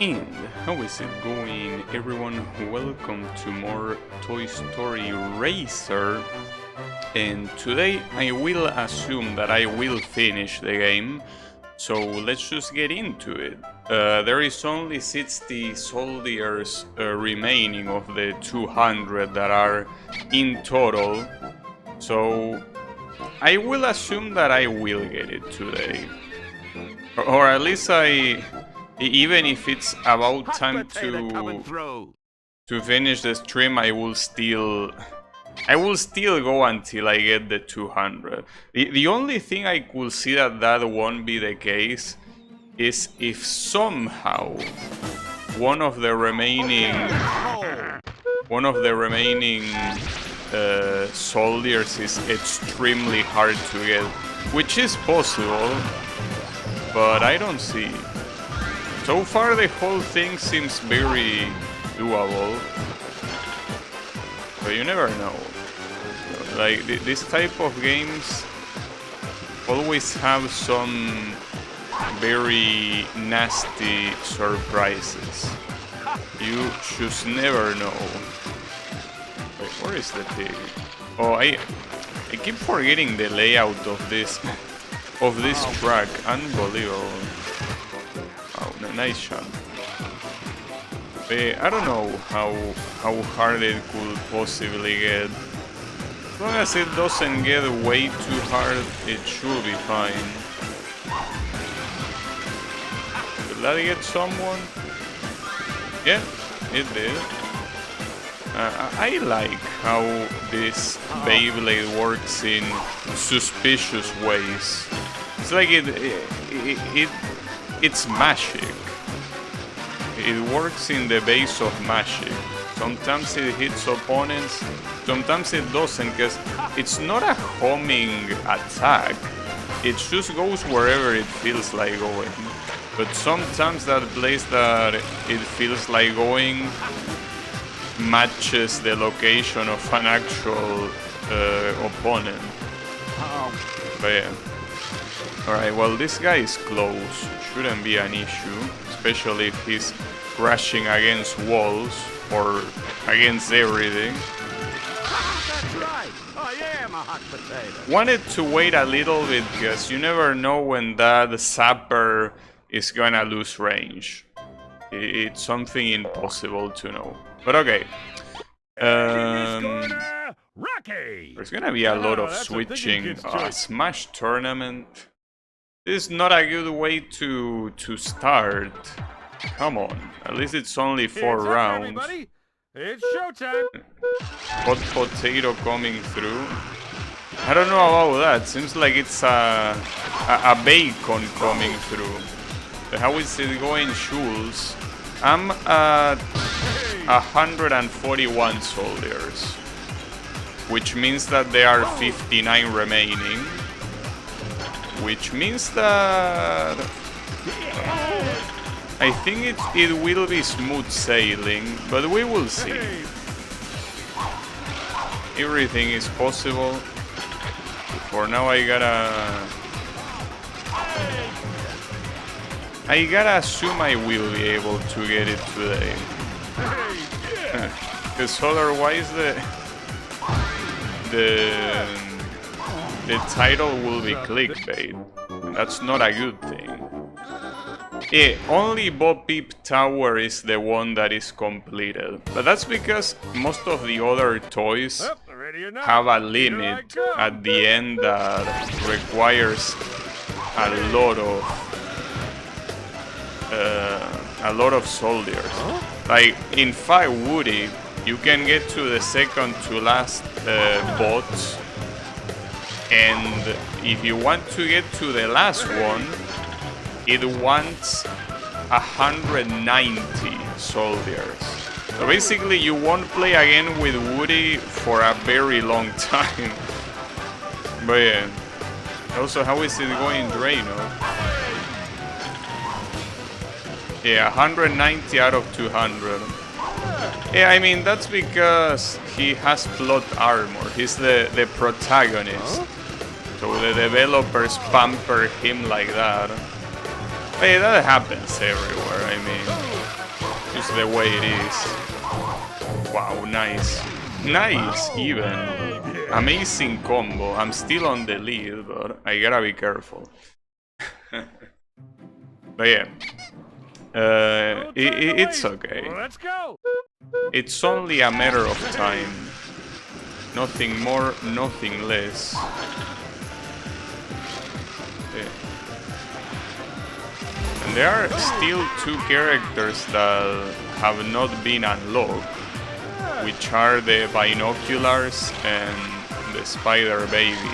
And how is it going, everyone? Welcome to more Toy Story Racer. And today I will assume that I will finish the game, so let's just get into it. There is only 60 soldiers remaining of the 200 that are in total, so I will assume that I will get it today. Or at least even if it's about time to finish the stream, I will still go until I get the 200. The only thing I could see that won't be the case is if somehow one of the remaining soldiers is extremely hard to get, which is possible, but I don't see. So far the whole thing seems very doable, but you never know. Like, this type of games always have some very nasty surprises. You just never know. Wait, where is the pig? Oh, I keep forgetting the layout of this track. Unbelievable. Oh, nice shot. I don't know how hard it could possibly get. As long as it doesn't get way too hard, it should be fine. Did that get someone? Yeah, it did. I like how this Beyblade works in suspicious ways. It's like it's magic. It works in the base of magic. Sometimes it hits opponents, sometimes it doesn't, because it's not a homing attack. It just goes wherever it feels like going. But sometimes that place that it feels like going matches the location of an actual opponent. But yeah. Alright, well, this guy is close. Shouldn't be an issue, especially if he's crashing against walls or against everything. That's right. I am a hot potato. Wanted to wait a little bit because you never know when that zapper is gonna lose range. It's something impossible to know. But okay. There's gonna be a lot of switching. Smash tournament. This is not a good way to start. Come on, at least it's only 4 rounds. Everybody. It's showtime. Hot potato coming through. I don't know about that. Seems like it's a bacon coming through. But how is it going, Schulz? I'm at 141 soldiers, which means that there are 59 remaining. Which means that I think it will be smooth sailing, but we will see. Everything is possible. For now, I gotta assume I will be able to get it today. Because otherwise the title will be clickbait. That's not a good thing. Yeah, only Bo Peep Tower is the one that is completed. But that's because most of the other toys have a limit at the end that requires a lot of soldiers. Like in Five Woody, you can get to the second to last bots. And if you want to get to the last one, it wants 190 soldiers. So basically you won't play again with Woody for a very long time. But yeah. Also, how is it going, Drano? Yeah, 190 out of 200. Yeah, I mean, that's because he has plot armor. He's the protagonist. So the developers pamper him like that. Hey, that happens everywhere, I mean. just the way it is. Wow, nice. Nice, even. Amazing combo. I'm still on the lead, but I gotta be careful. But yeah. It's okay. Let's go. It's only a matter of time. Nothing more, nothing less. Yeah. And there are still 2 characters that have not been unlocked, which are the binoculars and the spider baby.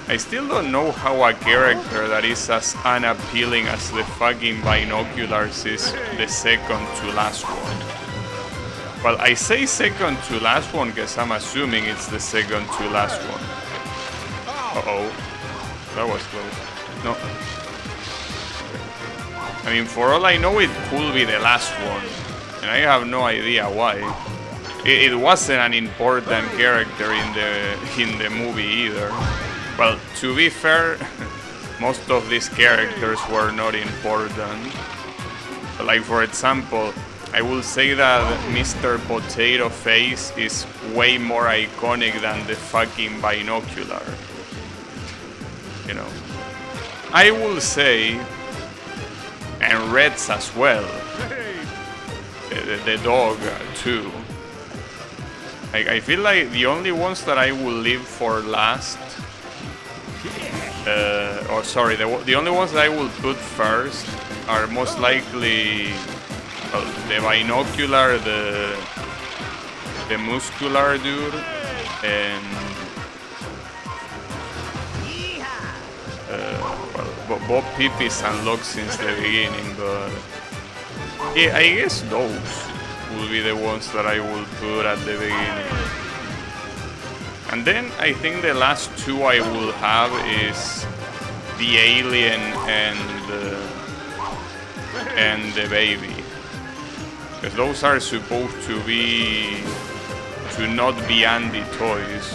I still don't know how a character that is as unappealing as the fucking binoculars is the second to last one. Well, I say second to last one because I'm assuming it's the second to last one. Uh-oh. That was close. No. I mean, for all I know, it could be the last one. And I have no idea why. It wasn't an important character in the movie either. Well, to be fair, most of these characters were not important. Like, for example, I will say that Mr. Potato Face is way more iconic than the fucking binocular. You know. I will say, and Reds as well. The dog too. I feel like the only ones that I will leave for last, the only ones that I will put first are most likely the binocular, the muscular dude, and Bob Peep is unlocked since the beginning, but yeah, I guess those will be the ones that I will put at the beginning. And then I think the last 2 I will have is the alien and the baby, because those are supposed to not be Andy toys.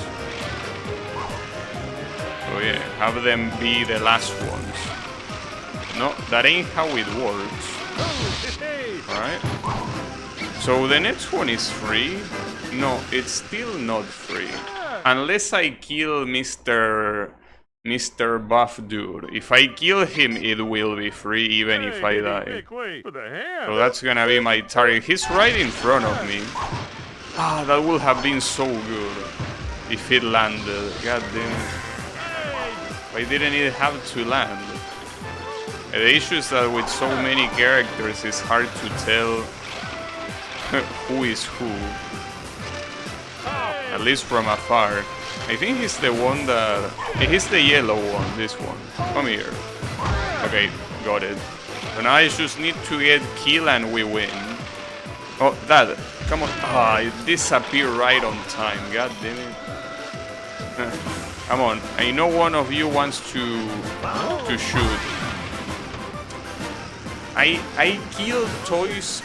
So yeah, have them be the last ones. No, that ain't how it works. Alright. So the next one is free? No, it's still not free. Unless I kill Mr. Buff Dude. If I kill him, it will be free even if I die. So that's gonna be my target. He's right in front of me. Ah, that would have been so good if it landed. God damn it. Why didn't it have to land? The issue is that with so many characters, it's hard to tell who is who. At least from afar. I think he's the one that... He's the yellow one, this one. Come here. Okay, got it. So now I just need to get kill and we win. Oh, that. Come on. Ah, it disappeared right on time. God damn it. Come on. I know one of you wants to shoot. I kill toys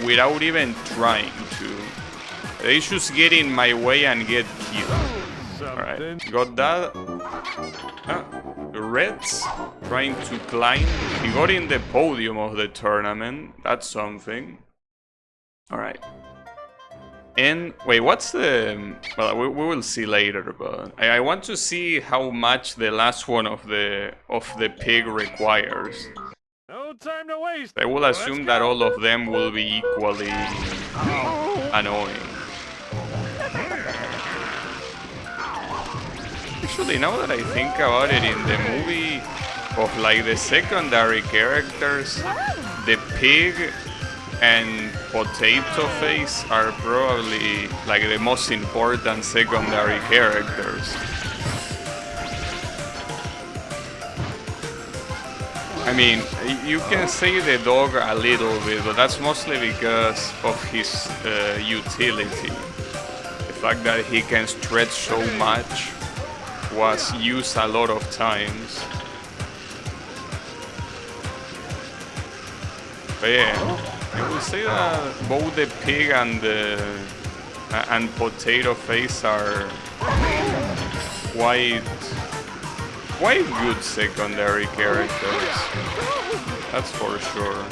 without even trying to. They just get in my way and get killed. Alright, got that. Reds trying to climb. He got in the podium of the tournament. That's something. Alright. And wait, what's the... Well, we will see later, but I want to see how much the last one of the pig requires. No time to waste. I will assume that all of them will be equally annoying. Actually, now that I think about it, in the movie of like the secondary characters, the pig and Potato Face are probably like the most important secondary characters. I mean, you can say the dog a little bit, but that's mostly because of his utility. The fact that he can stretch so much was used a lot of times. But yeah, I would say that both the pig and Potato Face are quite good secondary characters. That's for sure.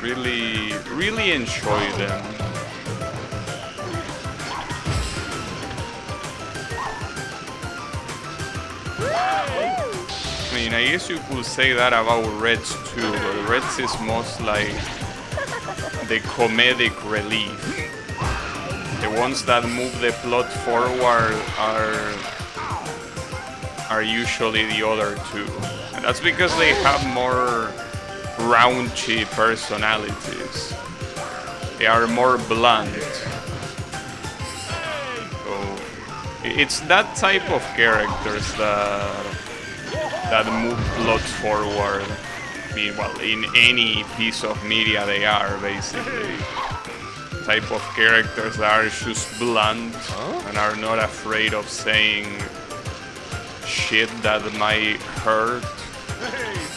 Really enjoy them. I mean, I guess you could say that about Reds too, but Reds is most like the comedic relief. The ones that move the plot forward are usually the other two. And that's because they have more raunchy personalities. They are more blunt. So it's that type of characters that move plot forward. I mean, well, in any piece of media they are basically. Type of characters that are just blunt and are not afraid of saying shit that might hurt.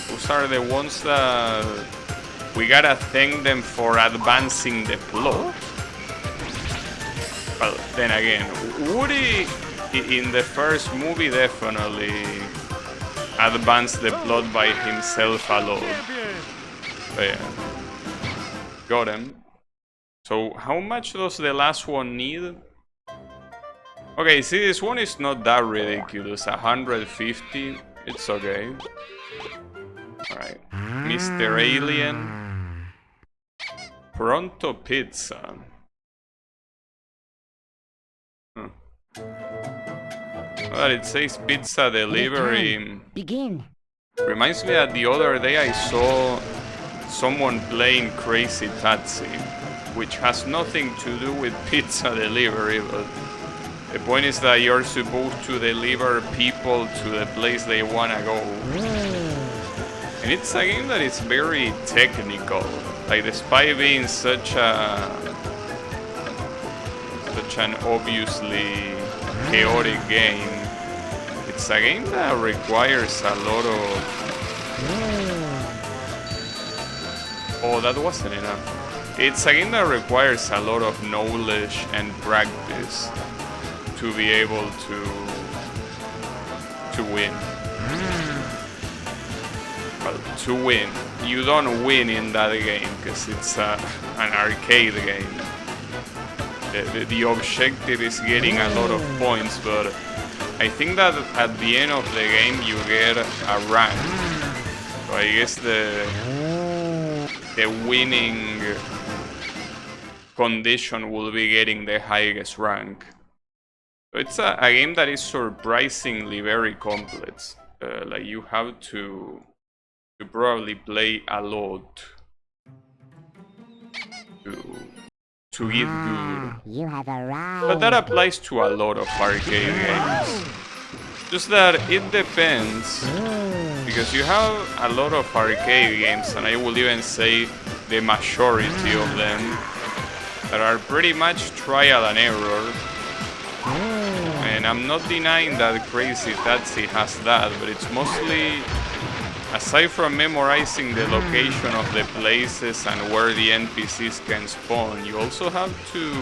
Those are the ones that we gotta thank them for advancing the plot. Well, then again, Woody in the first movie definitely advanced the plot by himself alone. But yeah, got him. So how much does the last one need? Okay, see, this one is not that ridiculous. 150, it's okay. Alright, Mr. Alien. Pronto Pizza. Huh. Well, it says pizza delivery. Begin. Reminds me that the other day I saw someone playing Crazy Taxi, which has nothing to do with pizza delivery, but the point is that you're supposed to deliver people to the place they wanna go. And it's a game that is very technical. Like, despite being such an obviously chaotic game, it's a game that requires a lot of... Oh, that wasn't enough. It's a game that requires a lot of knowledge and practice to be able to win. Well, to win. You don't win in that game because it's an arcade game. The objective is getting a lot of points, but I think that at the end of the game you get a rank. So I guess the winning condition will be getting the highest rank. So it's a game that is surprisingly very complex. Like, you have to probably play a lot to get good. You have arrived. But that applies to a lot of arcade games. Just that it depends, because you have a lot of arcade games, and I will even say the majority of them, that are pretty much trial and error. And I'm not denying that Crazy Taxi has that, but it's mostly, aside from memorizing the location of the places and where the NPCs can spawn, you also have to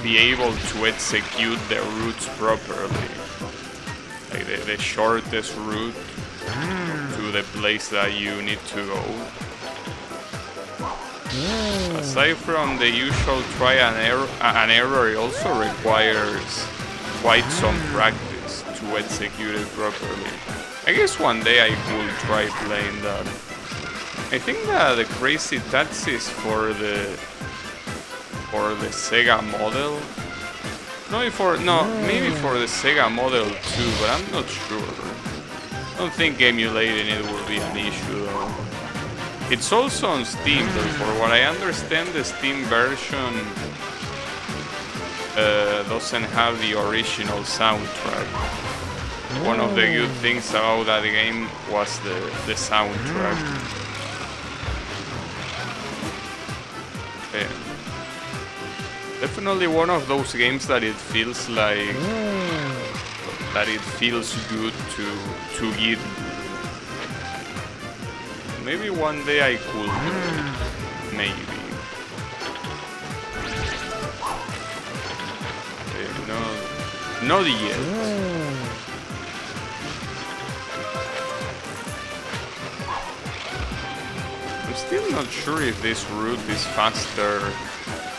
be able to execute the routes properly. Like the shortest route to the place that you need to go. Aside from the usual try and error, it also requires quite some practice to execute it properly. I guess one day I could try playing that. I think that the Crazy Taxi is for the Sega model. Maybe for the Sega model too, but I'm not sure. I don't think emulating it will be an issue though. It's also on Steam, but for what I understand, the Steam version doesn't have the original soundtrack. One of the good things about that game was the soundtrack. Definitely one of those games that it feels like good to get. Maybe one day I could do it. Maybe. No, not yet. still not sure if this route is faster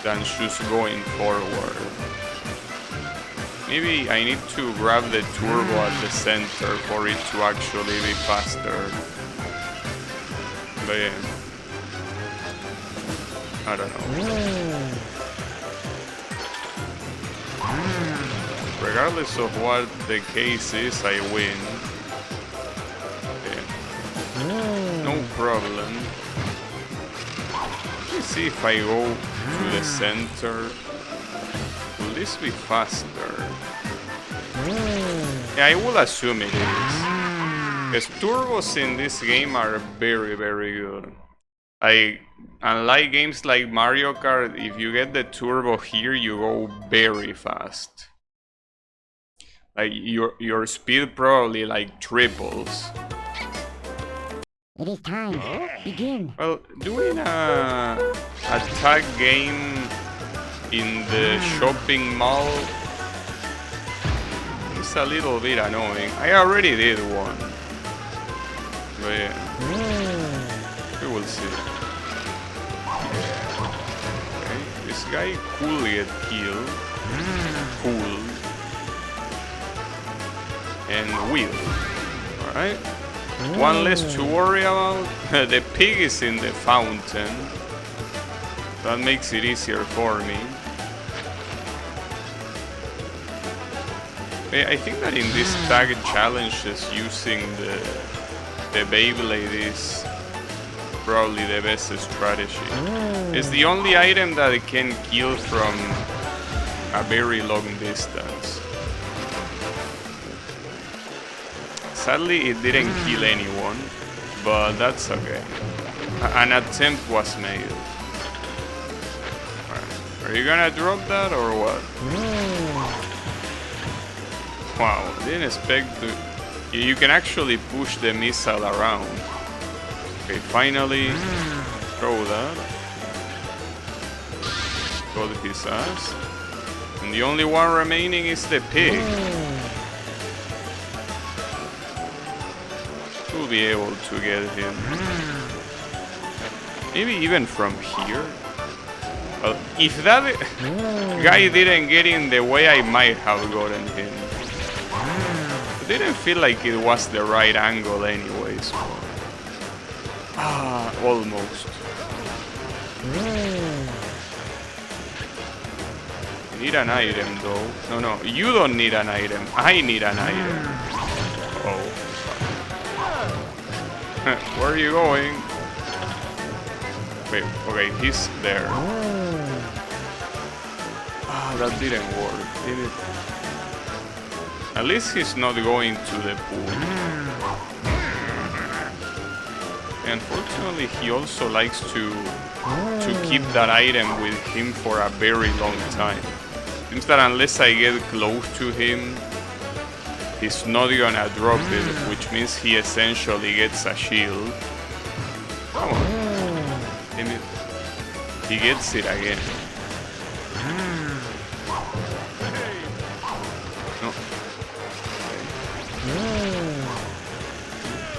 than just going forward. Maybe I need to grab the turbo at the center for it to actually be faster. But yeah, I don't know. Regardless of what the case is, I win. Yeah. No problem. Let me see if I go to the center. Will this be faster? Yeah, I will assume it is. Because turbos in this game are very, very good. Unlike games like Mario Kart, if you get the turbo here, you go very fast. Like your speed probably like triples. It is time. Begin. Well, doing a tag game in the shopping mall is a little bit annoying. I already did one. But yeah, we will see. Okay, this guy could get killed. Cool. And will. Alright. One less to worry about. The pig is in the fountain. That makes it easier for me. I think that in this tag challenges using the Beyblade is probably the best strategy. It's the only item that it can kill from a very long distance. Sadly, it didn't kill anyone, but that's okay. An attempt was made. Are you gonna drop that or what? Wow, didn't expect to... You can actually push the missile around. Okay, finally, throw that. Got his ass. And the only one remaining is the pig. We'll be able to get him. Maybe even from here. Well, if that guy didn't get in the way, I might have gotten him. It didn't feel like it was the right angle anyways. Ah, almost. I need an item though. No, you don't need an item. I need an item. Oh. Where are you going? Wait, okay, he's there. Ah, that didn't work, did it? At least he's not going to the pool. Unfortunately, he also likes to keep that item with him for a very long time. Seems that unless I get close to him, he's not gonna drop it, which means he essentially gets a shield. Come on. Damn it. He gets it again. No.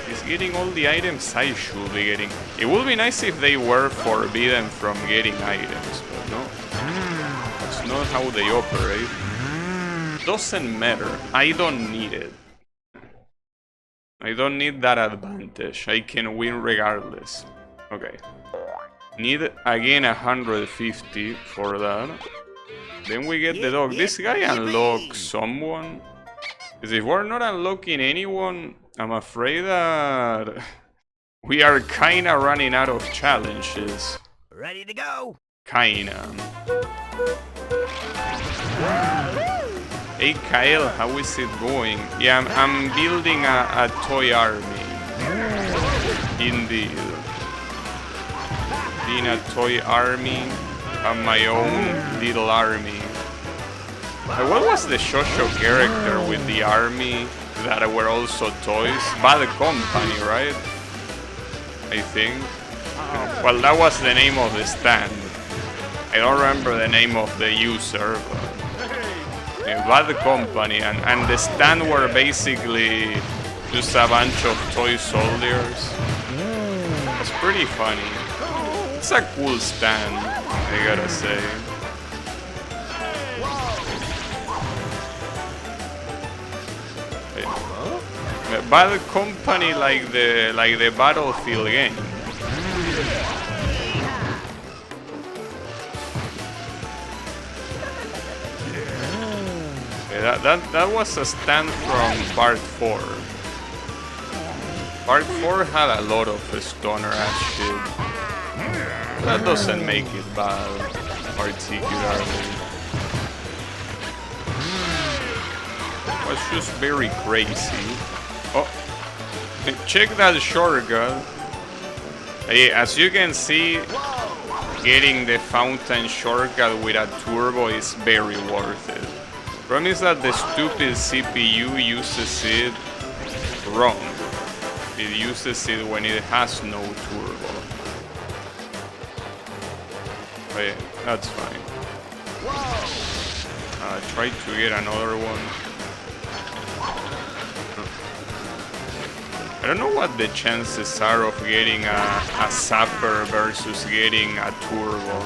He's getting all the items I should be getting. It would be nice if they were forbidden from getting items, but no. That's not how they operate. Doesn't matter. I don't need it. I don't need that advantage. I can win regardless. Okay. Need again 150 for that. Then we get the dog. This guy unlocks someone. Because if we're not unlocking anyone, I'm afraid that we are kinda running out of challenges. Ready to go. Kinda. Hey Kyle, how is it going? Yeah, I'm building a toy army. Indeed. Being a toy army, have my own little army. What was the Shosho character with the army that were also toys? Bad Company, right? I think. Well, that was the name of the stand. I don't remember the name of the user, but Bad Company, and the stand were basically just a bunch of toy soldiers. It's pretty funny. It's a cool stand, I gotta say. Bad Company like the Battlefield game. That was a stand from Part 4. Part 4 had a lot of stoner ass shit. That doesn't make it bad, particularly. It was just very crazy. Oh, check that shortcut. Hey, as you can see, getting the fountain shortcut with a turbo is very worth it. Problem is that the stupid CPU uses it wrong. It uses it when it has no turbo. But yeah, that's fine. Try to get another one. I don't know what the chances are of getting a Zapper versus getting a turbo.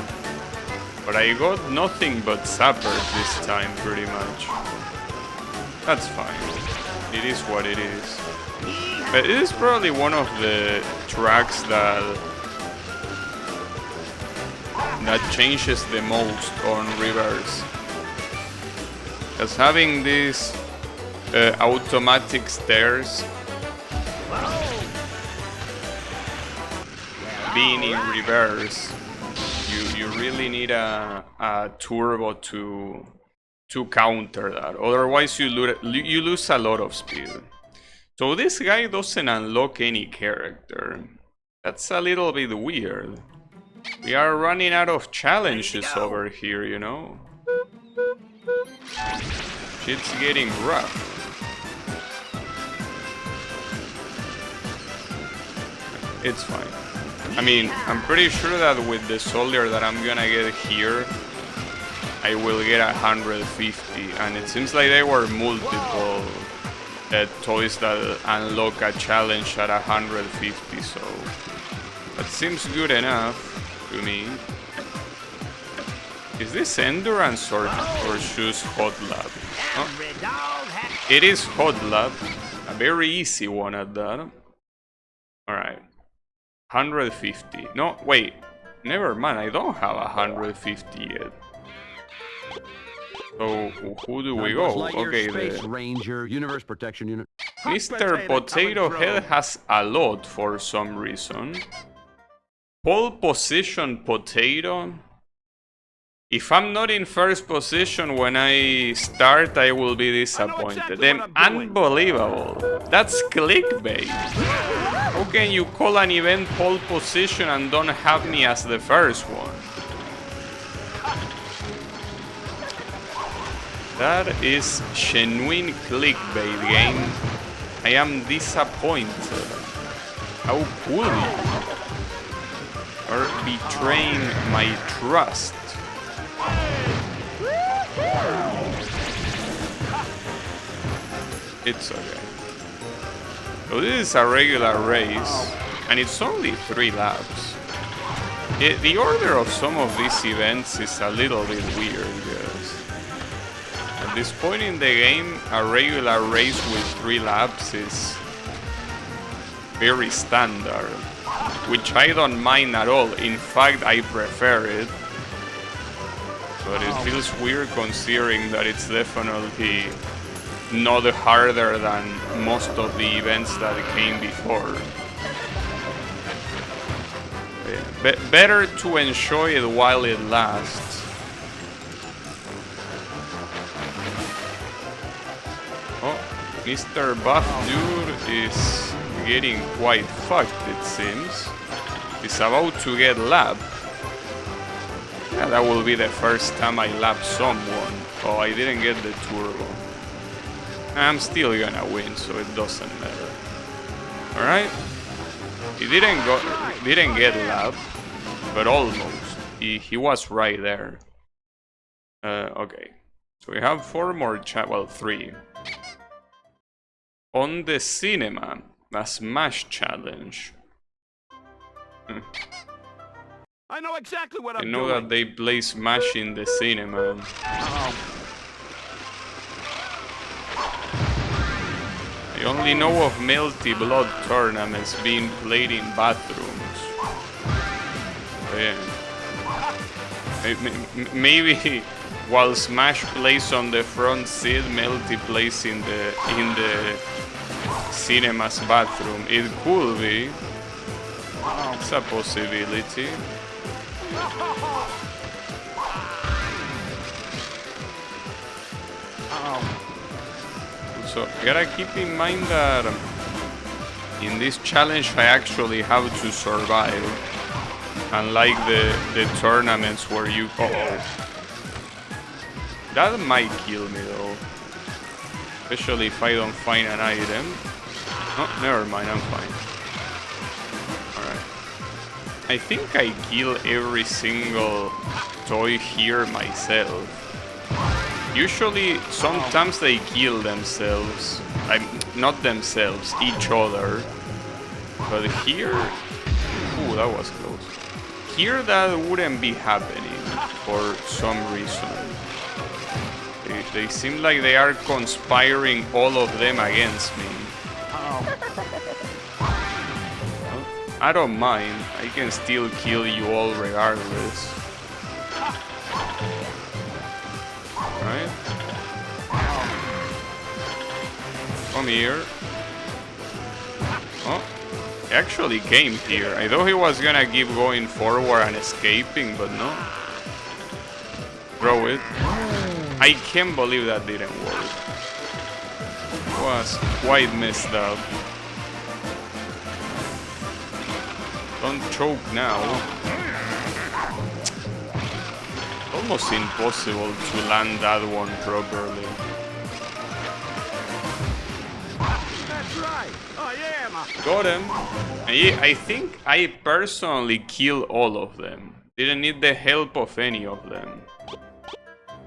But I got nothing but Zapper this time, pretty much. That's fine. It is what it is. But it is probably one of the tracks that changes the most on reverse. Because having these automatic stairs, being in reverse, you really need a turbo to counter that. Otherwise, you lose a lot of speed. So this guy doesn't unlock any character. That's a little bit weird. We are running out of challenges over here, you know? Shit's getting rough. It's fine. I mean, I'm pretty sure that with the soldier that I'm gonna get here, I will get 150. And it seems like there were multiple toys that unlock a challenge at 150, so that seems good enough to me. Is this endurance or just hot lap? Oh. It is hot lap, a very easy one at that. Alright, 150. No, wait, never mind, I don't have 150 yet. So, who do we go? Okay, the Ranger, Universe Protection Unit. Mr. Potato Head has a lot for some reason. Pole position Potato. If I'm not in first position when I start, I will be disappointed. Unbelievable. That's clickbait. How can you call an event pole position and don't have me as the first one? That is genuine clickbait, game. I am disappointed. How could you? Are betraying my trust. It's okay. So this is a regular race, and it's only 3 laps. The order of some of these events is a little bit weird, because at this point in the game, a regular race with 3 laps is very standard, which I don't mind at all. In fact, I prefer it. But it feels weird considering that it's definitely not harder than most of the events that came before. Better to enjoy it while it lasts. Oh, Mr. Buff Dude is getting quite fucked, it seems. He's about to get lapped. Yeah, that will be the first time I lap someone. Oh, I didn't get the turbo. I'm still gonna win, so it doesn't matter. Alright. He didn't get lapped, but almost. He was right there. Okay. So we have 4 more well, 3. On the cinema, a Smash challenge. I know exactly what I I'm know doing. that they play Smash in the cinema. I only know of Melty Blood tournaments being played in bathrooms. Yeah. Maybe while Smash plays on the front seat, Melty plays in the cinema's bathroom. It could be. It's a possibility. So you gotta keep in mind that in this challenge I actually have to survive. Unlike the tournaments where you... That might kill me though. Especially if I don't find an item. Oh, never mind, I'm fine. Alright. I think I kill every single toy here myself. Usually, sometimes they kill themselves. Not themselves, each other. But here... Ooh, that was close. Here that wouldn't be happening for some reason. They seem like they are conspiring all of them against me. I don't mind. I can still kill you all regardless. Right? Come here. Oh, he actually came here. I thought he was gonna keep going forward and escaping, but no. Throw it. I can't believe that didn't work. It was quite messed up. Don't choke now. Almost impossible to land that one properly. That's right. I am. Got him. And I think I personally killed all of them. Didn't need the help of any of them.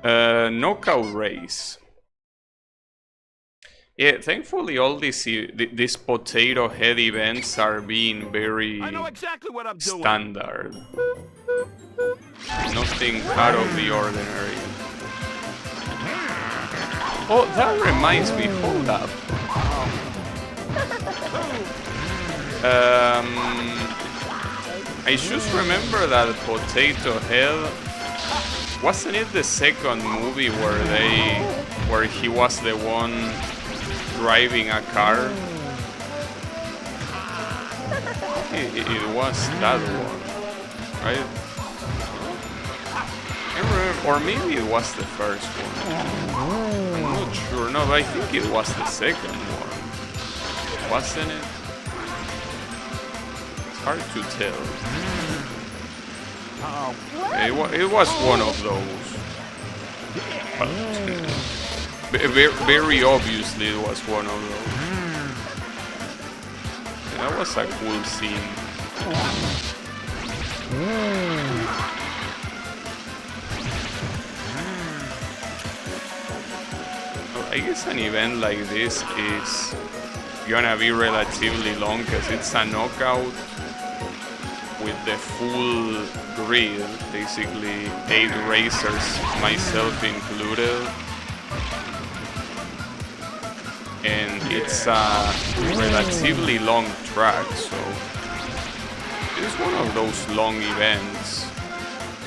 Knockout race. Yeah, thankfully all these potato head events are being very I know exactly what I'm doing. standard. Nothing out of the ordinary. Oh, that reminds me, hold up. I just remember that Potato Head. Wasn't it the second movie where he was the one driving a car? It was that one, right? I remember, or maybe it was the first one. I'm not sure. No, but I think it was the second one. Wasn't it? It's hard to tell. It was one of those. Very obviously it was one of those. Yeah, that was a cool scene. Well, I guess an event like this is gonna be relatively long because it's a knockout with the full grid, basically 8 racers, myself included. And it's a relatively long track, so it's one of those long events.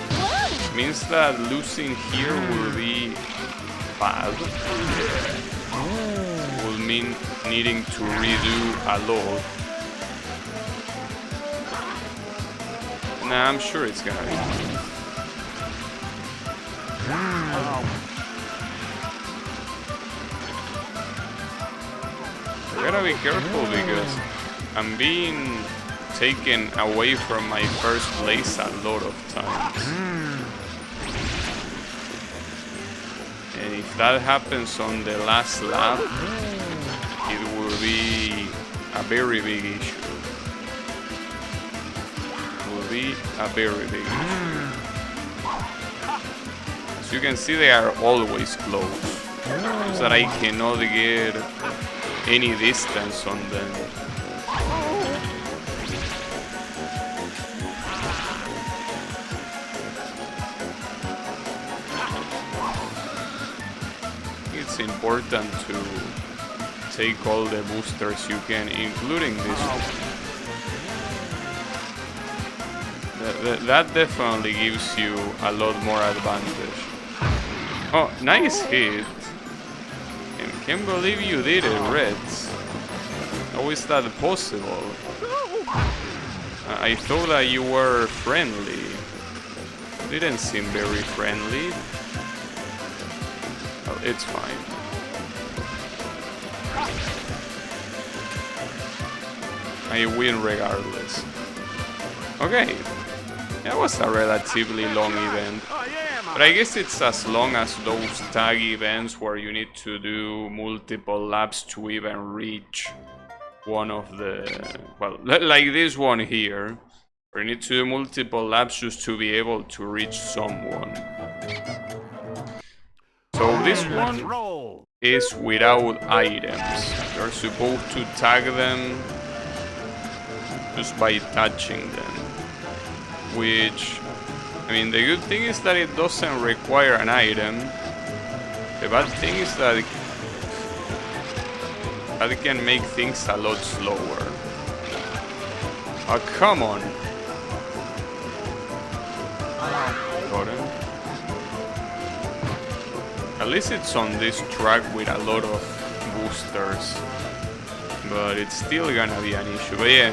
It means that losing here will be bad. It will mean needing to redo a lot. Nah, I'm sure it's gonna be fun. I gotta be careful because I'm being taken away from my first place a lot of times. And if that happens on the last lap, it will be a very big issue. Be a very big issue. As you can see, they are always close, so that I cannot get any distance on them. important to take all the boosters you can, including this one. That definitely gives you a lot more advantage. Oh, nice hit. And can't believe you did it, Reds. How is that possible? I thought that you were friendly. Didn't seem very friendly. Well, it's fine. I win regardless. Okay. That was a relatively long event. But I guess it's as long as those tag events where you need to do multiple laps to even reach one of the... well, like this one here. Where you need to do multiple laps just to be able to reach someone. So this one is without items. You're supposed to tag them just by touching them. Which, I mean, the good thing is that it doesn't require an item. The bad thing is that it can make things a lot slower. Oh, come on. Got him. At least it's on this track with a lot of boosters. But it's still gonna be an issue. But yeah.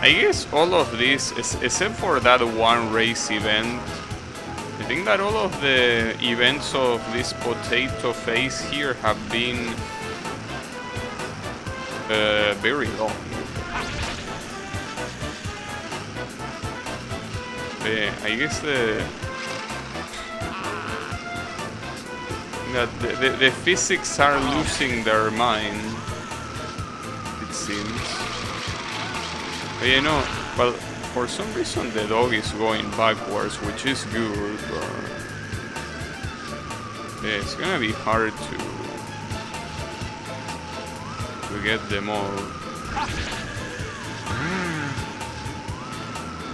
I guess all of this, except for that one race event, I think that all of the events of this potato phase here have been very long. I guess the physics are losing their mind, it seems. But you know, well, for some reason the dog is going backwards, which is good, but yeah, it's gonna be hard to get them all.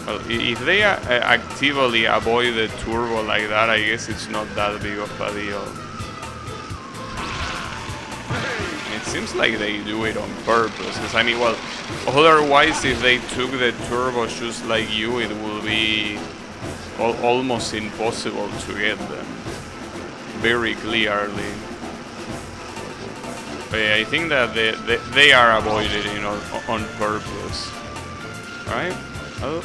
Well, if they actively avoid the turbo like that, I guess it's not that big of a deal. It seems like they do it on purpose, because I mean, well, otherwise if they took the turbo just like you, it would be almost impossible to get them very clearly. But yeah, I think that they are avoided, you know, on purpose. Right? Oh.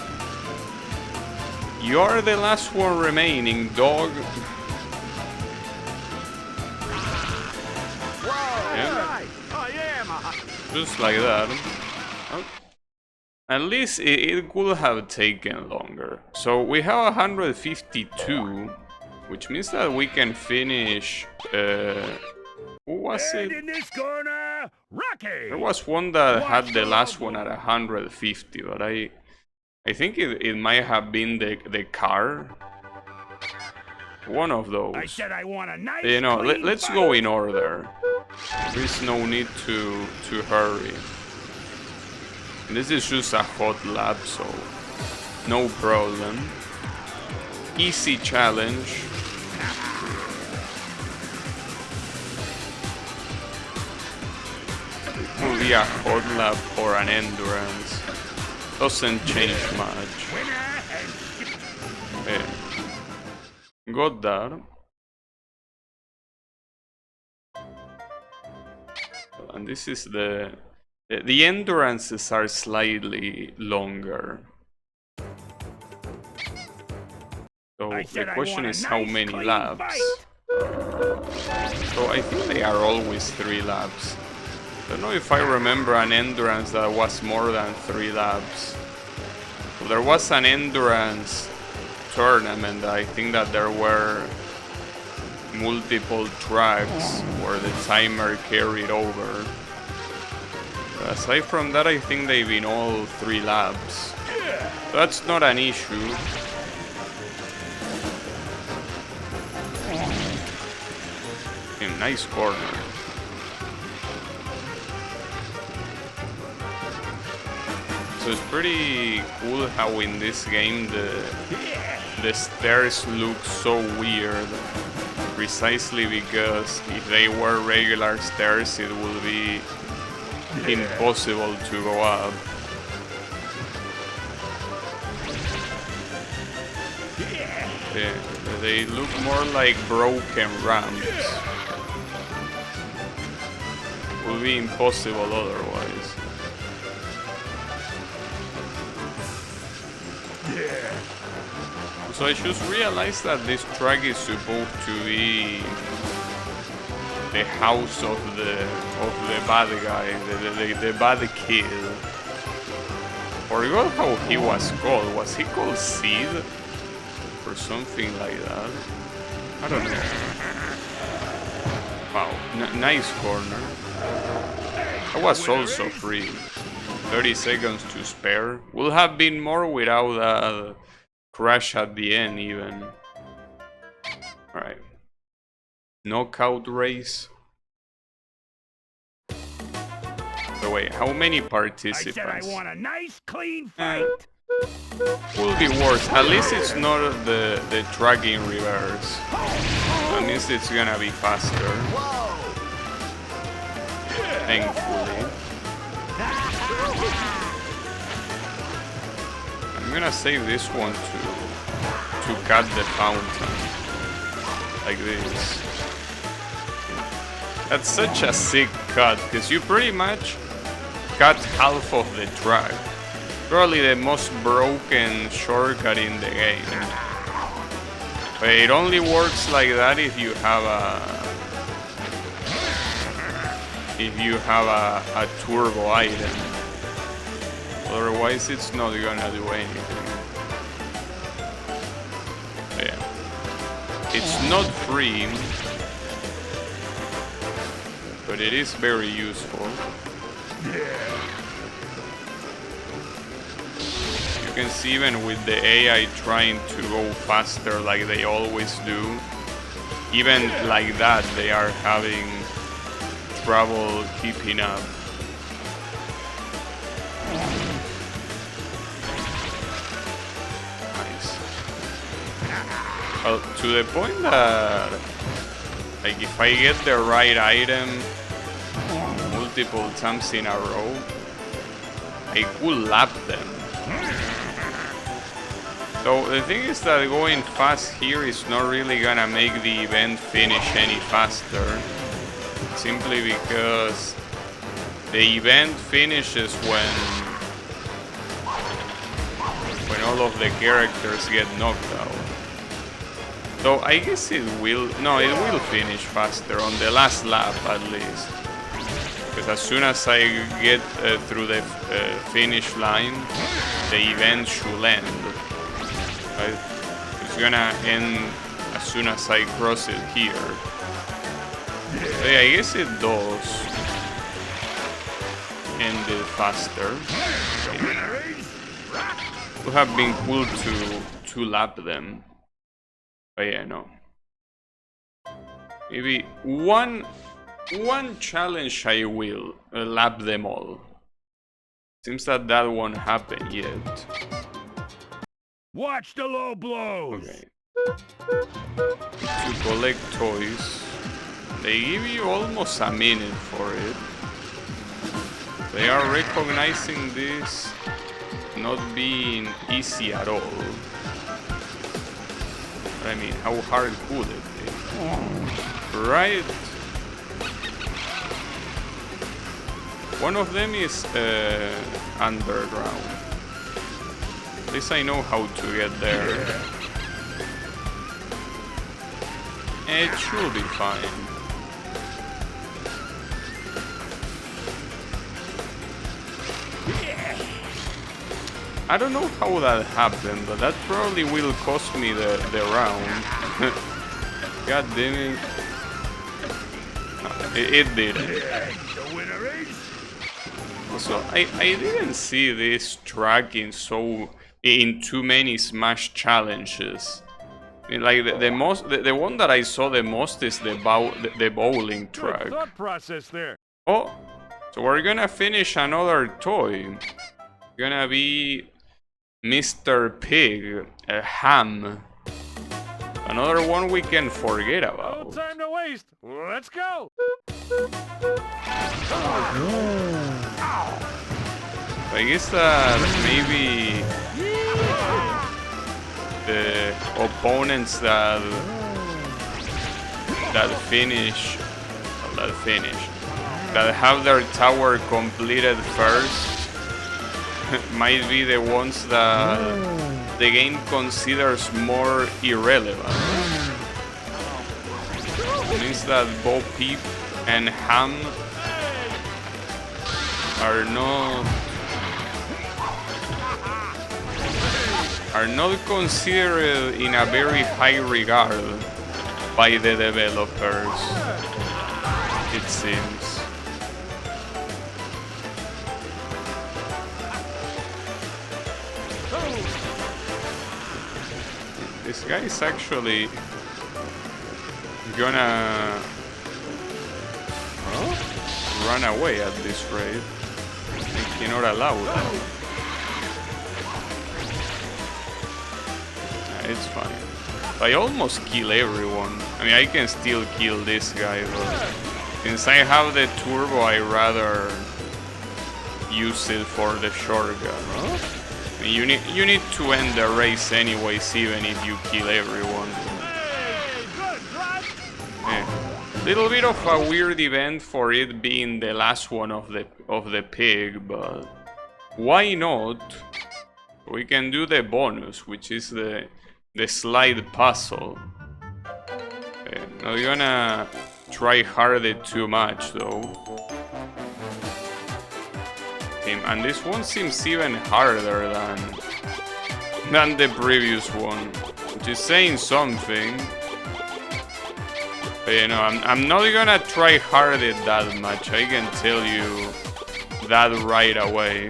You're the last one remaining, dog. Yeah. Just like that. Oh. At least it could have taken longer. So we have 152, which means that we can finish. Who was it? In this corner, Rocky. There was one that had the last one at 150, but I think it might have been the car. One of those. I said I want a nice, you know, let's go in order. There is no need to hurry. This is just a hot lap, so no problem. Easy challenge. It will be a hot lap or an endurance. Doesn't change much. Yeah. Got that. And this is the endurances are slightly longer. So the question is how many laps. So I think they are always 3 laps. I don't know if I remember an endurance that was more than 3 laps. So there was an endurance tournament. I think that there were multiple tracks where the timer carried over. But aside from that, I think they've been all 3 laps. So that's not an issue. Okay, nice corner. So it's pretty cool how in this game the stairs look so weird. precisely because if they were regular stairs, it would be impossible to go up. They look more like broken ramps. Would be impossible otherwise. So I just realized that this track is supposed to be the house of the bad guy, the bad kid. Forgot how he was called. Was he called Sid? Or something like that? I don't know. Wow, nice corner. I was also free. 30 seconds to spare. Would have been more without a crash at the end even. Alright. Knockout race. So wait, how many participants? I said I want a nice, clean fight. Will be worse. At least it's not the track in reverse. That means it's gonna be faster. Thankfully. I'm gonna save this one to cut the fountain. Like this. That's such a sick cut, because you pretty much cut half of the track. Probably the most broken shortcut in the game. But it only works like that if you have a turbo item. Otherwise it's not gonna do anything. Yeah. It's not free, but it is very useful. You can see even with the AI trying to go faster like they always do, even like that they are having trouble keeping up. Nice. Well, to the point that like if I get the right item multiple times in a row, I could lap them. So the thing is that going fast here is not really gonna make the event finish any faster. Simply because the event finishes when all of the characters get knocked out. So I guess it will finish faster on the last lap at least. Because as soon as I get through the finish line, the event should end. Right? It's gonna end as soon as I cross it here. So yeah, I guess it does end it faster. It would have been cool to lap them. But yeah, no. Maybe one challenge I will lap them all. Seems that won't happen yet. Watch the low blows. Okay. To collect toys, they give you almost a minute for it. They are recognizing this not being easy at all. But I mean, how hard could it be? Right? One of them is underground. At least I know how to get there. It should be fine. I don't know how that happened, but that probably will cost me the round. God damn it. No, it didn't. Also, I didn't see this track in too many Smash challenges. I mean, like the one that I saw the most is the bowling track. Thought process there. Oh, so we're gonna finish another toy. Gonna be Mr. Pig, a ham. Another one we can forget about. time to waste. Let's go. I guess that maybe the opponents that have their tower completed first might be the ones that the game considers more irrelevant. It means that Bo Peep and Ham are not considered in a very high regard by the developers, it seems. This guy is actually gonna run away at this rate. I cannot allow that. It's fine. I almost kill everyone. I mean, I can still kill this guy, but since I have the turbo, I rather use it for the shotgun. I mean, you need to end the race anyways, even if you kill everyone. Little bit of a weird event for it being the last one of the pig, but why not? We can do the bonus, which is the slide puzzle. Not gonna try hard it too much though. And this one seems even harder than the previous one, which is saying something. But you know, I'm not gonna try hard it that much, I can tell you that right away.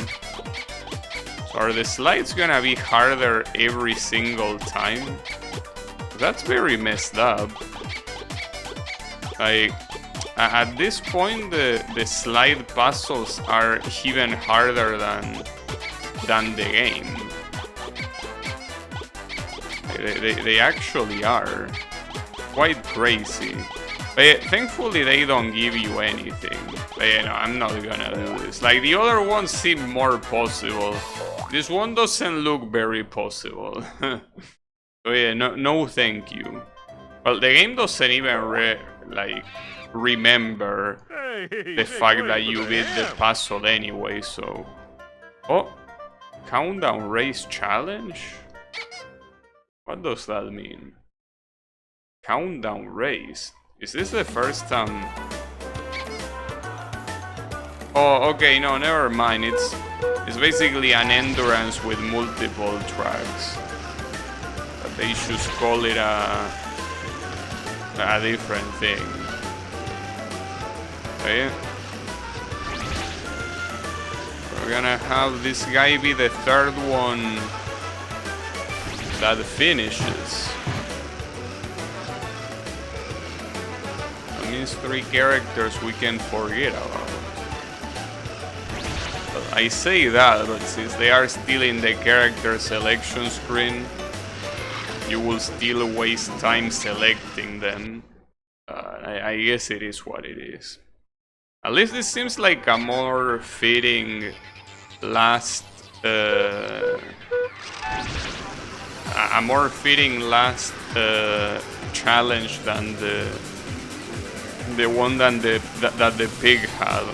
So are the slides gonna be harder every single time? That's very messed up. Like, at this point, the slide puzzles are even harder than the game. They actually are. Quite crazy. But thankfully they don't give you anything. But you know, I'm not gonna do this. Like, the other ones seem more possible. This one doesn't look very possible. So yeah, no thank you. Well, the game doesn't even remember the fact that you beat the puzzle anyway, so... Oh! Countdown race challenge? What does that mean? Countdown race? Is this the first time? Oh, okay, no, never mind. It's basically an endurance with multiple tracks. But they should call it a different thing. Okay. We're gonna have this guy be the third one that finishes. That means 3 characters we can forget about. But I say that, but since they are still in the character selection screen, you will still waste time selecting them. I guess it is what it is. At least this seems like a more fitting last challenge than the one that the pig had.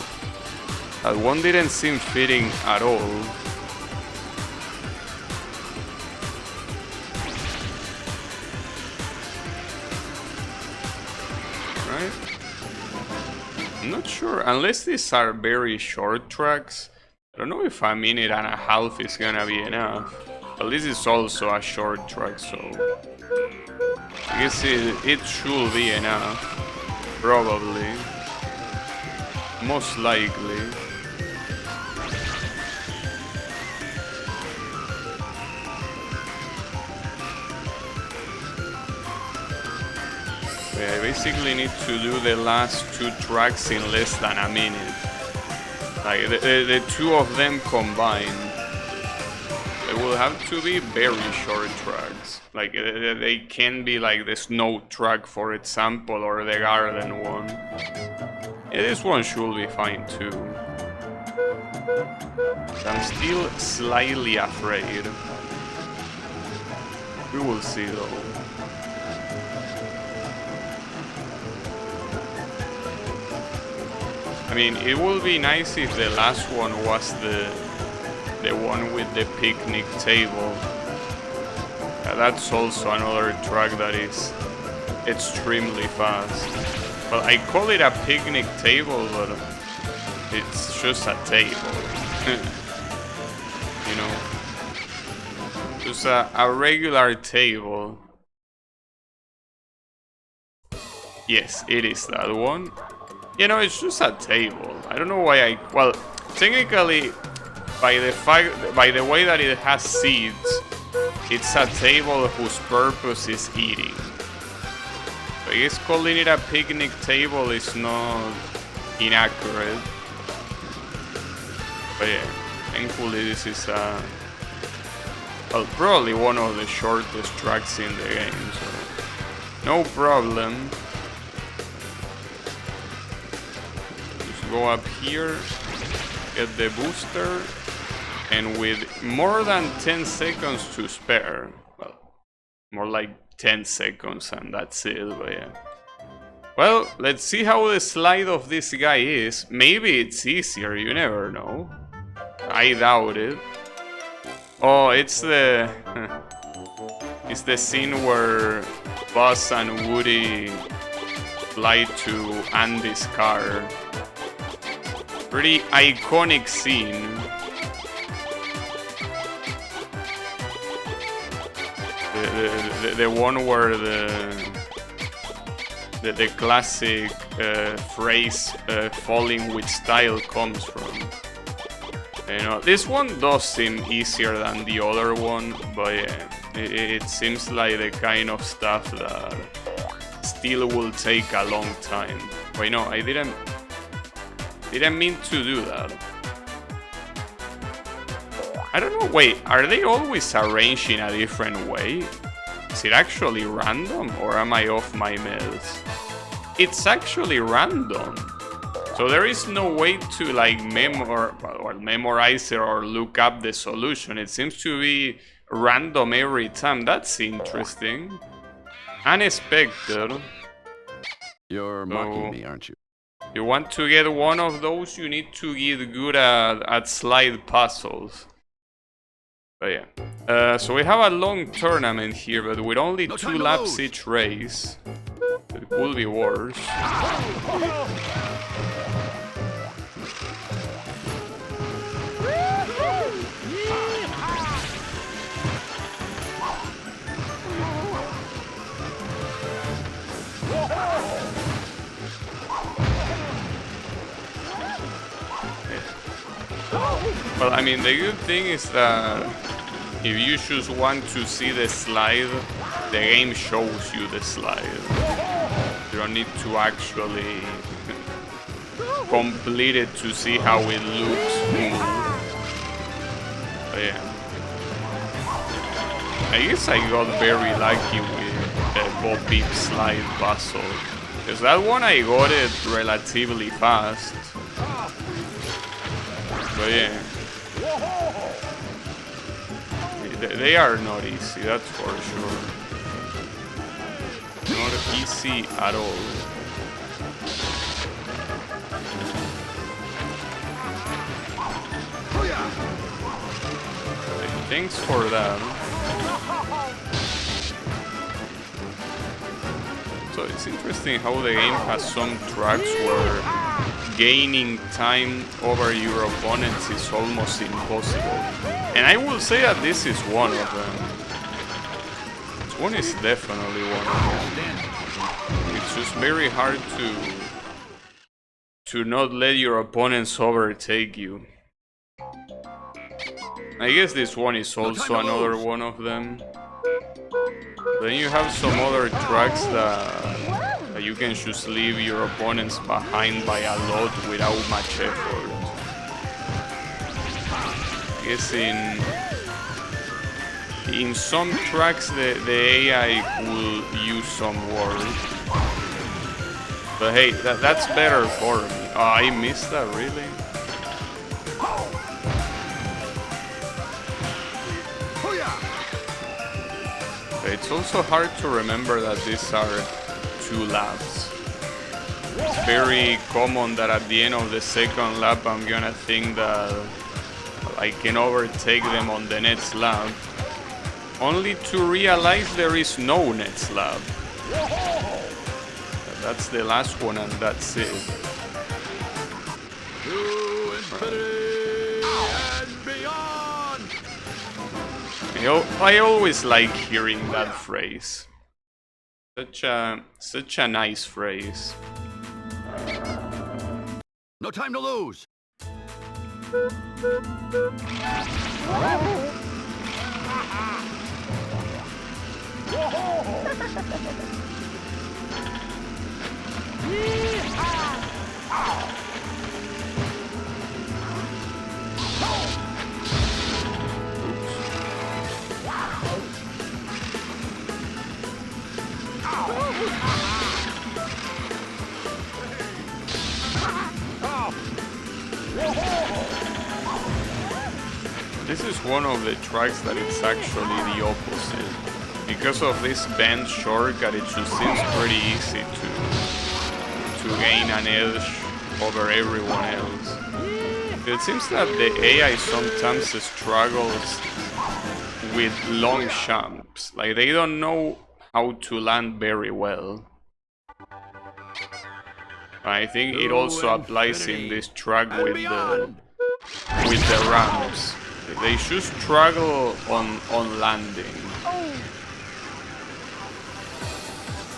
That one didn't seem fitting at all. Right? I'm not sure, unless these are very short tracks. I don't know if a minute and a half is gonna be enough. But this is also a short track, so I guess it should be enough. Probably. Most likely. I basically need to do the last 2 tracks in less than a minute. Like the 2 of them combined. will have to be very short tracks. Like, they can be like the snow track, for example, or the garden one. Yeah, this one should be fine too. I'm still slightly afraid. We will see though. I mean, it would be nice if the last one was the one with the picnic table. That's also another track that is extremely fast. Well, I call it a picnic table, but it's just a table. You know, just a regular table. Yes, it is that one. You know, it's just a table. I don't know why well, technically, by the way that it has seats, it's a table whose purpose is eating. So I guess calling it a picnic table is not inaccurate. But yeah, thankfully this is well, probably one of the shortest tracks in the game, so no problem. Go up here, get the booster, and with more than 10 seconds to spare, well, more like 10 seconds and that's it, but yeah. Well, let's see how the slide of this guy is. Maybe it's easier, you never know. I doubt it. Oh, it's the... it's the scene where Buzz and Woody fly to Andy's car. Pretty iconic scene. The one where the classic phrase falling with style comes from. You know, this one does seem easier than the other one, but yeah, it seems like the kind of stuff that still will take a long time. Wait, no, I didn't mean to do that. I don't know, wait, are they always arranged in a different way? Is it actually random, or am I off my meds? It's actually random. So there is no way to like memorize it or look up the solution. It seems to be random every time. That's interesting. Unexpected. You're mocking me, aren't you? You want to get one of those, you need to get good at slide puzzles. But yeah. So we have a long tournament here, but with only 2 laps each race. It could be worse. Well, I mean, the good thing is that if you just want to see the slide, the game shows you the slide. You don't need to actually complete it to see how it looks. But yeah. I guess I got very lucky with the Bo Peep slide puzzle. Because that one I got it relatively fast. But yeah. They are not easy, that's for sure. Not easy at all. Thanks for that. So it's interesting how the game has some tracks where gaining time over your opponents is almost impossible. And I will say that this is one of them. This one is definitely one of them. It's just very hard to not let your opponents overtake you. I guess this one is also another one of them. Then you have some other tracks that you can just leave your opponents behind by a lot without much effort. I guess in some tracks the AI will use some words. But hey, that's better for me. Oh, I missed that, really? It's also hard to remember that these are 2 laps. It's very common that at the end of the second lap I'm gonna think that I can overtake them on the next lap, only to realize there is no next lap. That's the last one and that's it. To infinity and beyond! I always like hearing that phrase. Such a nice phrase. No time to lose! This is one of the tracks that it's actually the opposite. Because of this bend shortcut, it just seems pretty easy to gain an edge over everyone else. It seems that the AI sometimes struggles with long jumps. Like, they don't know how to land very well. I think it also applies in this track with the ramps. They should struggle on landing.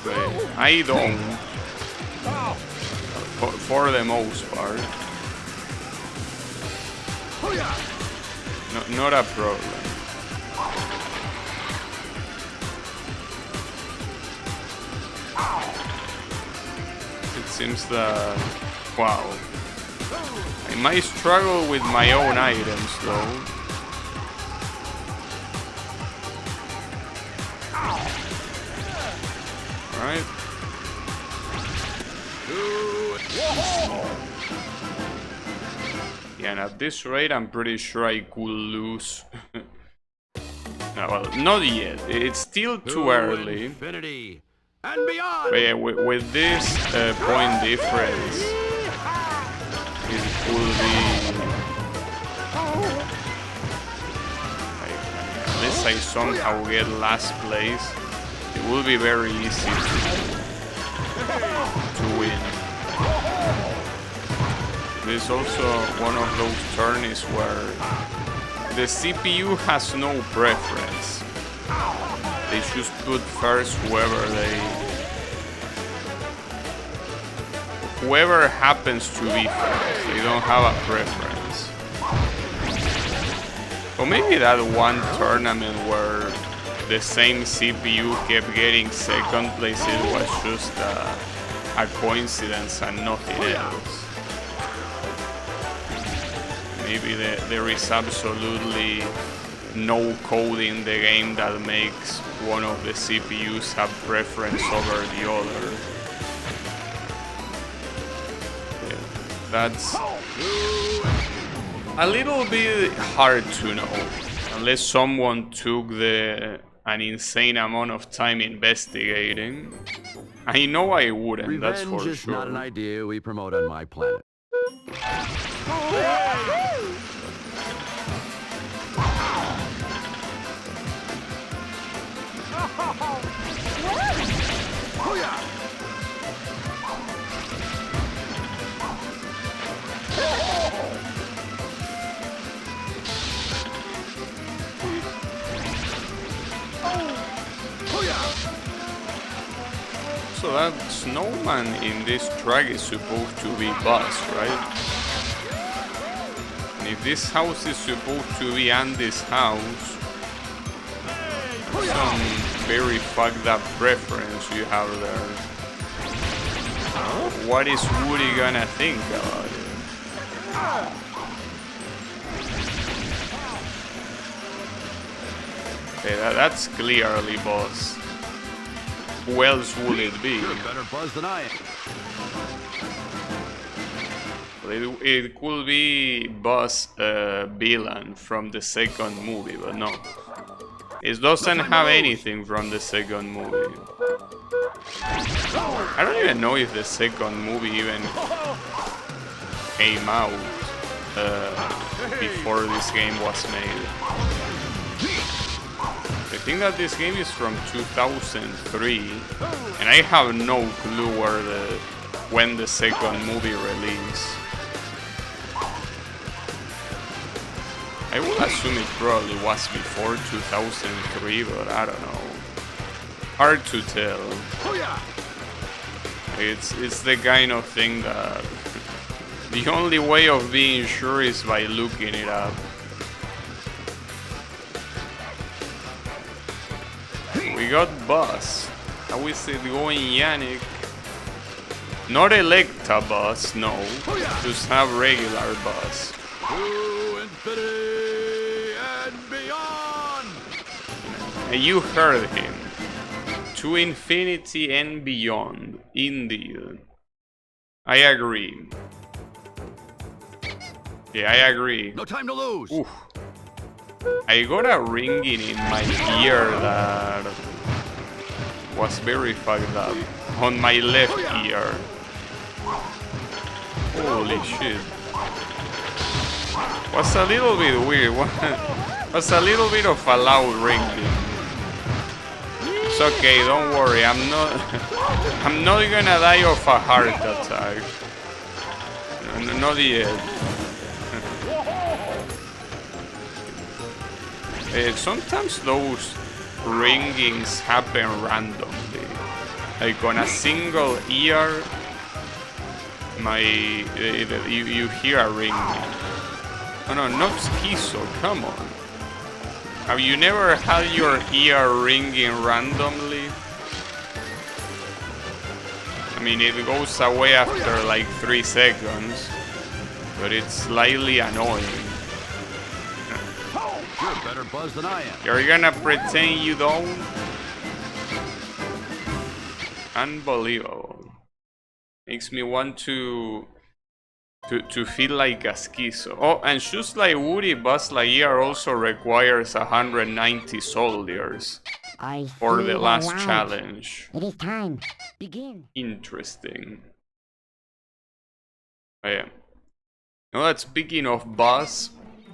But I don't, for the most part. No, not a problem. It seems that, wow, I might struggle with my own items though. Alright. Yeah, and at this rate I'm pretty sure I could lose. No, well, not yet. It's still too early. Infinity and beyond. But yeah, with this point difference, it will be... unless I somehow get last place, it will be very easy to win. This is also one of those turns where the CPU has no preference. They just put first whoever happens to be first. They don't have a preference. Or maybe that one tournament where the same CPU kept getting second place, it was just a coincidence and nothing else. Maybe there is absolutely no code in the game that makes one of the CPUs have preference over the other. Yeah, that's a little bit hard to know, unless someone took an insane amount of time investigating. I know I wouldn't, Revenge that's for is not an sure. idea we promote on my planet. So that snowman in this track is supposed to be Buzz, right? And if this house is supposed to be Andy's house, some very fucked up preference you have there. What is Woody gonna think about it? Okay, that's clearly boss. Who else would it be? You're better buzz than I am. It could be Boss Villain from the second movie, but no. It doesn't have anything from the second movie. I don't even know if the second movie even came out before this game was made. I think that this game is from 2003, and I have no clue when the second movie released. I would assume it probably was before 2003, but I don't know. Hard to tell. It's the kind of thing that the only way of being sure is by looking it up. We got Buzz. How is it going, Yannick? Not Electabuzz, no. Just have regular Buzz. To infinity and beyond! And you heard him. To infinity and beyond. Indeed. I agree. Yeah, I agree. No time to lose. Oof. I got a ringing in my ear that was very fucked up. On my left ear. Holy shit. Was a little bit weird. Was a little bit of a loud ringing. It's okay, don't worry. I'm not gonna die of a heart attack. Not yet. Sometimes those ringings happen randomly. Like on a single ear, you hear a ringing. Oh no, not schizo, come on. Have you never had your ear ringing randomly? I mean, it goes away after like 3 seconds, but it's slightly annoying. You're a better buzz than I am. You're gonna pretend you don't? Unbelievable. Makes me want to feel like a schizo. Oh, and just like Woody, Buzz Lightyear also requires 190 soldiers for the last challenge. It is time. Begin. Interesting. Oh, yeah. Now that speaking of Buzz,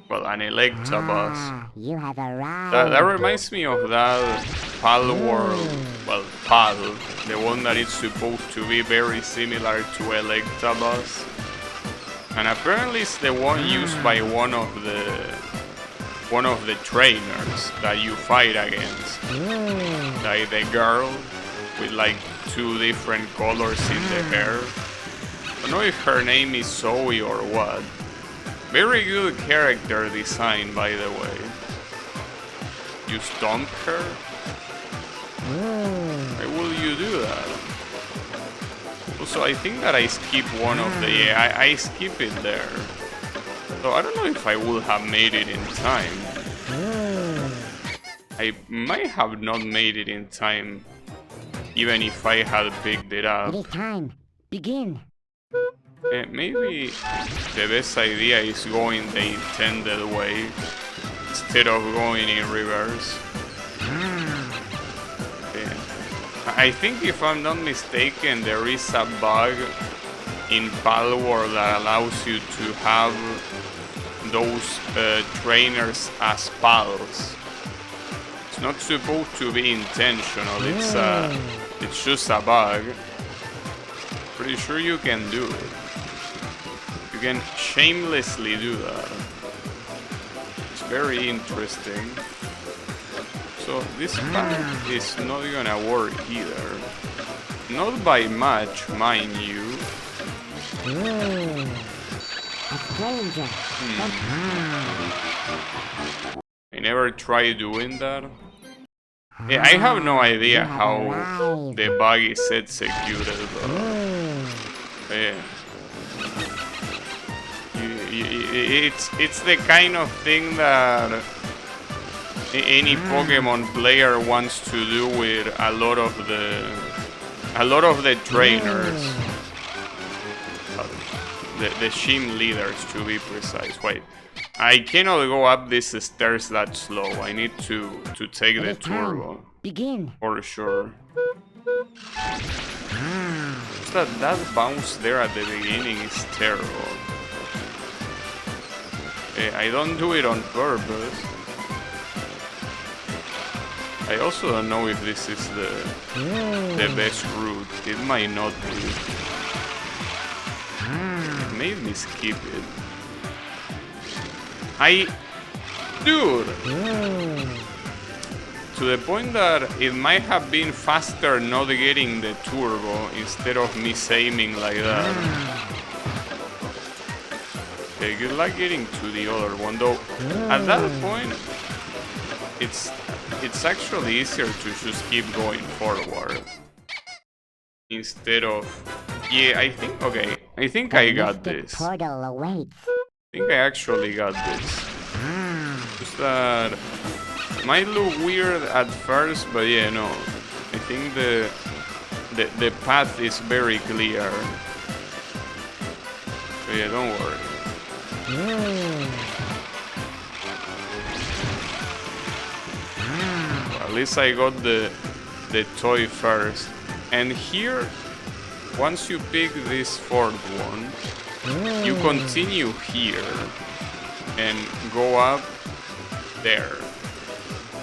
well, an Electabuzz. You have arrived. That reminds me of that PAL World. Well, PAL, the one that is supposed to be very similar to Electabuzz. And apparently it's the one used by one of the trainers that you fight against. Like the girl with like 2 different colors in the hair. I don't know if her name is Zoe or what. Very good character design, by the way. You stomp her? Why will you do that? Also, I think that I skipped one of the... Yeah, I skip it there. So I don't know if I would have made it in time. I might have not made it in time, even if I had picked it up. It is time. Begin. Maybe the best idea is going the intended way instead of going in reverse. I think if I'm not mistaken, there is a bug in PAL World that allows you to have those trainers as pals. It's not supposed to be intentional, it's just a bug. Pretty sure you can do it. You can shamelessly do that. It's very interesting. So this path is not gonna work either. Not by much, mind you. A stranger. I never tried doing that. Yeah, I have no idea how the bug is executed, but yeah. It's the kind of thing that any Pokemon player wants to do with a lot of the trainers, the gym leaders to be precise. Wait, I cannot go up these stairs that slow. I need to take It the is time. turbo Begin. for sure. Just that bounce there at the beginning is terrible. I don't do it on purpose. I also don't know if this is the best route. It might not be. It made me skip it. Dude! To the point that it might have been faster not getting the turbo instead of misaiming like that. Okay, good luck getting to the other one, though. At that point, it's actually easier to just keep going forward instead of. Yeah, I think. Okay, I think I got this. Portal awaits. I think I actually got this. Just that might look weird at first, but yeah, no. I think the path is very clear. So yeah, don't worry. Well, at least I got the toy first. And here, once you pick this fourth one, you continue here and go up there.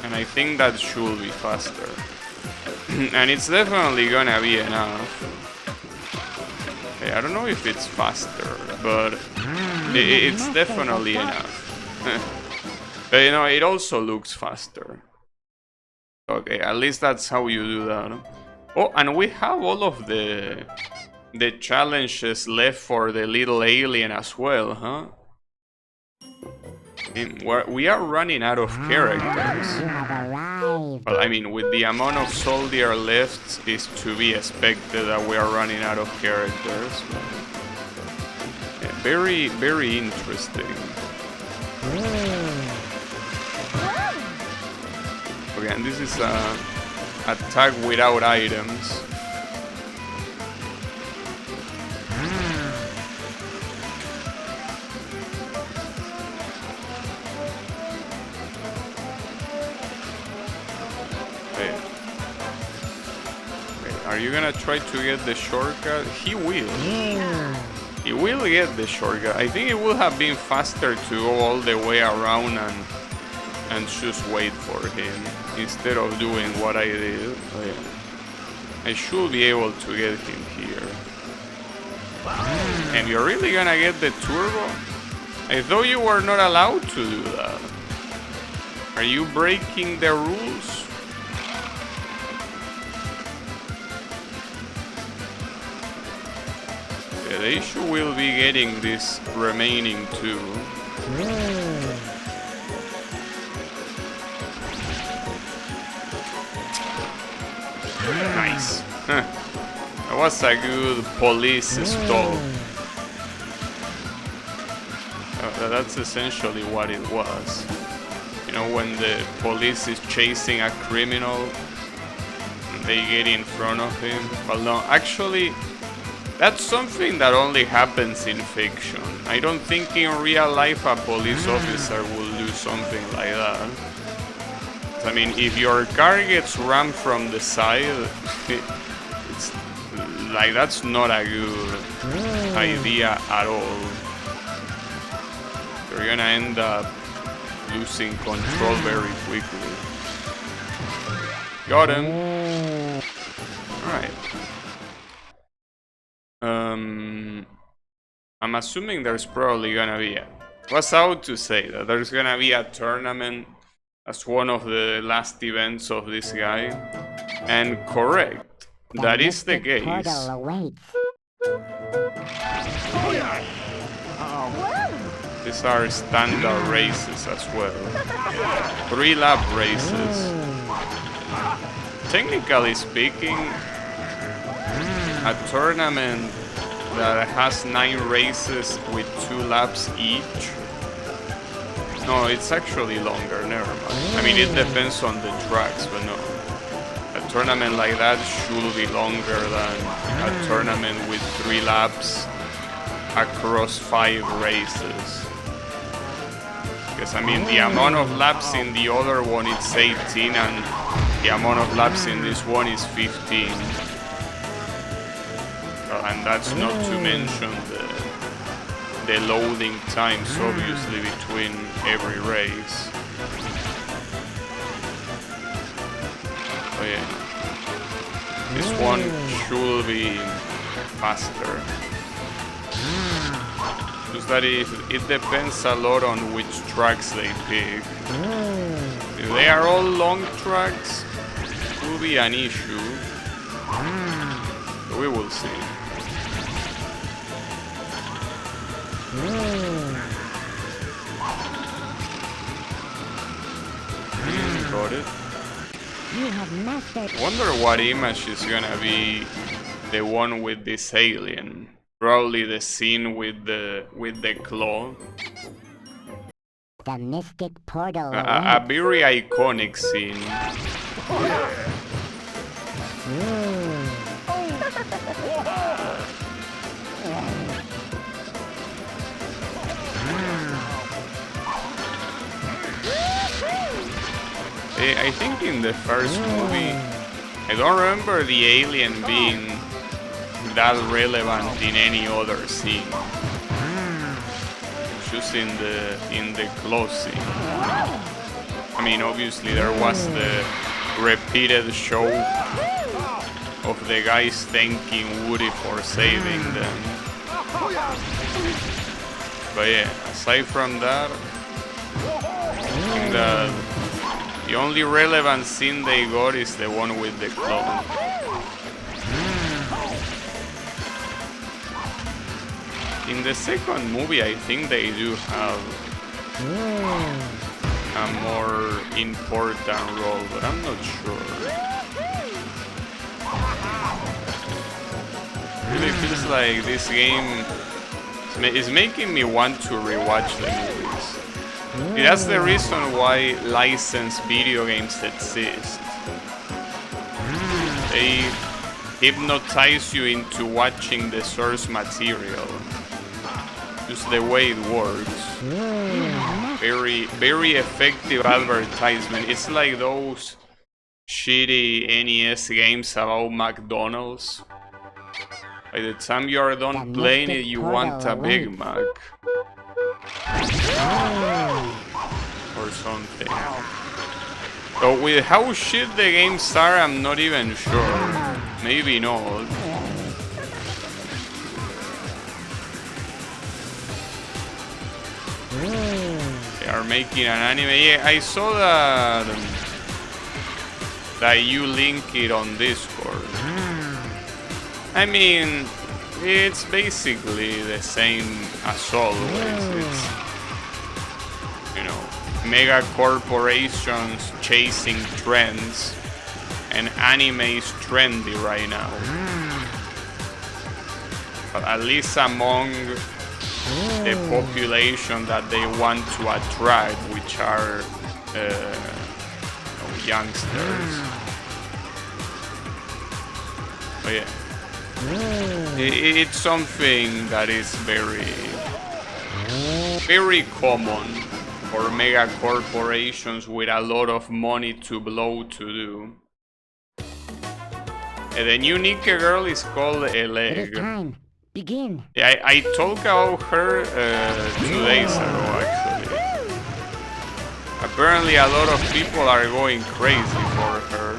And I think that should be faster. And it's definitely gonna be enough. Okay, I don't know if it's faster, but it's definitely enough. But you know, it also looks faster. Okay, at least that's how you do that. Oh, and we have all of the challenges left for the little alien as well, huh? We are running out of characters. You have arrived. Well, I mean, with the amount of soldier left, it's to be expected that we are running out of characters. Yeah, very, very interesting. Okay, and this is a attack without items. Are you gonna try to get the shortcut? He will. He will get the shortcut. I think it would have been faster to go all the way around and just wait for him instead of doing what I did. Oh, yeah. I should be able to get him here. And you're really gonna get the turbo? I thought you were not allowed to do that. Are you breaking the rules? Yeah, the issue will be getting this remaining two. Nice. That was a good police stall. That's essentially what it was. You know, when the police is chasing a criminal, they get in front of him. Well, no, actually, that's something that only happens in fiction. I don't think in real life a police officer will do something like that. I mean, if your car gets rammed from the side, it's like that's not a good idea at all. You're gonna end up losing control very quickly. Got him. Alright. I'm assuming there's probably gonna be was out to say that there's gonna be a tournament as one of the last events of this guy. And correct. That is the case. Portal awaits. These are standard races as well. 3-lap races. Technically speaking, a tournament that has 9 races with 2 laps each No, it's actually longer, never mind. I mean, it depends on the tracks, but no. A tournament like that should be longer than a tournament with 3 laps across 5 races. Because, I mean, the amount of laps in the other one is 18 and the amount of laps in this one is 15. And that's not to mention the loading times, obviously, between every race. Oh yeah. This one should be faster. Just that it depends a lot on which tracks they pick. If they are all long tracks, it will be an issue. But we will see. Got it. You have mastered. Wonder what image is gonna be the one with this alien. Probably the scene with the claw. The mystic portal. A very iconic scene. I think in the first movie, I don't remember the alien being that relevant in any other scene. Just in the close scene. I mean, obviously there was the repeated show of the guys thanking Woody for saving them. But yeah, aside from that, I think that the only relevant scene they got is the one with the clone. In the second movie, I think they do have a more important role, but I'm not sure. Really feels like this game is making me want to rewatch the movies. That's the reason why licensed video games exist. They hypnotize you into watching the source material. Just the way it works. Very, very effective advertisement. It's like those shitty NES games about McDonald's. By the time you are done playing it, you want a Big Mac. Or something. So with how shit the games are, I'm not even sure. Maybe not. They are making an anime. Yeah, I saw that you link it on Discord. I mean, it's basically the same as always. It's, you know, mega corporations chasing trends, and anime is trendy right now. But at least among the population that they want to attract, which are youngsters. But yeah. It's something that is very, very common for mega corporations with a lot of money to blow to do. The new Nikke girl is called It is Eleg. time. Begin. Yeah, I talked about her 2 days ago, actually. Apparently a lot of people are going crazy for her.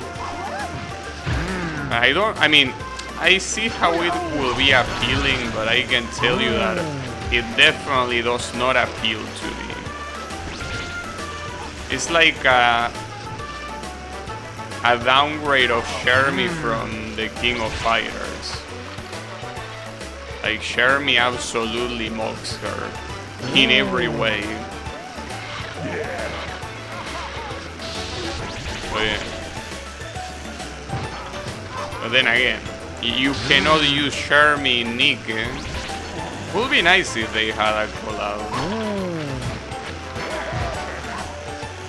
I mean, I see how it will be appealing, but I can tell you that it definitely does not appeal to me. It's like a downgrade of Shermie from the King of Fighters. Like, Shermie absolutely mocks her in every way. But then again, you cannot use Shermie in Nikke. Would be nice if they had a collab.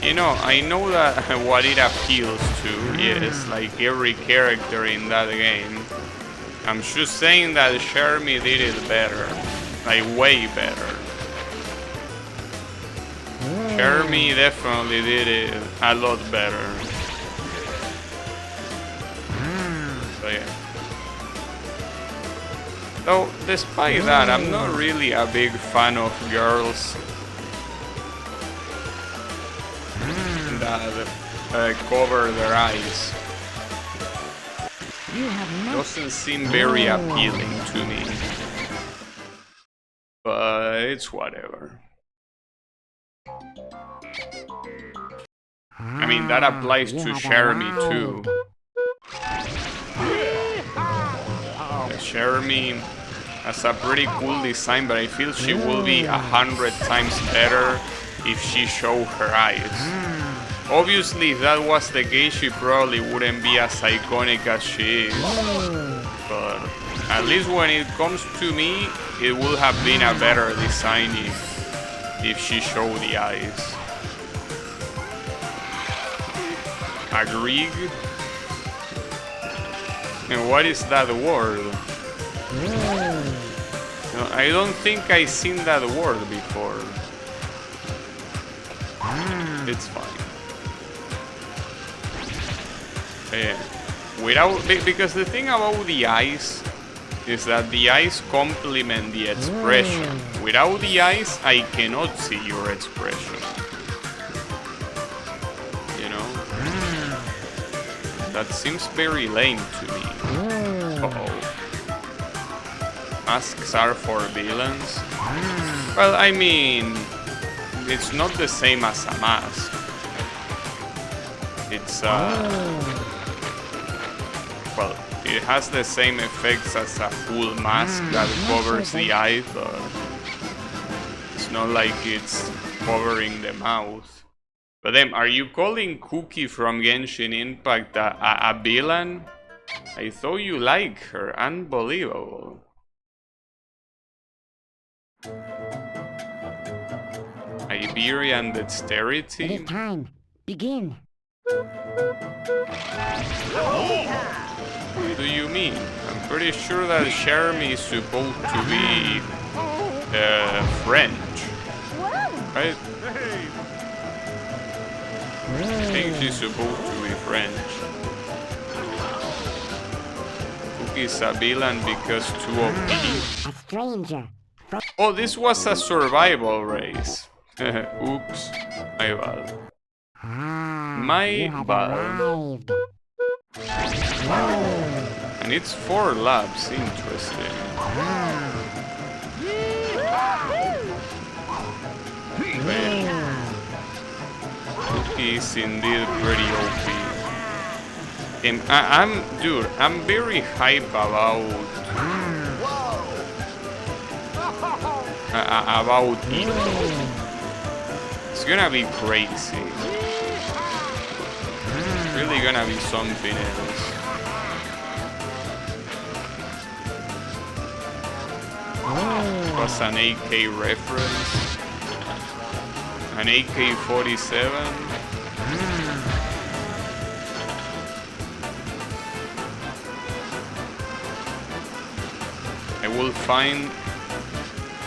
You know, I know that what it appeals to is like every character in that game. I'm just saying that Shermie did it better. Like way better. Shermie definitely did it a lot better. So yeah. Though, despite that, I'm not really a big fan of girls that cover their eyes. Doesn't seem very appealing to me. But it's whatever. I mean, that applies to Shermie too. Shermie has a pretty cool design, but I feel she will be 100 times better if she showed her eyes. Obviously, if that was the case, she probably wouldn't be as iconic as she is. But at least when it comes to me, it would have been a better design if she showed the eyes. Agreed? And what is that word? No, I don't think I've seen that word before. It's fine. Because the thing about the eyes is that the eyes complement the expression. Without the eyes, I cannot see your expression. You know? That seems very lame to me. Uh-oh. Masks are for villains? Well, I mean, it's not the same as a mask. It's, well, it has the same effects as a full mask that covers the eye, but it's not like it's covering the mouth. But then, are you calling Cookie from Genshin Impact a villain? I thought you liked her. Unbelievable. Iberian dexterity? It is time. Begin. What do you mean? I'm pretty sure that Shermie is supposed to be French, right? I think she's supposed to be French. Cookie's a villain because too OP. A stranger. Oh, this was a survival race. Oops, my bad. My bad. And it's 4 labs, interesting. Cookie is indeed pretty OP. And I'm very hype about it. It's gonna be crazy. It's really gonna be something else. Was an AK reference. An AK-47. I will find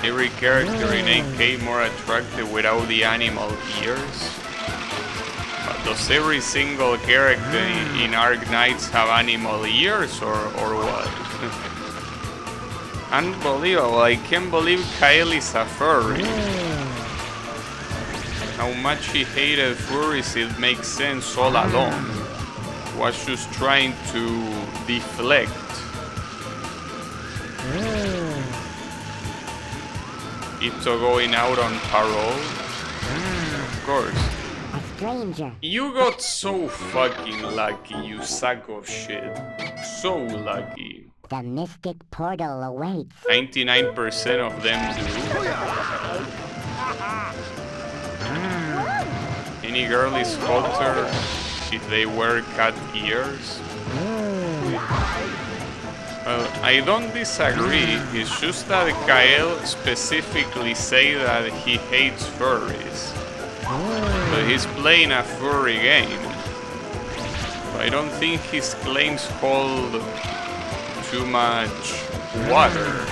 every character in AK more attractive without the animal ears. But does every single character in Arknights have animal ears or what? Unbelievable, I can't believe Kyle is a furry. How much he hated furries, it makes sense all along. Was just trying to deflect. Ito going out on parole? Of course. A stranger. You got so fucking lucky, you sack of shit. So lucky. The mystic portal awaits. 99% of them do. Any girl is hotter if they wear cat ears. I don't disagree, it's just that Kyle specifically say that he hates furries. But he's playing a furry game. I don't think his claims hold too much water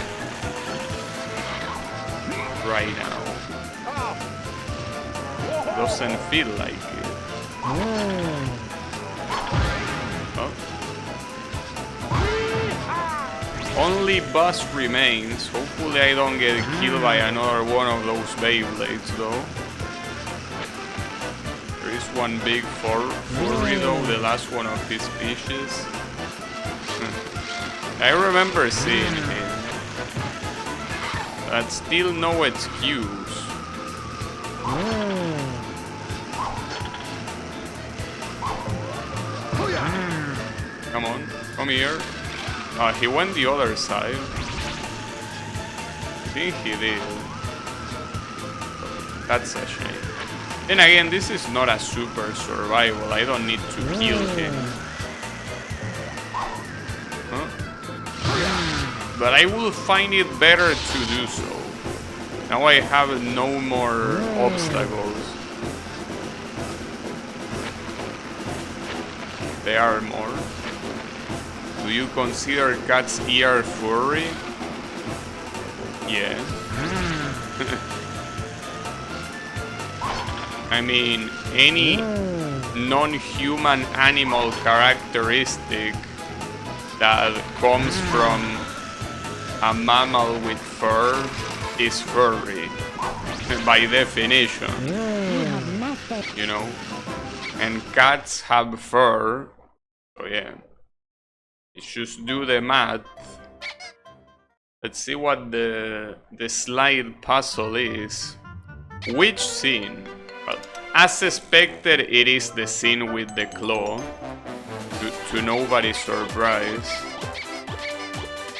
right now. Doesn't feel like it. Oh. Only Buzz remains. Hopefully I don't get killed by another one of those Beyblades though. There is one big furry though, the last one of his species. I remember seeing him. That's still no excuse. Come on, come here. He went the other side. I think he did. That's a shame. Then again, this is not a super survival. I don't need to kill him. Huh? But I will find it better to do so. Now I have no more obstacles. There are more. Do you consider cat's ear furry? Yeah. I mean, any non-human animal characteristic that comes from a mammal with fur is furry, by definition. You know? And cats have fur, so yeah. Just do the math. Let's see what the slide puzzle is. Which scene? Well, as expected, it is the scene with the claw. To nobody's surprise.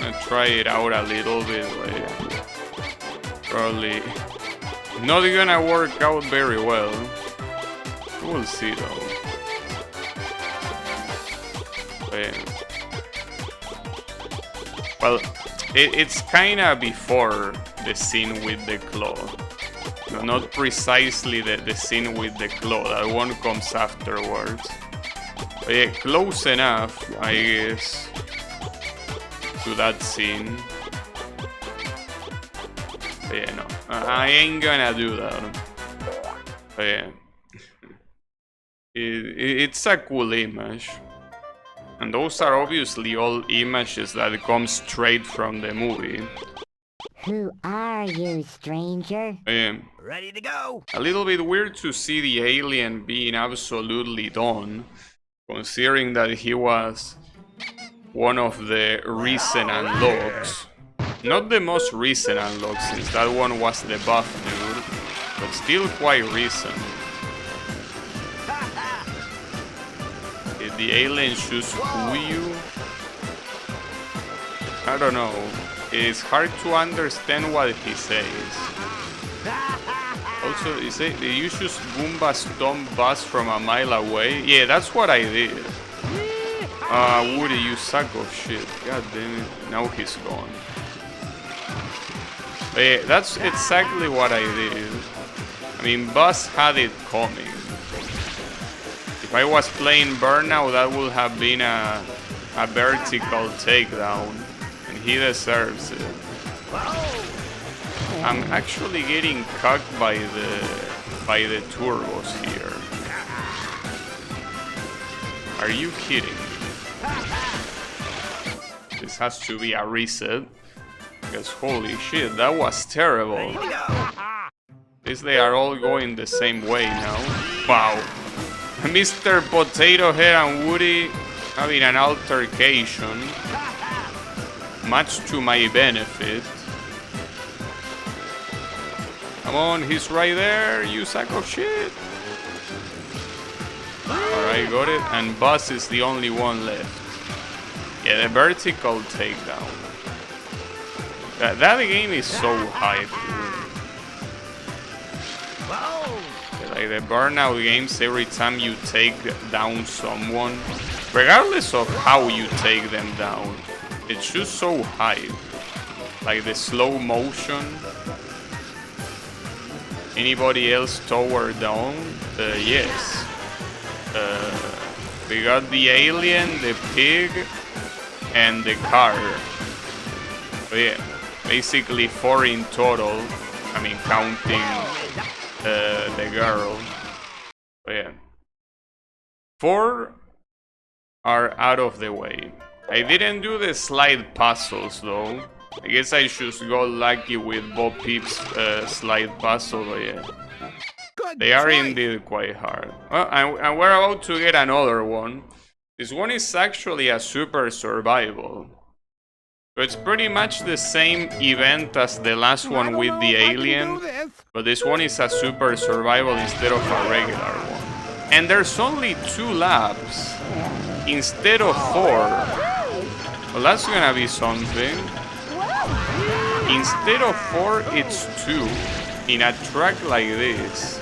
I'll try it out a little bit. Like, probably not gonna work out very well. We'll see though. Well, it's kinda before the scene with the claw. No, not precisely the scene with the claw. That one comes afterwards. But yeah, close enough, I guess, to that scene. But yeah, no, I ain't gonna do that. But yeah, it's a cool image. And those are obviously all images that come straight from the movie. Who are you, stranger? Ready to go. A little bit weird to see the alien being absolutely done, considering that he was one of the recent unlocks. Not the most recent unlock, since that one was the buff dude, but still quite recent. Did the alien just woo you? I don't know. It's hard to understand what he says. Also, did you just Goomba stomp Buzz from a mile away? Yeah, that's what I did. Woody, you sack of shit. God damn it. Now he's gone. But yeah, that's exactly what I did. I mean, Buzz had it coming. If I was playing Burnout, that would have been a vertical takedown. And he deserves it. I'm actually getting cucked by the turbos here. Are you kidding me? This has to be a reset. Because holy shit, that was terrible. At least they are all going the same way now. Wow. Mr. Potato Head and Woody having an altercation. Much to my benefit. Come on, he's right there, you sack of shit. Alright, got it. And Buzz is the only one left. Yeah, the vertical takedown. That game is so hype. Like the Burnout games, every time you take down someone, regardless of how you take them down, it's just so hype. Like the slow motion. Anybody else tower down? Yes. We got the alien, the pig, and the car. So yeah, basically 4 in total. I mean, counting the girl. So yeah. 4 are out of the way. I didn't do the slide puzzles though. I guess I should go lucky with Bo Peep's slide puzzle, but yeah. They are indeed quite hard. Well, and we're about to get another one. This one is actually a super survival. So it's pretty much the same event as the last one with the alien, but this one is a super survival instead of a regular one. And there's only 2 laps instead of 4. Well, that's gonna be something. Instead of 4, it's 2 in a track like this.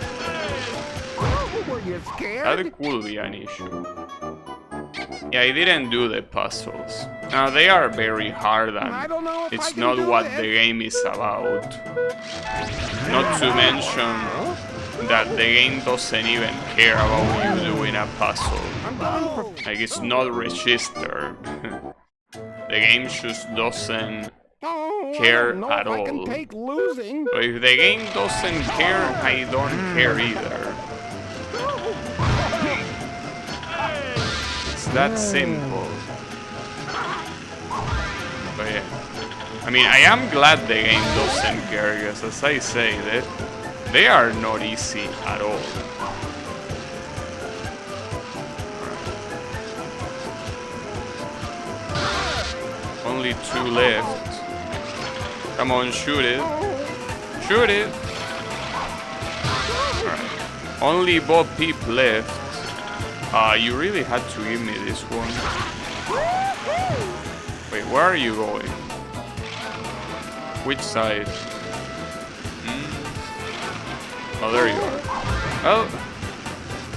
Were you scared? That could be an issue. Yeah, I didn't do the puzzles. Now, they are very hard and it's not what the game is about. Not to mention that the game doesn't even care about you doing a puzzle. Like, it's not registered. The game just doesn't care at all. So if the game doesn't care, I don't care either. It's that simple. But yeah. I mean, I am glad the game doesn't care, because as I say, they are not easy at all. Only 2 left. Come on, shoot it. Shoot it. Alright. Only Bo Peep left. You really had to give me this one. Wait, where are you going? Which side? Oh, there you are. Well,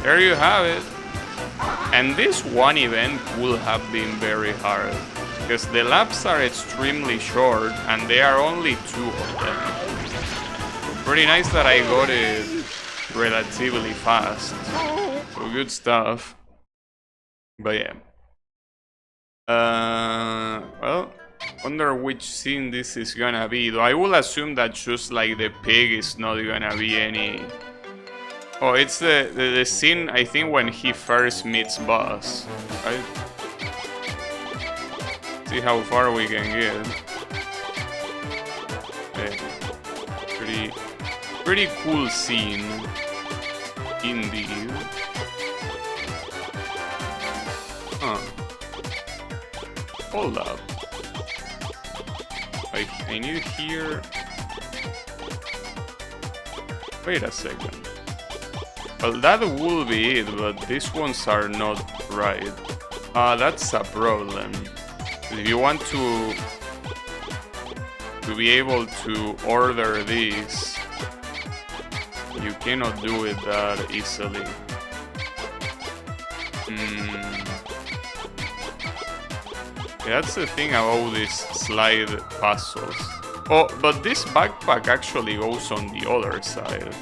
there you have it. And this one event would have been very hard, because the laps are extremely short and there are only 2 of them. So pretty nice that I got it relatively fast. So good stuff. But yeah. Well, wonder which scene this is gonna be. Though I will assume that just like the pig is not gonna be any... Oh, it's the scene, I think, when he first meets Buzz, right? See how far we can get. Okay. Pretty cool scene, indeed. Huh. Hold up. I need here... Wait a second. Well, that will be it, but these ones are not right. That's a problem. If you want to be able to order these, you cannot do it that easily. That's the thing about these slide puzzles. Oh, but this backpack actually goes on the other side.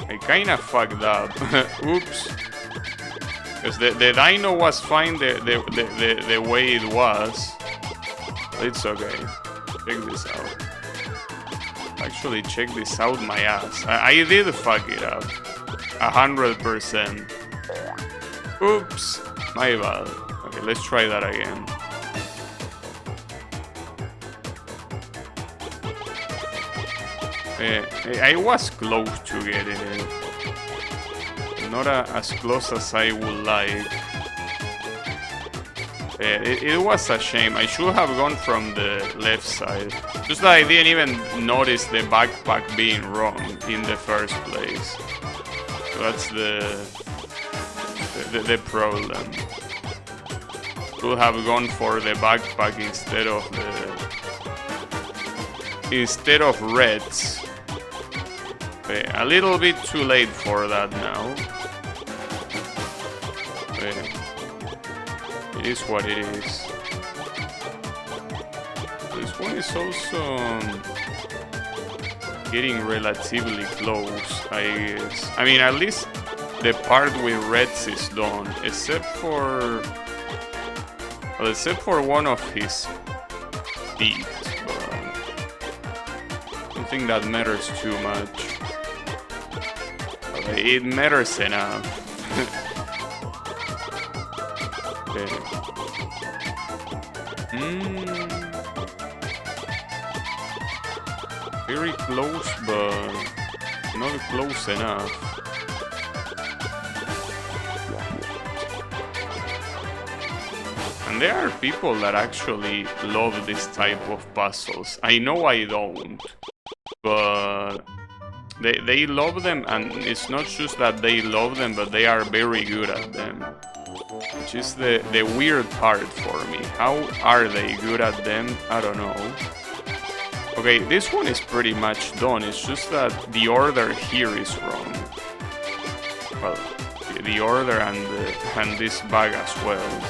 I kinda fucked up. Oops. Because the dino was fine the way it was. But it's okay. Check this out. Actually, check this out my ass. I did fuck it up. 100%. Oops. My bad. Okay, let's try that again. I was close to getting it. Not as close as I would like. It was a shame. I should have gone from the left side. Just that I didn't even notice the backpack being wrong in the first place. So that's the problem. Should have gone for the backpack instead of reds. A little bit too late for that now. It is what it is. This one is also... getting relatively close, I guess. I mean, at least the part with reds is done, except for one of his teeth, but I don't think that matters too much. It matters enough. Okay. Very close, but not close enough. And there are people that actually love this type of puzzles. I know I don't, but they love them, and it's not just that they love them, but they are very good at them. Which is the weird part for me. How are they good at them? I don't know. Okay, this one is pretty much done. It's just that the order here is wrong. Well, the order and this bag as well.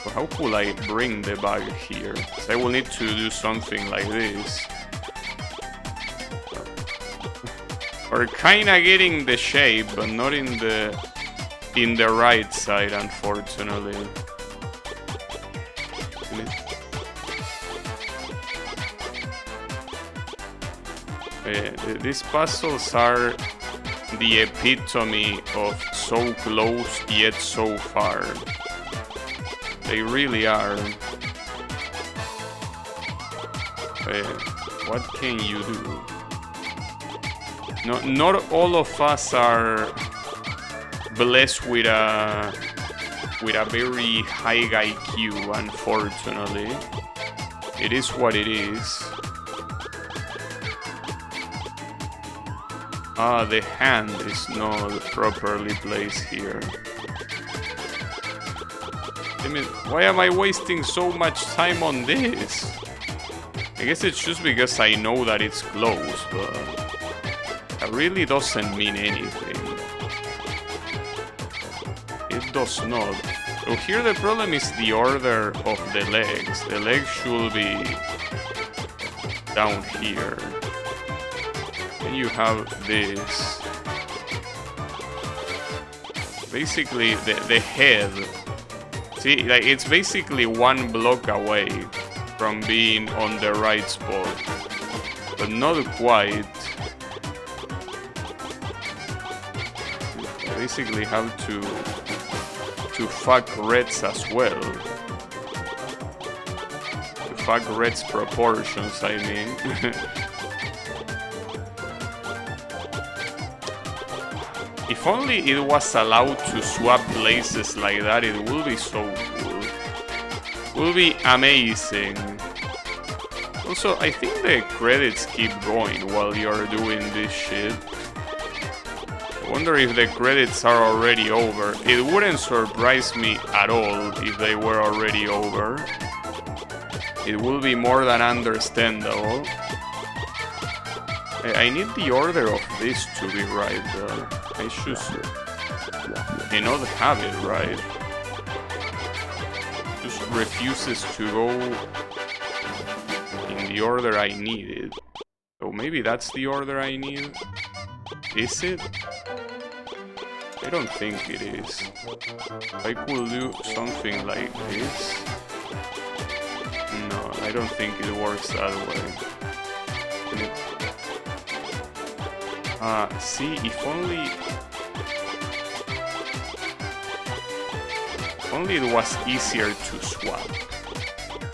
So how could I bring the bag here? So I will need to do something like this. Or kinda getting the shape, but not in the right side, unfortunately. These puzzles are the epitome of so close yet so far. They really are. What can you do? Not all of us are blessed with a very high IQ, unfortunately. It is what it is. Ah, the hand is not properly placed here. Damn it, why am I wasting so much time on this? I guess it's just because I know that it's close, but that really doesn't mean anything. It does not. So here the problem is the order of the legs. The legs should be down here. And you have this. Basically, the head. See, like it's basically one block away from being on the right spot, but not quite. You basically have to fuck reds as well. To fuck reds proportions, I mean. If only it was allowed to swap places like that, it would be so cool. It would be amazing. Also, I think the credits keep going while you're doing this shit. I wonder if the credits are already over. It wouldn't surprise me at all if they were already over. It will be more than understandable. I need the order of this to be right though. I should not have it right. Just refuses to go in the order I need it. So maybe that's the order I need. Is it? I don't think it is. I could do something like this. No, I don't think it works that way. See, if only it was easier to swap.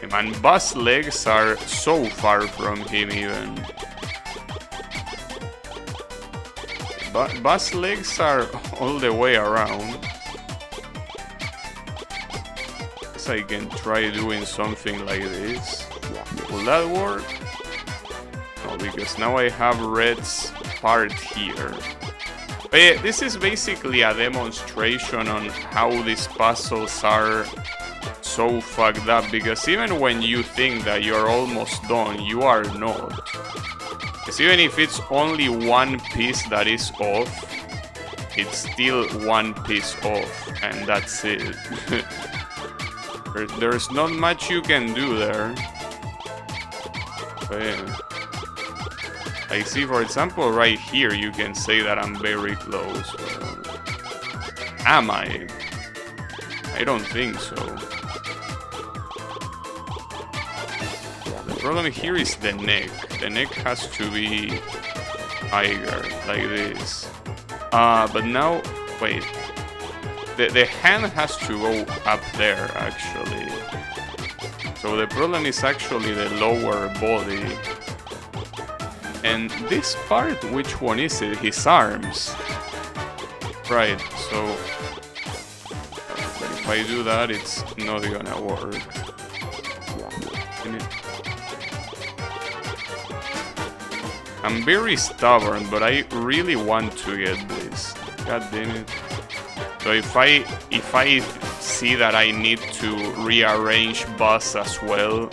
Man, Buzz legs are so far from him even. Buzz legs are all the way around. Guess I can try doing something like this. Will that work? No, because now I have red's part here. But yeah, this is basically a demonstration on how these puzzles are so fucked up, because even when you think that you're almost done, you are not. Because even if it's only one piece that is off, it's still one piece off, and that's it. There's not much you can do there. But yeah. I see, for example, right here, you can say that I'm very close. Am I? I don't think so. The problem here is the neck. The neck has to be higher, like this. But now, wait. The hand has to go up there, actually. So the problem is actually the lower body. And this part, which one is it? His arms. Right, so... if I do that, it's not gonna work. I'm very stubborn, but I really want to get this. God damn it. So if I see that I need to rearrange Buzz as well,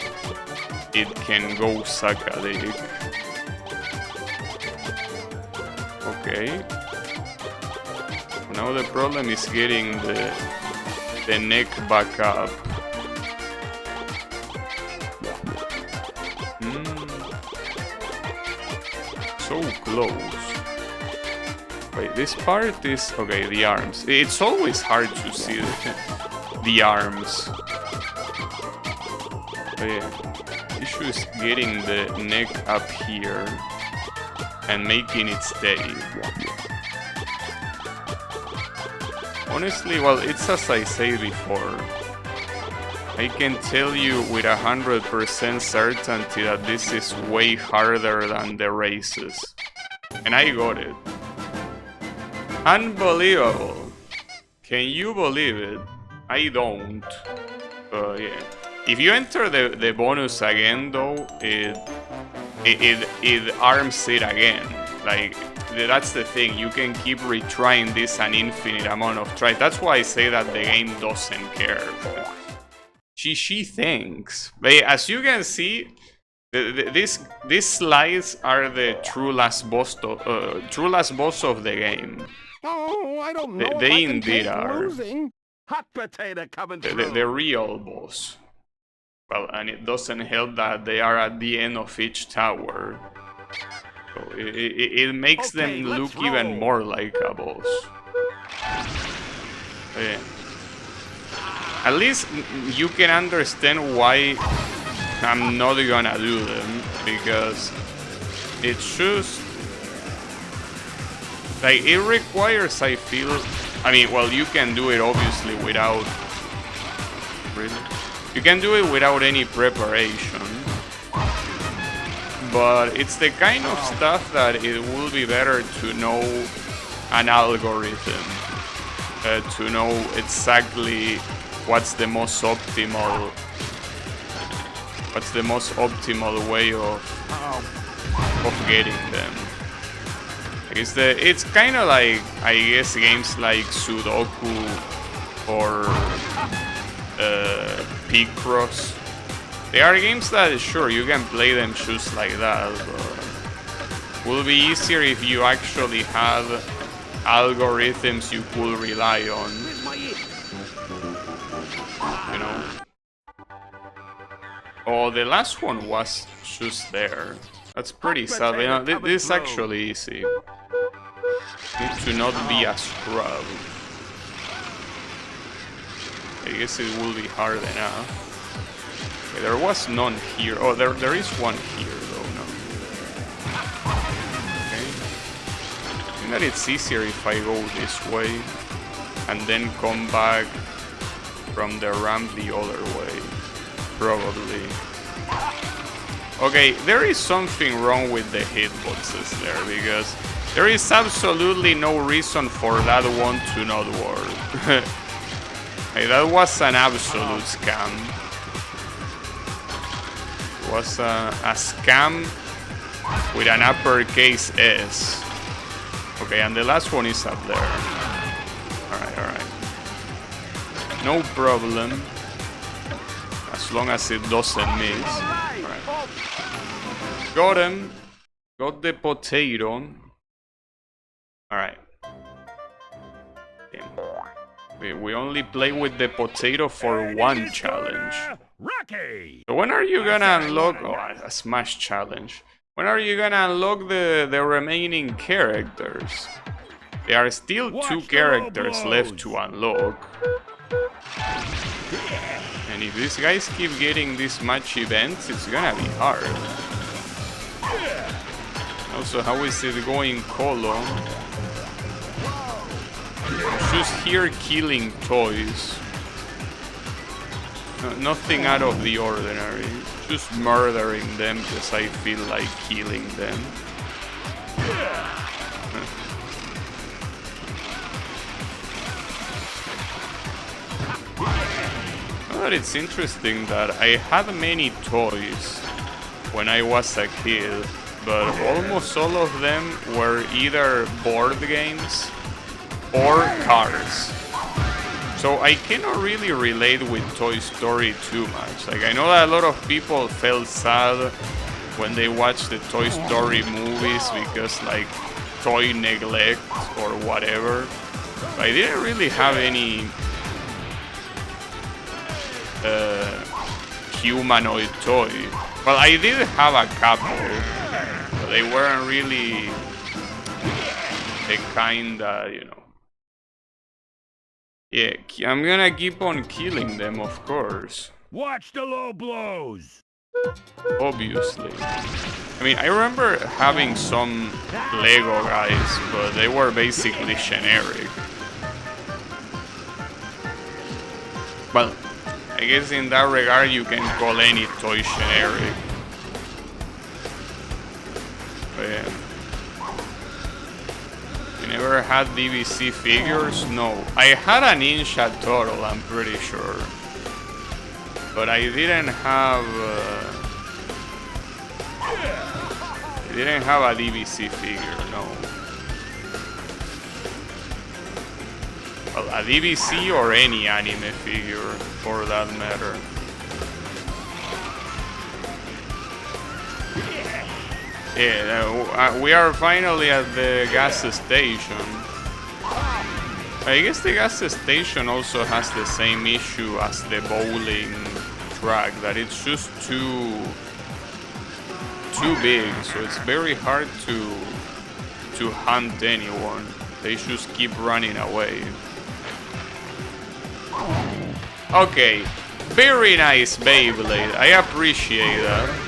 it can go suck a dick. Okay. Now the problem is getting the neck back up. So close. Wait, this part is... okay, the arms. It's always hard to see the arms. But yeah, issue is getting the neck up here and making it stay. Honestly, well, it's as I say before. I can tell you with 100% certainty that this is way harder than the races. And I got it. Unbelievable. Can you believe it? I don't. Yeah. If you enter the bonus again though, it arms it again. Like, that's the thing, you can keep retrying this an infinite amount of tries. That's why I say that the game doesn't care. She thinks. But as you can see, these slides are the true last boss of the game. Oh, I don't know. They indeed are. Hot potato coming through. The real boss. Well, and it doesn't help that they are at the end of each tower. So it makes them look even more like a boss. Yeah. At least you can understand why I'm not gonna do them, because it's just... like, it requires, I feel... I mean, well, you can do it obviously without... really? You can do it without any preparation. But it's the kind of stuff that it will be better to know an algorithm. To know exactly what's the most optimal way of getting them. It's kind of like, I guess, games like Sudoku or Picross. They are games that, sure, you can play them just like that, but will be easier if you actually have algorithms you could rely on. You know? Oh, the last one was just there. That's pretty sad. You know, this is actually easy. Need to not be a scrub. I guess it will be hard enough. Okay, there was none here. Oh, there is one here though. No. Okay. I think that it's easier if I go this way and then come back from the ramp the other way. Probably. Okay, there is something wrong with the hitboxes there, because there is absolutely no reason for that one to not work. Hey, that was an absolute scam. It was a scam with an uppercase S. Okay, and the last one is up there. Alright. No problem. As long as it doesn't miss. Alright. Got him. Got the potato. Alright. We only play with the potato for one challenge. Rocky! So when are you gonna unlock... oh, a smash challenge. When are you gonna unlock the remaining characters? There are still two characters left to unlock. And if these guys keep getting this much events, it's gonna be hard. Also, how is it going, Colo? Just here killing toys. Nothing out of the ordinary. Just murdering them because I feel like killing them. But it's interesting that I had many toys when I was a kid, but almost all of them were either board games or cars. So I cannot really relate with Toy Story too much. Like, I know that a lot of people felt sad when they watched the Toy Story movies because, like, toy neglect or whatever. But I didn't really have any humanoid toy. Well, I did have a couple, but they weren't really the kind that, you know. Yeah, I'm gonna keep on killing them, of course. Watch the low blows. Obviously. I mean, I remember having some Lego guys, but they were basically generic. Well, I guess in that regard you can call any toy generic. But yeah. You never had DVC figures? No. I had a Ninja Turtle, I'm pretty sure. But I didn't have a DVC figure, no. Well, a DVC or any anime figure, for that matter. Yeah, we are finally at the gas station. I guess the gas station also has the same issue as the bowling track, that it's just too big, so it's very hard to hunt anyone. They just keep running away. Okay, very nice Beyblade, I appreciate that.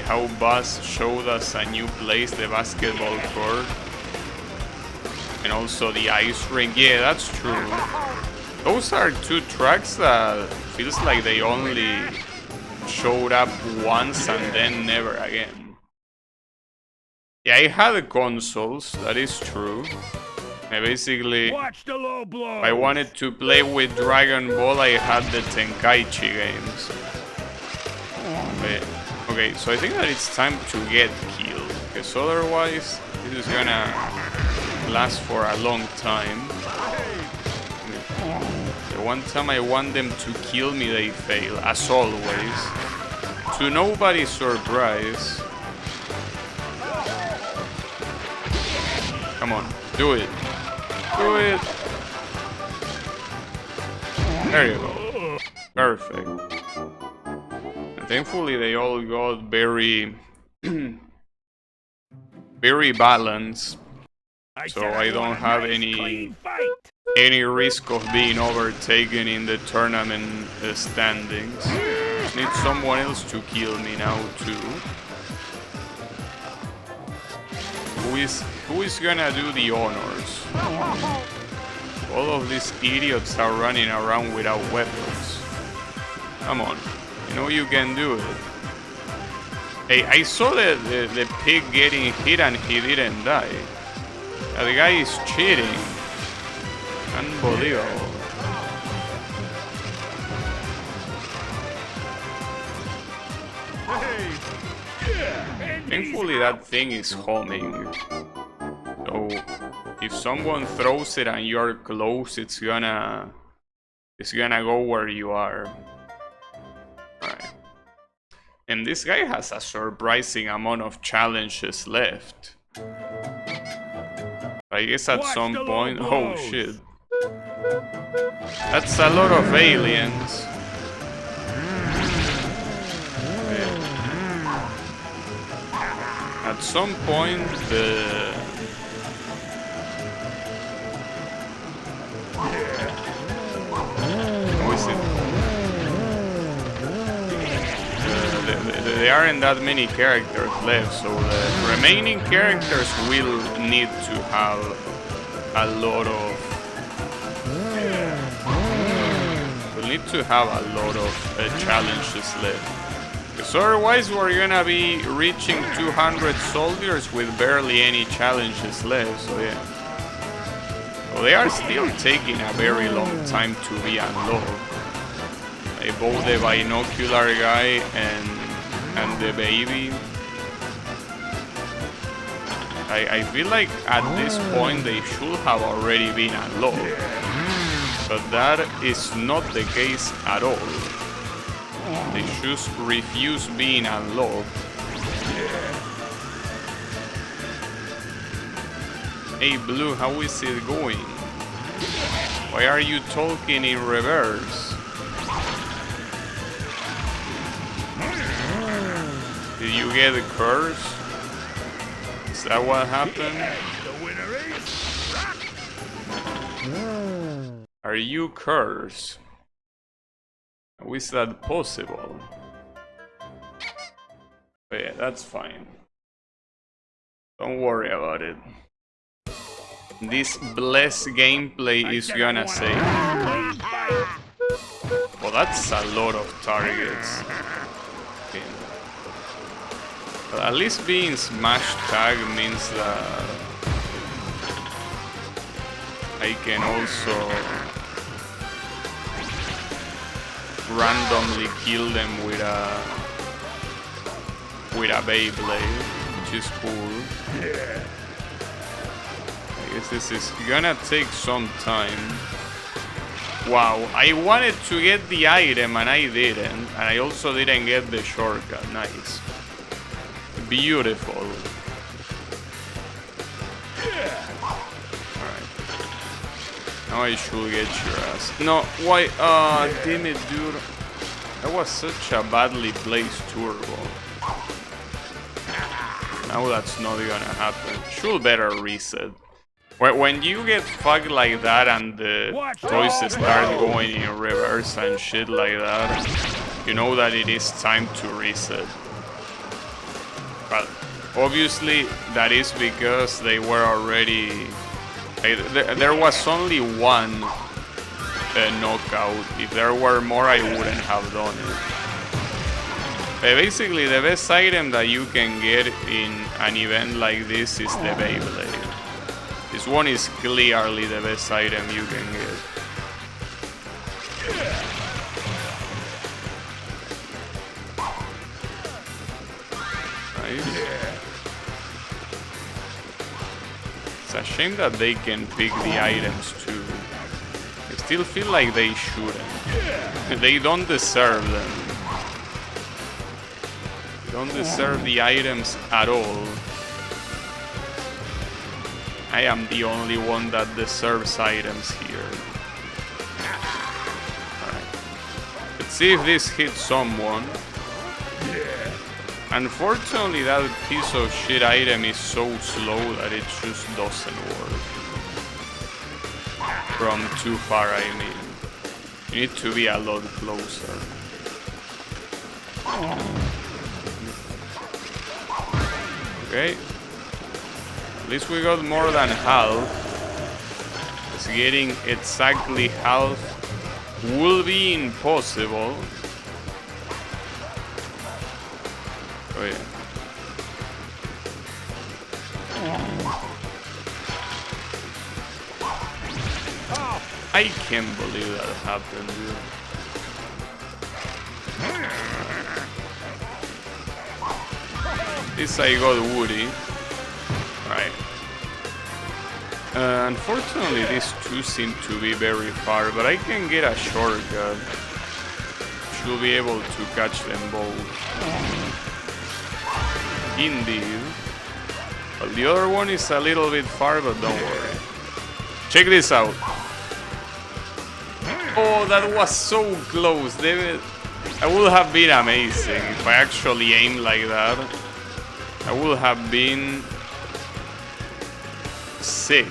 How Buzz showed us a new place, the basketball court, and also the ice rink. Yeah, that's true. Those are two tracks that feels like they only showed up once and then never again. Yeah, I had consoles, that is true. I basically, if I wanted to play with Dragon Ball, I had the Tenkaichi games. But, okay, so I think that it's time to get killed, because otherwise this is gonna last for a long time. The one time I want them to kill me, they fail, as always. To nobody's surprise. Come on, do it. Do it. There you go. Perfect. Thankfully, they all got very, very balanced, so I don't have any risk of being overtaken in the tournament standings. Just need someone else to kill me now too. Who is gonna do the honors? All of these idiots are running around without weapons. Come on. You know you can do it. Hey, I saw the pig getting hit and he didn't die. The guy is cheating. Unbelievable. Thankfully that thing is homing. So if someone throws it and you're close, it's gonna go where you are. Alright. And this guy has a surprising amount of challenges left. I guess at some point... Oh shit. That's a lot of aliens. At some point, there aren't that many characters left, so the remaining characters will need to have a lot of challenges left, because otherwise we're gonna be reaching 200 soldiers with barely any challenges left. So yeah, well, they are still taking a very long time to be unlocked. Both the binocular guy and the baby. I feel like at this point they should have already been unlocked, but that is not the case at all. They just refuse being unlocked. Hey Blue, how is it going? Why are you talking in reverse? Did you get a curse? Is that what happened? Are you cursed? How is that possible? But yeah, that's fine. Don't worry about it. This blessed gameplay is gonna save. Well, that's a lot of targets. Okay. But at least being smash tag means that I can also randomly kill them with a Beyblade, which is cool. I guess this is gonna take some time. Wow, I wanted to get the item and I didn't, and I also didn't get the shortcut. Nice. Beautiful. Alright. Now I should get your ass. No, why? Damn it, dude. That was such a badly placed turbo. Now that's not gonna happen. Should better reset. When you get fucked like that and the toys start going in reverse and shit like that, you know that it is time to reset. But obviously that is because they were already... there was only one knockout. If there were more, I wouldn't have done it. Basically, the best item that you can get in an event like this is the Beyblade. This one is clearly the best item you can get. Nice. It's a shame that they can pick the items too. I still feel like they shouldn't. They don't deserve them. They don't deserve the items at all. I am the only one that deserves items here. Alright. Let's see if this hits someone. Unfortunately, that piece of shit item is so slow that it just doesn't work. From too far, I mean. You need to be a lot closer. Okay. At least we got more than half. Because getting exactly half will be impossible. Oh yeah. I can't believe that happened, dude. This I got Woody. Right. Unfortunately, these two seem to be very far, but I can get a shortcut. Should be able to catch them both. Indeed. Well, the other one is a little bit far, but don't worry. Check this out. Oh, that was so close. That would have been amazing if I actually aimed like that. I would have been sick.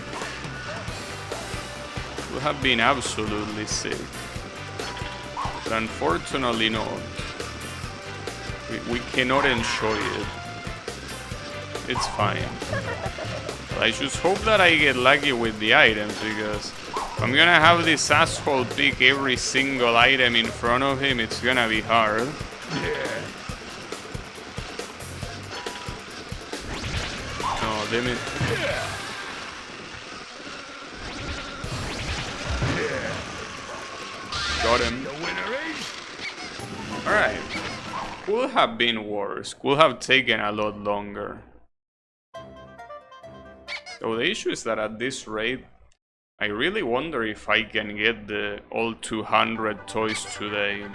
Would have been absolutely sick. But unfortunately not. We cannot enjoy it. It's fine. But I just hope that I get lucky with the items, because if I'm gonna have this asshole pick every single item in front of him, it's gonna be hard. Oh, damn it. Got him. Alright. Could have been worse. Could have taken a lot longer. So the issue is that at this rate, I really wonder if I can get the all 200 toys today.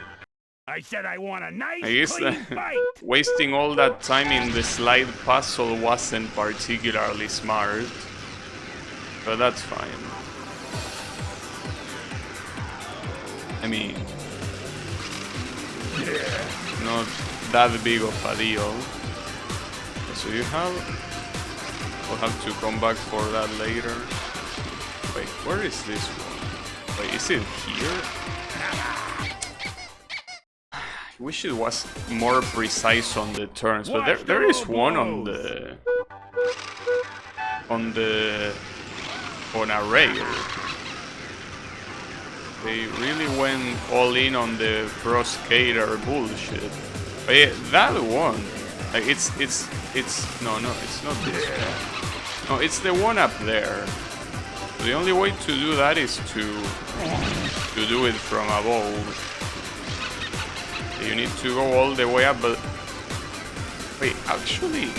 I said I want a nice I guess clean fight. wasting all that time in the slide puzzle wasn't particularly smart. But that's fine. I mean, not that big of a deal. So you have... We'll have to come back for that later. Wait, where is this one? Wait, is it here? I wish it was more precise on the turns, but there is one on a rare. They really went all in on the pro skater bullshit. But yeah, that one, like it's no, it's not this one. No, it's the one up there. The only way to do that is to do it from above. You need to go all the way up, but wait, actually,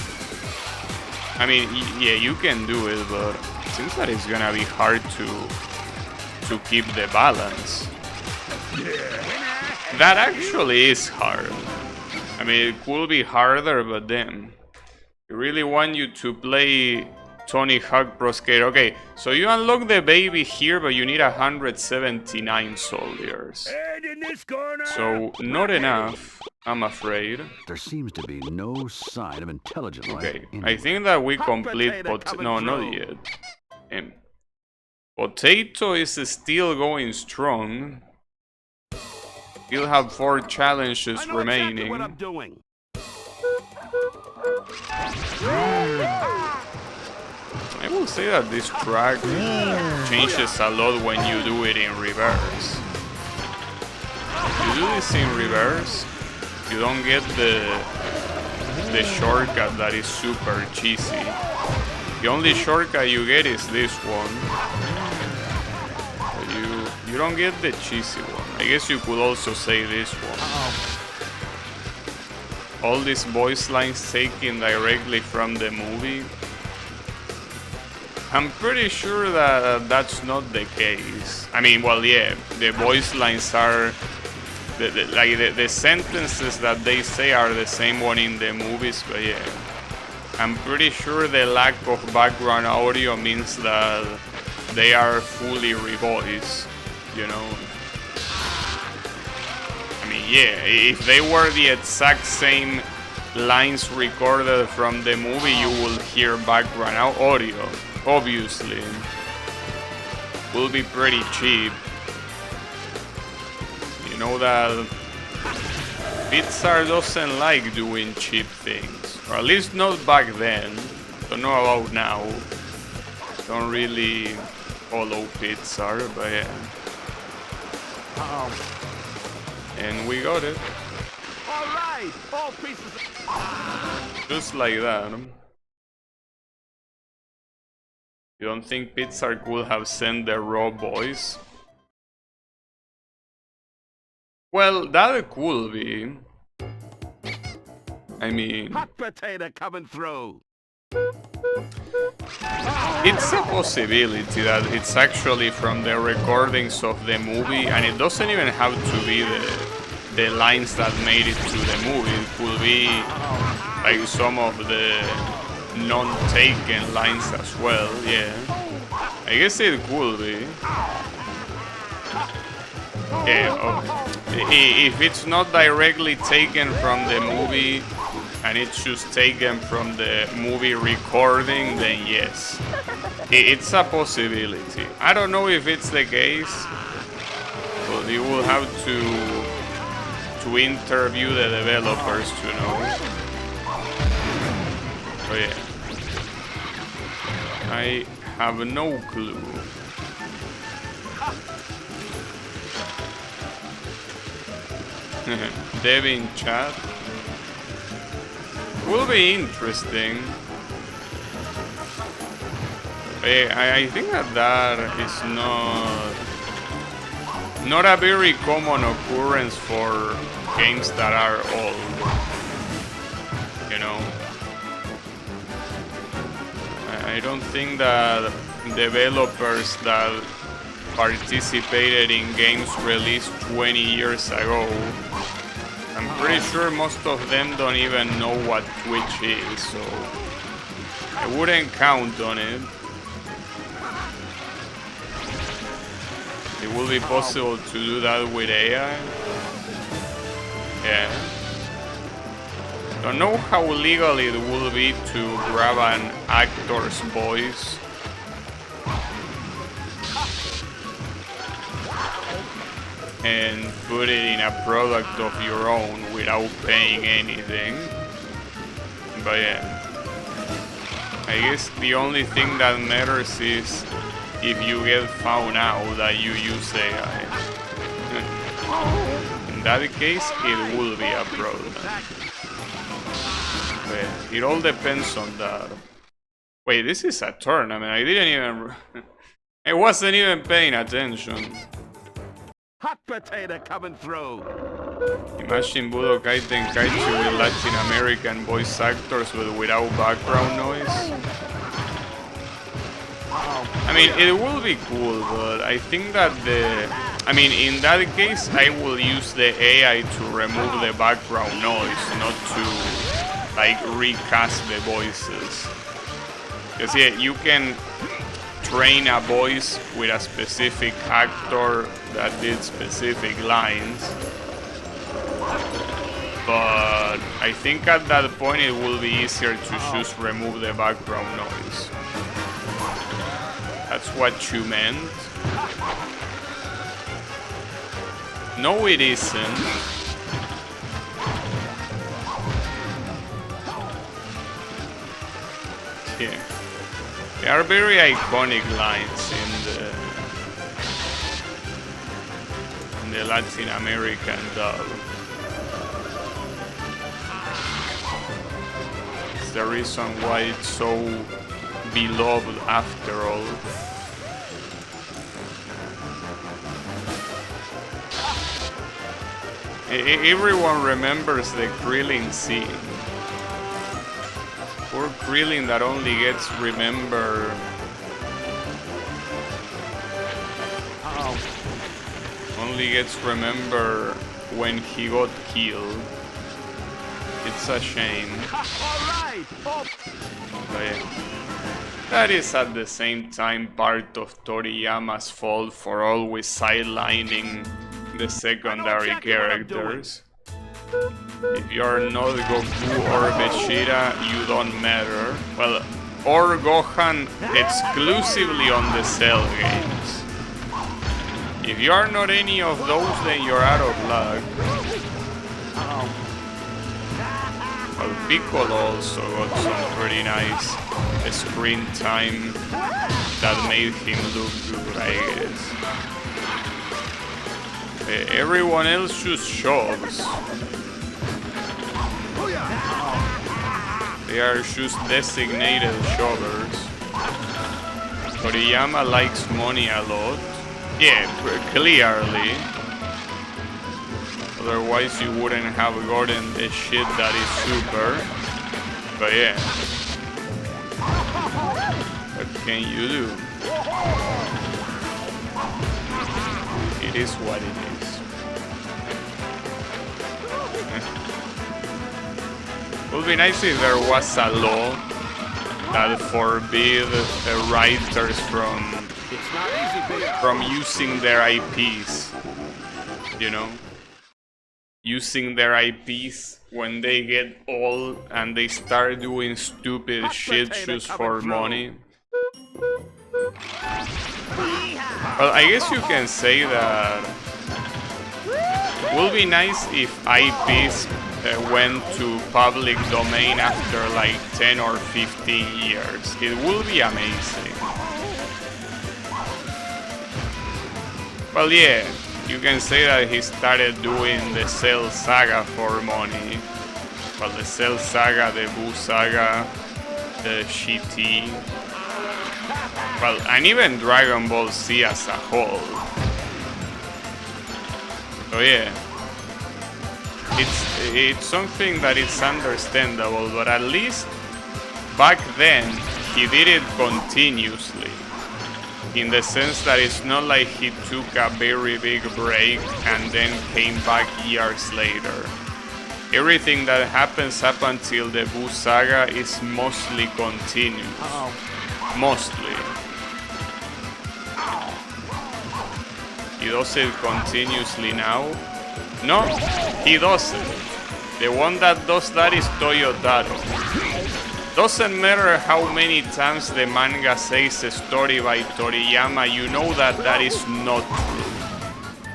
I mean, yeah, you can do it, but it seems that it's gonna be hard to keep the balance. That actually is hard. I mean, it could be harder, but then I really want you to play Tony Hawk Pro Skater. Okay, so you unlock the baby here, but you need 179 soldiers. So not enough, I'm afraid. There seems to be no sign of intelligent life. Okay, I think that we complete no, not yet. Potato is still going strong. Still have 4 challenges remaining. What I'm doing. I will say that this track changes a lot when you do it in reverse. If you do this in reverse, you don't get the shortcut that is super cheesy. The only shortcut you get is this one. But you don't get the cheesy one. I guess you could also say this one. All these voice lines taken directly from the movie. I'm pretty sure that that's not the case. I mean, well, yeah, the voice lines are... the sentences that they say are the same one in the movies, but yeah. I'm pretty sure the lack of background audio means that they are fully revoiced, you know? I mean, yeah, if they were the exact same lines recorded from the movie, you will hear background audio. Obviously, will be pretty cheap. You know that Pixar doesn't like doing cheap things, or at least not back then. Don't know about now. Don't really follow Pixar, but yeah. And we got it. All right, all pieces. Just like that. You don't think Pixar could have sent the raw voice? Well, that could be. I mean... Hot potato coming through. It's a possibility that it's actually from the recordings of the movie, and it doesn't even have to be the lines that made it to the movie. It could be like some of the non-taken lines as well, yeah. I guess it could be. Yeah, if it's not directly taken from the movie, and it's just taken from the movie recording, then yes, it's a possibility. I don't know if it's the case, but you will have to interview the developers to know. Oh yeah, I have no clue. Devin chat will be interesting. I think that is not a very common occurrence for games that are old, you know. I don't think that developers that participated in games released 20 years ago, I'm pretty sure most of them don't even know what Twitch is, so I wouldn't count on it. It will be possible to do that with AI. Yeah. Don't know how legal it will be to grab an actor's voice and put it in a product of your own without paying anything. But yeah, I guess the only thing that matters is if you get found out that you use AI. In that case, it will be a problem. But it all depends on that. Wait, this is a tournament. I didn't even... I wasn't even paying attention. Hot potato coming through. Imagine Budokai Tenkaichi with Latin American voice actors but without background noise. I mean, it will be cool, but I think that in that case, I will use the AI to remove the background noise, not to, like, recast the voices. Because, yeah, you can train a voice with a specific actor that did specific lines. But I think at that point it will be easier to just remove the background noise. That's what you meant? No, it isn't. Yeah. They are very iconic lines in the Latin American dub. It's the reason why it's so beloved after all. Everyone remembers the Krillin scene. Poor Krillin that only gets remembered. Only gets remembered when he got killed. It's a shame. But yeah. That is at the same time part of Toriyama's fault for always sidelining the secondary characters. If you're not Goku or Vegeta, you don't matter. Well, or Gohan exclusively on the Cell games. If you are not any of those, then you're out of luck. Well, Piccolo also got some pretty nice screen time that made him look good, I guess. Everyone else just shoves. They are just designated shovers. Toriyama likes money a lot. Yeah, clearly. Otherwise you wouldn't have gotten the shit that is super. But yeah. What can you do? It is what it is. It would be nice if there was a law that forbid writers from using their IPs, you know? using their IPs when they get old and they start doing stupid Hot shit potato just covered for roll. money. Well, I guess you can say that it will be nice if IPs went to public domain after like 10 or 15 years. It will be amazing. Well, yeah, you can say that he started doing the Cell Saga for money. Well, the Cell Saga, the Buu Saga, the GT. Well, and even Dragon Ball Z as a whole. So yeah, it's something that it's understandable, but at least back then he did it continuously. In the sense that it's not like he took a very big break and then came back years later. Everything that happens up until the Buu Saga is mostly continuous. Mostly. He does it continuously now? No, he doesn't. The one that does that is Toyotaro. Doesn't matter how many times the manga says a story by Toriyama, you know that that is not true.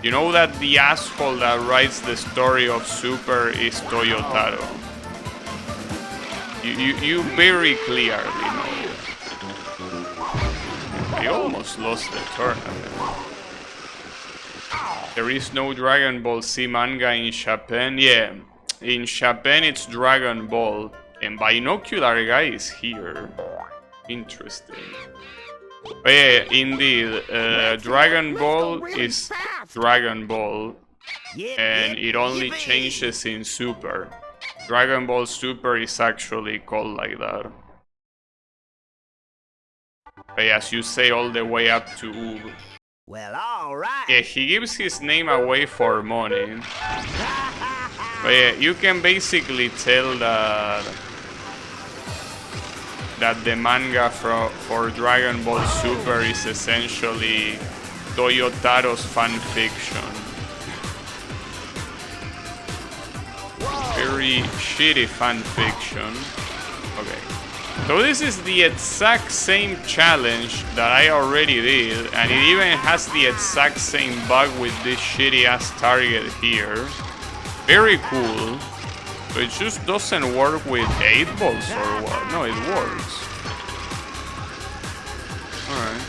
You know that the asshole that writes the story of Super is Toyotaro. You very clearly know. I almost lost the tournament. There is no Dragon Ball Z manga in Japan. Yeah, in Japan it's Dragon Ball. And Binocular Guy is here. Interesting. But yeah, indeed, Dragon Ball is Dragon Ball. And it only changes in Super. Dragon Ball Super is actually called like that. But as you say, all the way up to Ub. Well, all right. Yeah, he gives his name away for money. But yeah, you can basically tell that the manga for Dragon Ball Super is essentially Toyotaro's fanfiction. Very shitty fanfiction. Okay. So this is the exact same challenge that I already did, and it even has the exact same bug with this shitty ass target here. Very cool. So it just doesn't work with 8 balls or what? No, it works. Alright.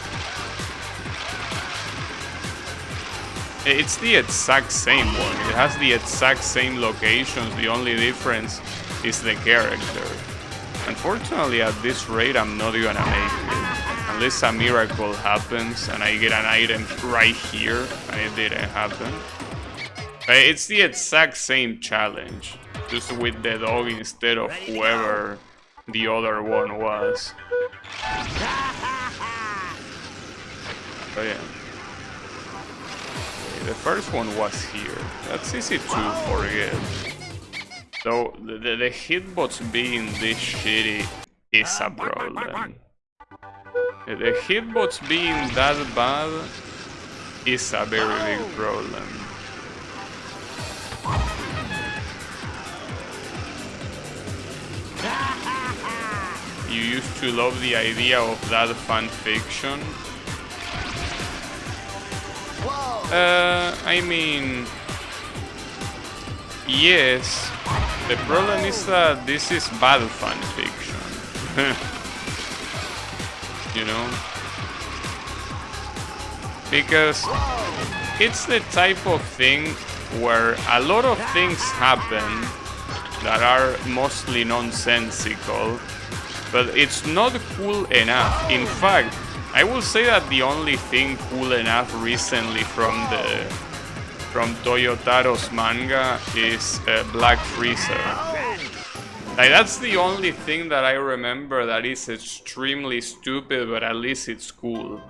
It's the exact same one. It has the exact same locations. The only difference is the character. Unfortunately, at this rate, I'm not gonna make it. Unless a miracle happens and I get an item right here, and it didn't happen. But it's the exact same challenge, just with the dog instead of whoever the other one was. But yeah. The first one was here. That's easy to forget. So the hitbox being this shitty is a problem. The hitbox being that bad is a very big problem. You used to love the idea of that fan fiction. I mean, yes. The problem is that this is bad fan fiction. You know? Because it's the type of thing where a lot of things happen that are mostly nonsensical, but it's not cool enough. In fact, I will say that the only thing cool enough recently from Toyotaro's manga is Black Freezer. Like, that's the only thing that I remember that is extremely stupid, but at least it's cool.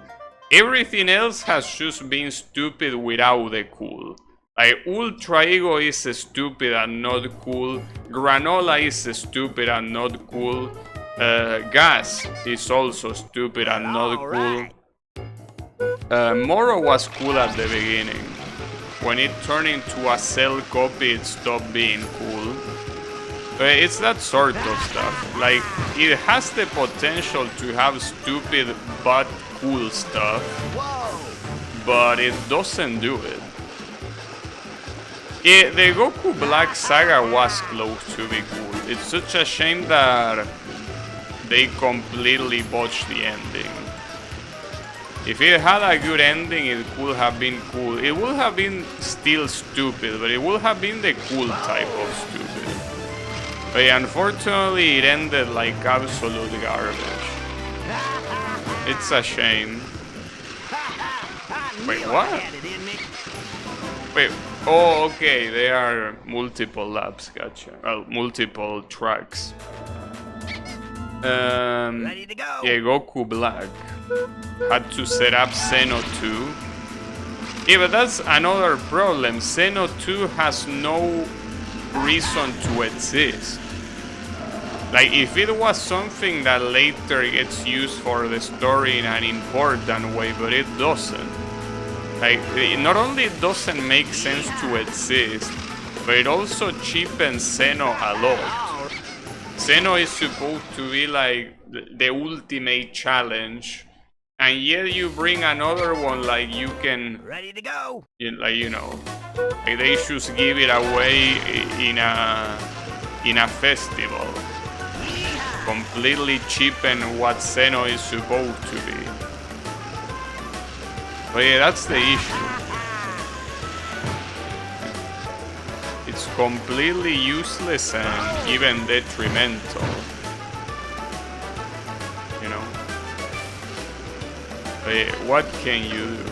Everything else has just been stupid without the cool. Like, Ultra Ego is stupid and not cool. Granola is stupid and not cool. Gas is also stupid and not cool. Moro was cool at the beginning. when it turned into a Cell copy, it stopped being cool. It's that sort of stuff. Like, it has the potential to have stupid but cool stuff, but it doesn't do it. The Goku Black Saga was close to be cool. It's such a shame that they completely botched the ending. If it had a good ending, it could have been cool. It would have been still stupid, but it would have been the cool type of stupid. But yeah, unfortunately, it ended like absolute garbage. It's a shame. Wait, what? Wait, oh, okay, there are multiple laps, gotcha. Well, multiple tracks. Ready to go. Yeah, Goku Black had to set up Xeno 2. Yeah, but that's another problem. Xeno 2 has no reason to exist. Like, if it was something that later gets used for the story in an important way, but it doesn't. Like, not only it doesn't make sense to exist, but it also cheapens Xeno a lot. Xeno is supposed to be like the ultimate challenge, and yet you bring another one like you can... Ready to go. Like, you know, like they just give it away in a festival. Completely cheapen what Xeno is supposed to be. But yeah, that's the issue. It's completely useless and even detrimental. You know? But yeah, what can you do?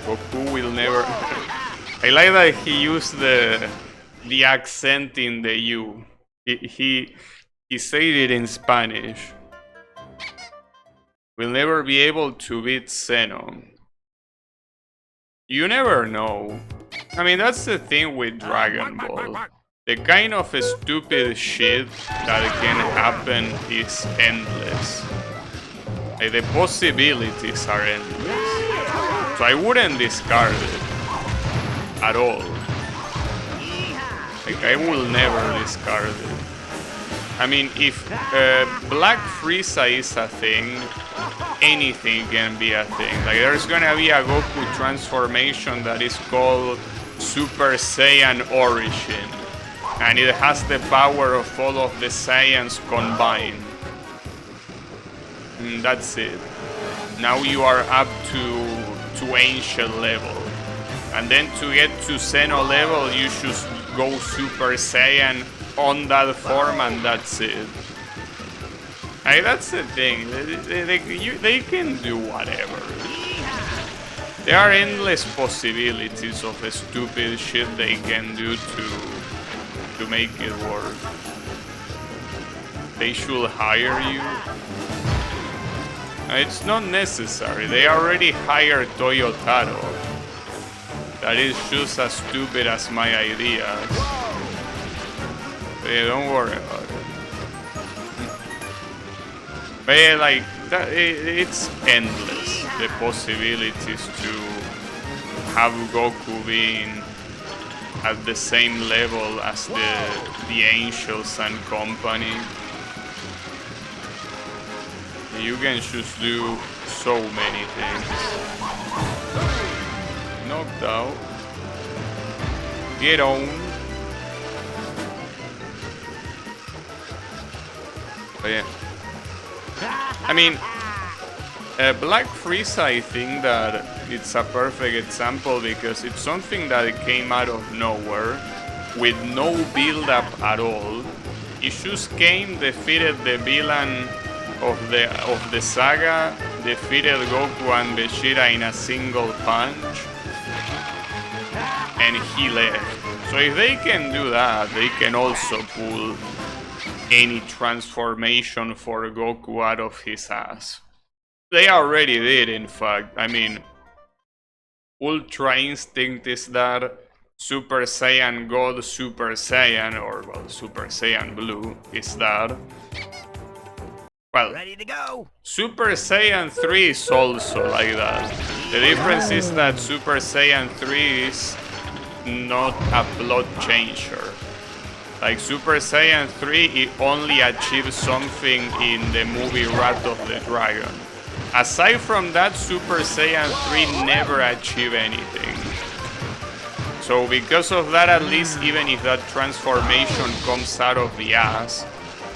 Goku will never... I like that he used the accent in the U. He said it in Spanish. We'll never be able to beat Xeno. You never know. I mean, that's the thing with Dragon Ball. The kind of stupid shit that can happen is endless. Like, the possibilities are endless. So I wouldn't discard it at all. Like, I will never discard it. I mean, if Black Frieza is a thing, anything can be a thing. Like, there's gonna be a Goku transformation that is called Super Saiyan Origin, and it has the power of all of the Saiyans combined. And that's it. Now you are up to ancient level. And then to get to Xeno level, you should go Super Saiyan on that form, and that's it. Hey, that's the thing. They can do whatever. There are endless possibilities of stupid shit they can do to make it work. They should hire you. It's not necessary. They already hired Toyotaro. That is just as stupid as my ideas. But yeah, don't worry about it. But yeah, like, it's endless, the possibilities to have Goku being at the same level as the Angels and company. You can just do so many things. Knocked out. Get on. But yeah. I mean, Black Frieza, I think that it's a perfect example because it's something that came out of nowhere with no build-up at all. It just came, defeated the villain of the saga, defeated Goku and Vegeta in a single punch, and he left. So if they can do that, they can also pull any transformation for Goku out of his ass. They already did, in fact. I mean, Ultra Instinct is that, Super Saiyan God, Super Saiyan, or well, Super Saiyan Blue is that. Well, Ready to go. Super Saiyan 3 is also like that. The difference is that Super Saiyan 3 is not a plot changer. Like Super Saiyan 3, it only achieves something in the movie Wrath of the Dragon. Aside from that, Super Saiyan 3 never achieved anything. So because of that, at least even if that transformation comes out of the ass,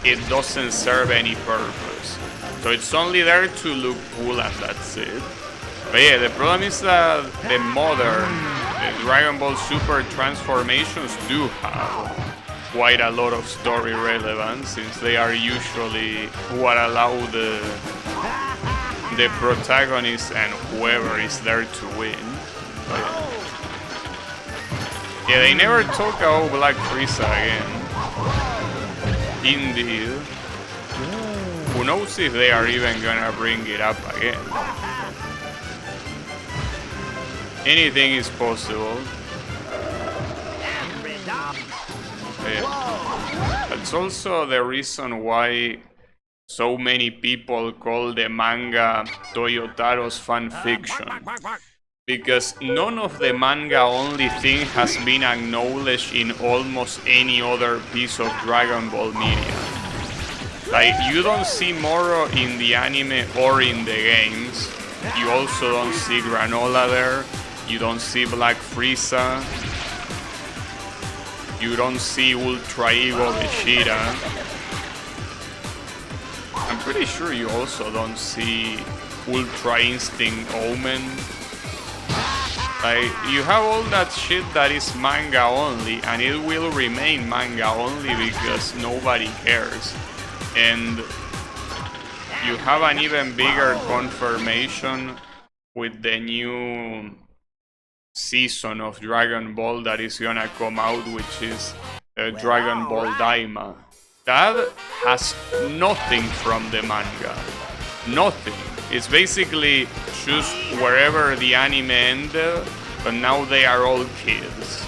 it doesn't serve any purpose. So it's only there to look cool and that's it. But yeah, the problem is that the modern Dragon Ball Super transformations do have quite a lot of story relevance, since they are usually what allow the protagonist and whoever is there to win. But yeah, they never talk about Black Frieza again. Indeed. Who knows if they are even gonna bring it up again. Anything is possible. Yeah. That's also the reason why so many people call the manga Toyotaro's fan fiction. Because none of the manga-only thing has been acknowledged in almost any other piece of Dragon Ball media. Like, you don't see Moro in the anime or in the games. You also don't see Granola there. You don't see Black Frieza. You don't see Ultra Ego Vegeta. I'm pretty sure you also don't see Ultra Instinct Omen. Like, you have all that shit that is manga only, and it will remain manga only because nobody cares. And you have an even bigger confirmation with the new season of Dragon Ball that is gonna come out, which is Dragon Ball Daima. That has nothing from the manga. Nothing. It's basically just wherever the anime ended, but now they are all kids.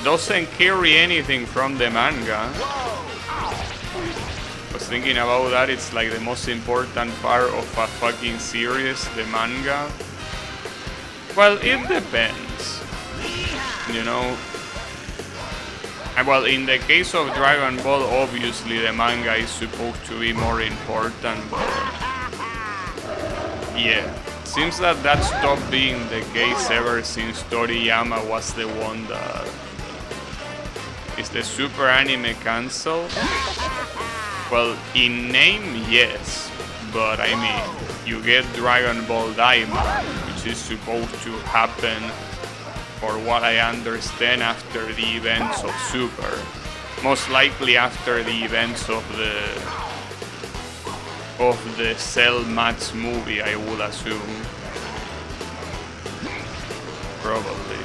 Doesn't carry anything from the manga. I was thinking about that, it's like the most important part of a fucking series, the manga. Well, it depends. You know? Well, in the case of Dragon Ball, obviously the manga is supposed to be more important, but yeah, seems that stopped being the case ever since Toriyama was the one that... Is the Super Anime cancelled? Well, in name, yes, but I mean, you get Dragon Ball Daima, which is supposed to happen, for what I understand, after the events of Super. Most likely after the events of the Cell Mats movie, I would assume. Probably.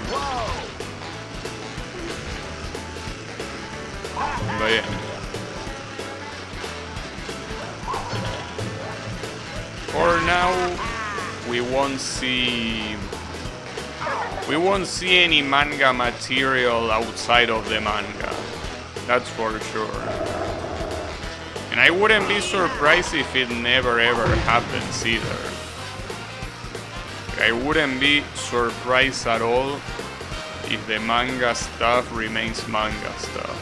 But yeah. For now, we won't see any manga material outside of the manga. That's for sure. And I wouldn't be surprised if it never ever happens either. I wouldn't be surprised at all if the manga stuff remains manga stuff.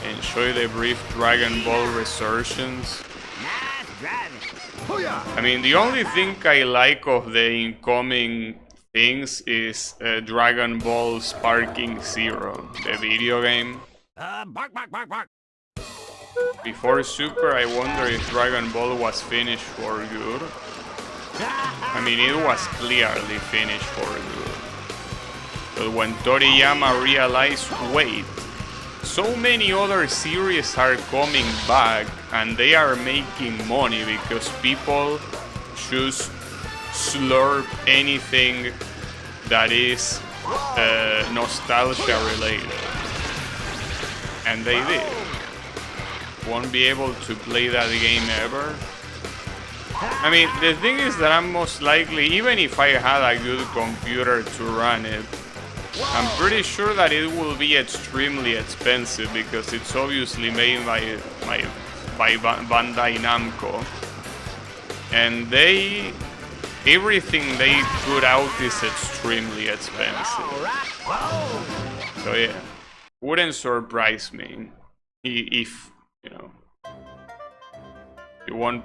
Enjoy the brief Dragon Ball resurgence. I mean, the only thing I like of the incoming things is Dragon Ball Sparking Zero, the video game. Bark, bark, bark, bark. Before Super, I wonder if Dragon Ball was finished for good. I mean, it was clearly finished for good. But when Toriyama realized, wait, so many other series are coming back and they are making money because people just slurp anything that is nostalgia related. And they did. Won't be able to play that game ever. I mean, the thing is that I'm most likely, even if I had a good computer to run it, I'm pretty sure that it will be extremely expensive because it's obviously made by Bandai Namco, and everything they put out is extremely expensive. So yeah, wouldn't surprise me if you won't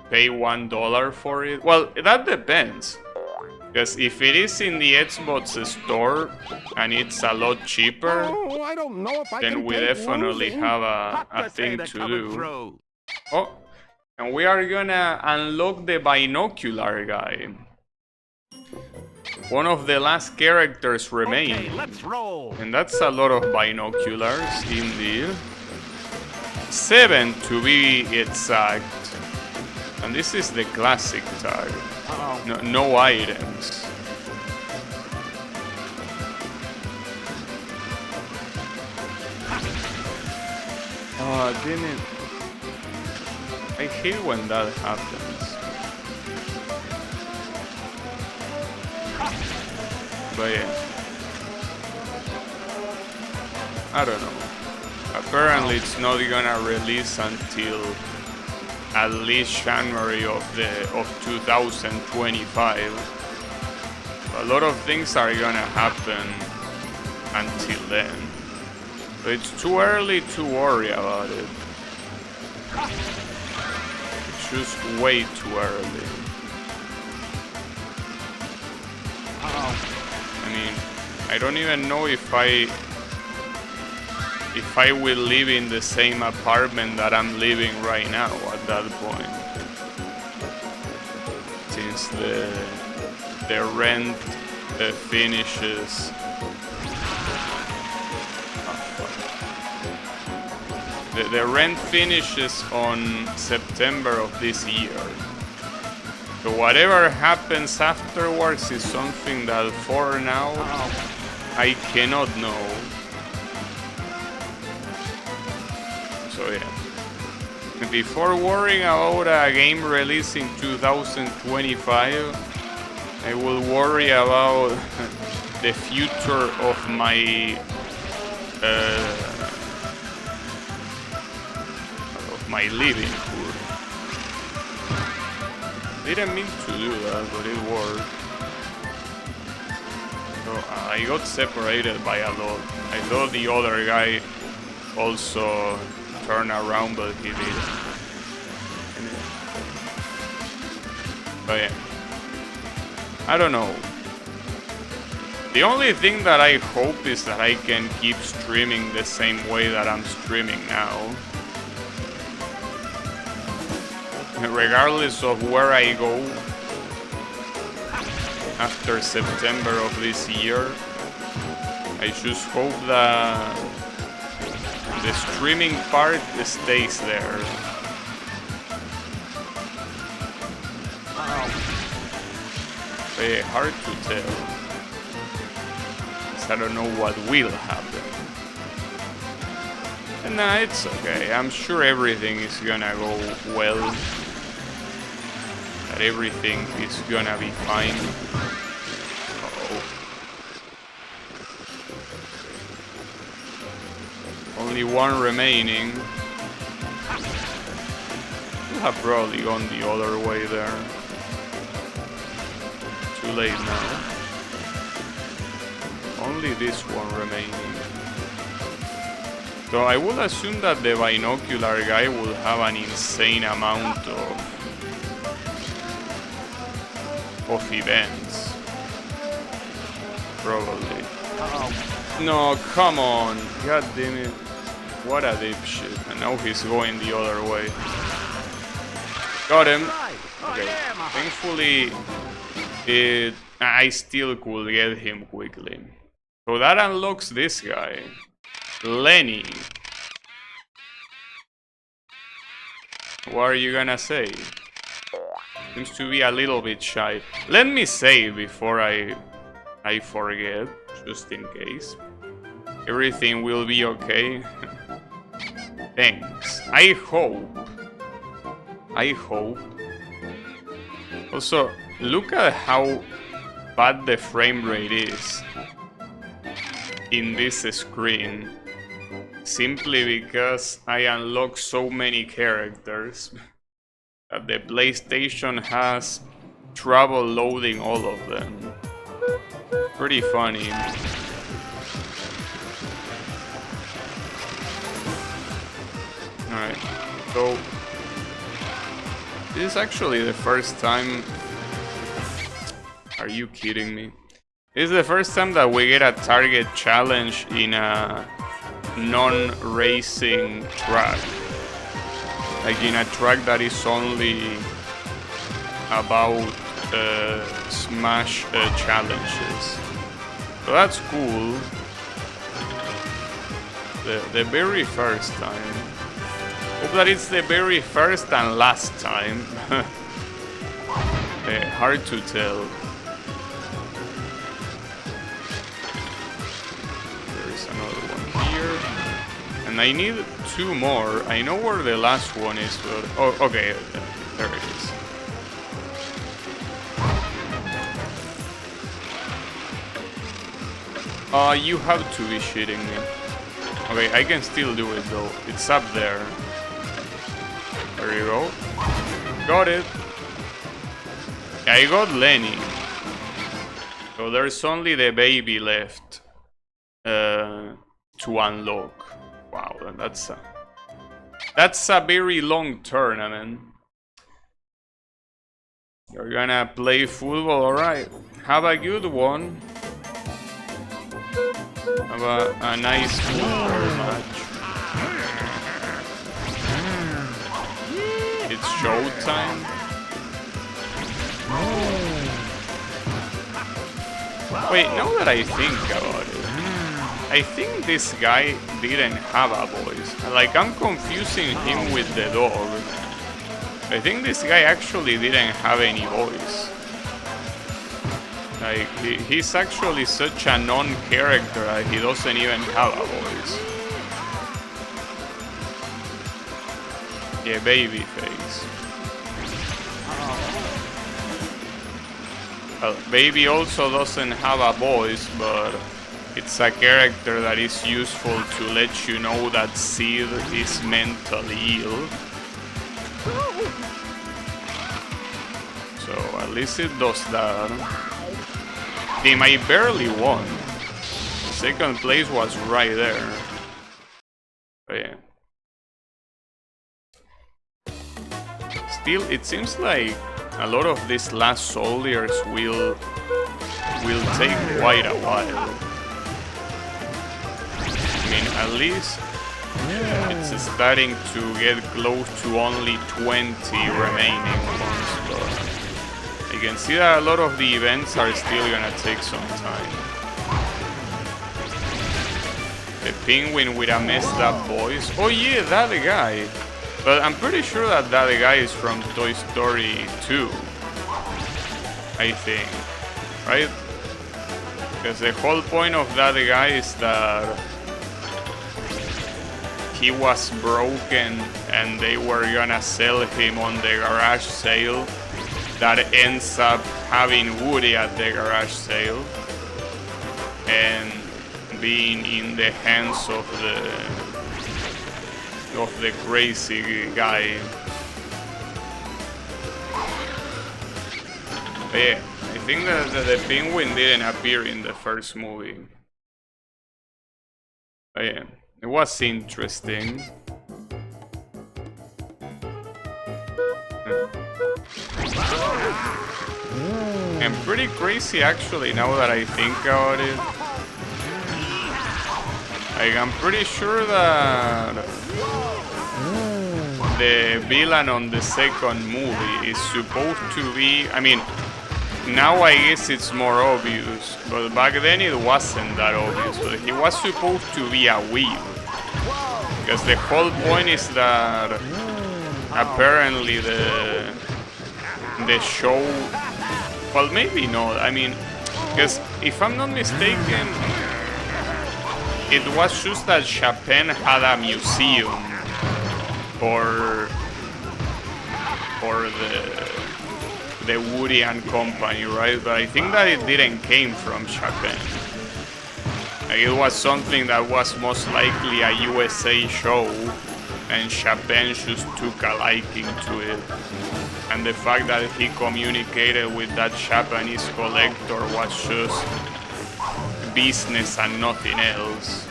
pay $1 for it. Well, that depends. Because if it is in the Xbox store and it's a lot cheaper, I don't know if I then can we take definitely losing. have Hot a thing potato to coming do. through. Oh, and we are gonna unlock the binocular guy. One of the last characters remaining. Okay, let's roll. And that's a lot of binoculars, indeed. 7 to be exact. And this is the classic tag. No items. Oh, damn it. I hate when that happens. But yeah. I don't know. Apparently it's not gonna release until at least January of 2025. A lot of things are gonna happen until then. So it's too early to worry about it. It's just way too early. I mean, I don't even know if I will live in the same apartment that I'm living right now at that point, since the rent finishes. The rent finishes on September of this year. So whatever happens afterwards is something that for now I cannot know. So yeah. Before worrying about a game release in 2025, I will worry about the future of my livelihood. Didn't mean to do that, but it worked. So I got separated by a lot. I thought the other guy also turned around, but he didn't. But yeah, I don't know. The only thing that I hope is that I can keep streaming the same way that I'm streaming now. Regardless of where I go after September of this year, I just hope that the streaming part stays there. Very hard to tell, 'cause I don't know what will happen. And nah, it's okay. I'm sure everything is gonna go well. That everything is gonna be fine. Uh-oh. Only one remaining. We'll have probably gone the other way there. Too late now. Only this one remaining. So I would assume that the binocular guy will have an insane amount of events. Probably. No, come on. God damn it. What a dipshit. And now he's going the other way. Got him. Okay. Thankfully, I still could get him quickly. So that unlocks this guy. Lenny. What are you gonna say? Seems to be a little bit shy. Let me save before I forget, just in case. Everything will be okay. Thanks. I hope. Also, look at how bad the frame rate is. in this screen. Simply because I unlock so many characters that the PlayStation has trouble loading all of them. Pretty funny. Alright, so this is actually the first time. Are you kidding me? This is the first time that we get a target challenge in a non-racing track. Like in a track that is only about Smash challenges. So that's cool. The very first time. Hope that it's the very first and last time. Hard to tell. There's another one here. And I need 2 more. I know where the last one is, but... Oh, okay. There it is. You have to be shitting me. Okay, I can still do it though. It's up there. There you go. Got it. I got Lenny. So there's only the baby left to unlock. Wow, that's a very long tournament. You're gonna play football, alright. Have a good one. Have a nice football match. It's showtime. Wait, now that I think about it, I think this guy didn't have a voice. Like, I'm confusing him with the dog. I think this guy actually didn't have any voice. Like, he's actually such a non-character that he doesn't even have a voice. Yeah, Babyface. Well, Baby also doesn't have a voice, but it's a character that is useful to let you know that Sid is mentally ill. So at least it does that. Team, I barely won. Second place was right there. But yeah. Still, it seems like a lot of these last soldiers will take quite a while. I mean, at least it's starting to get close to only 20 remaining ones, but you can see that a lot of the events are still gonna take some time. The penguin with a messed up voice. Oh yeah, that guy. But I'm pretty sure that guy is from Toy Story 2. I think. Right? Because the whole point of that guy is that he was broken and they were gonna sell him on the garage sale that ends up having Woody at the garage sale and being in the hands of the crazy guy. But yeah, I think that the penguin didn't appear in the first movie. But yeah, it was interesting. And pretty crazy actually, now that I think about it. Like, I'm pretty sure that the villain on the second movie is supposed to be... I mean, now I guess it's more obvious, but back then it wasn't that obvious. But he was supposed to be a weeb. Because the whole point is that apparently the show... Well, maybe not. I mean, because if I'm not mistaken, it was just that Chapin had a museum for the Woody and Company, right? But I think that it didn't came from Chapin. Like, it was something that was most likely a USA show, and Chapin just took a liking to it. And the fact that he communicated with that Japanese collector was just business and nothing else.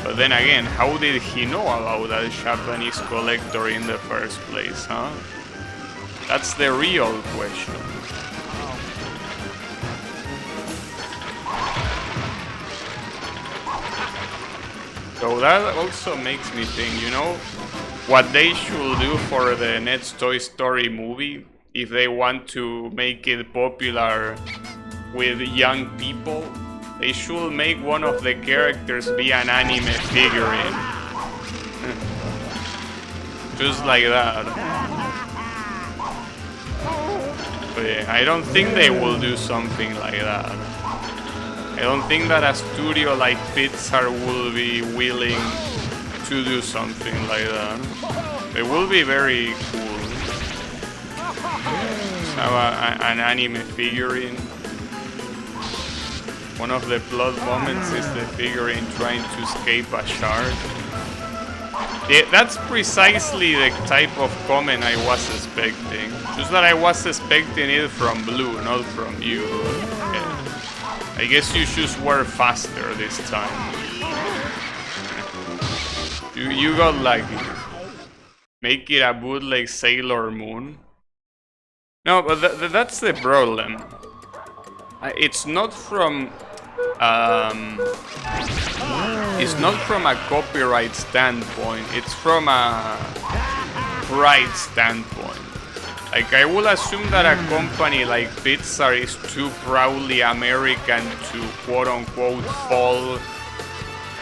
But then again, how did he know about that Japanese collector in the first place, huh? That's the real question. So that also makes me think, you know, what they should do for the next Toy Story movie, if they want to make it popular with young people, they should make one of the characters be an anime figurine. Just like that. But yeah, I don't think they will do something like that. I don't think that a studio like Pixar will be willing to do something like that. It will be very cool. Just have an anime figurine. One of the plot moments is the figurine trying to escape a shark. Yeah, that's precisely the type of comment I was expecting. Just that I was expecting it from Blue, not from you. Yeah. I guess you just were faster this time. You got lucky. Make it a bootleg Sailor Moon. No, but that's the problem. It's not from a copyright standpoint. It's from a pride standpoint. Like, I will assume that a company like Pixar is too proudly American to quote-unquote fall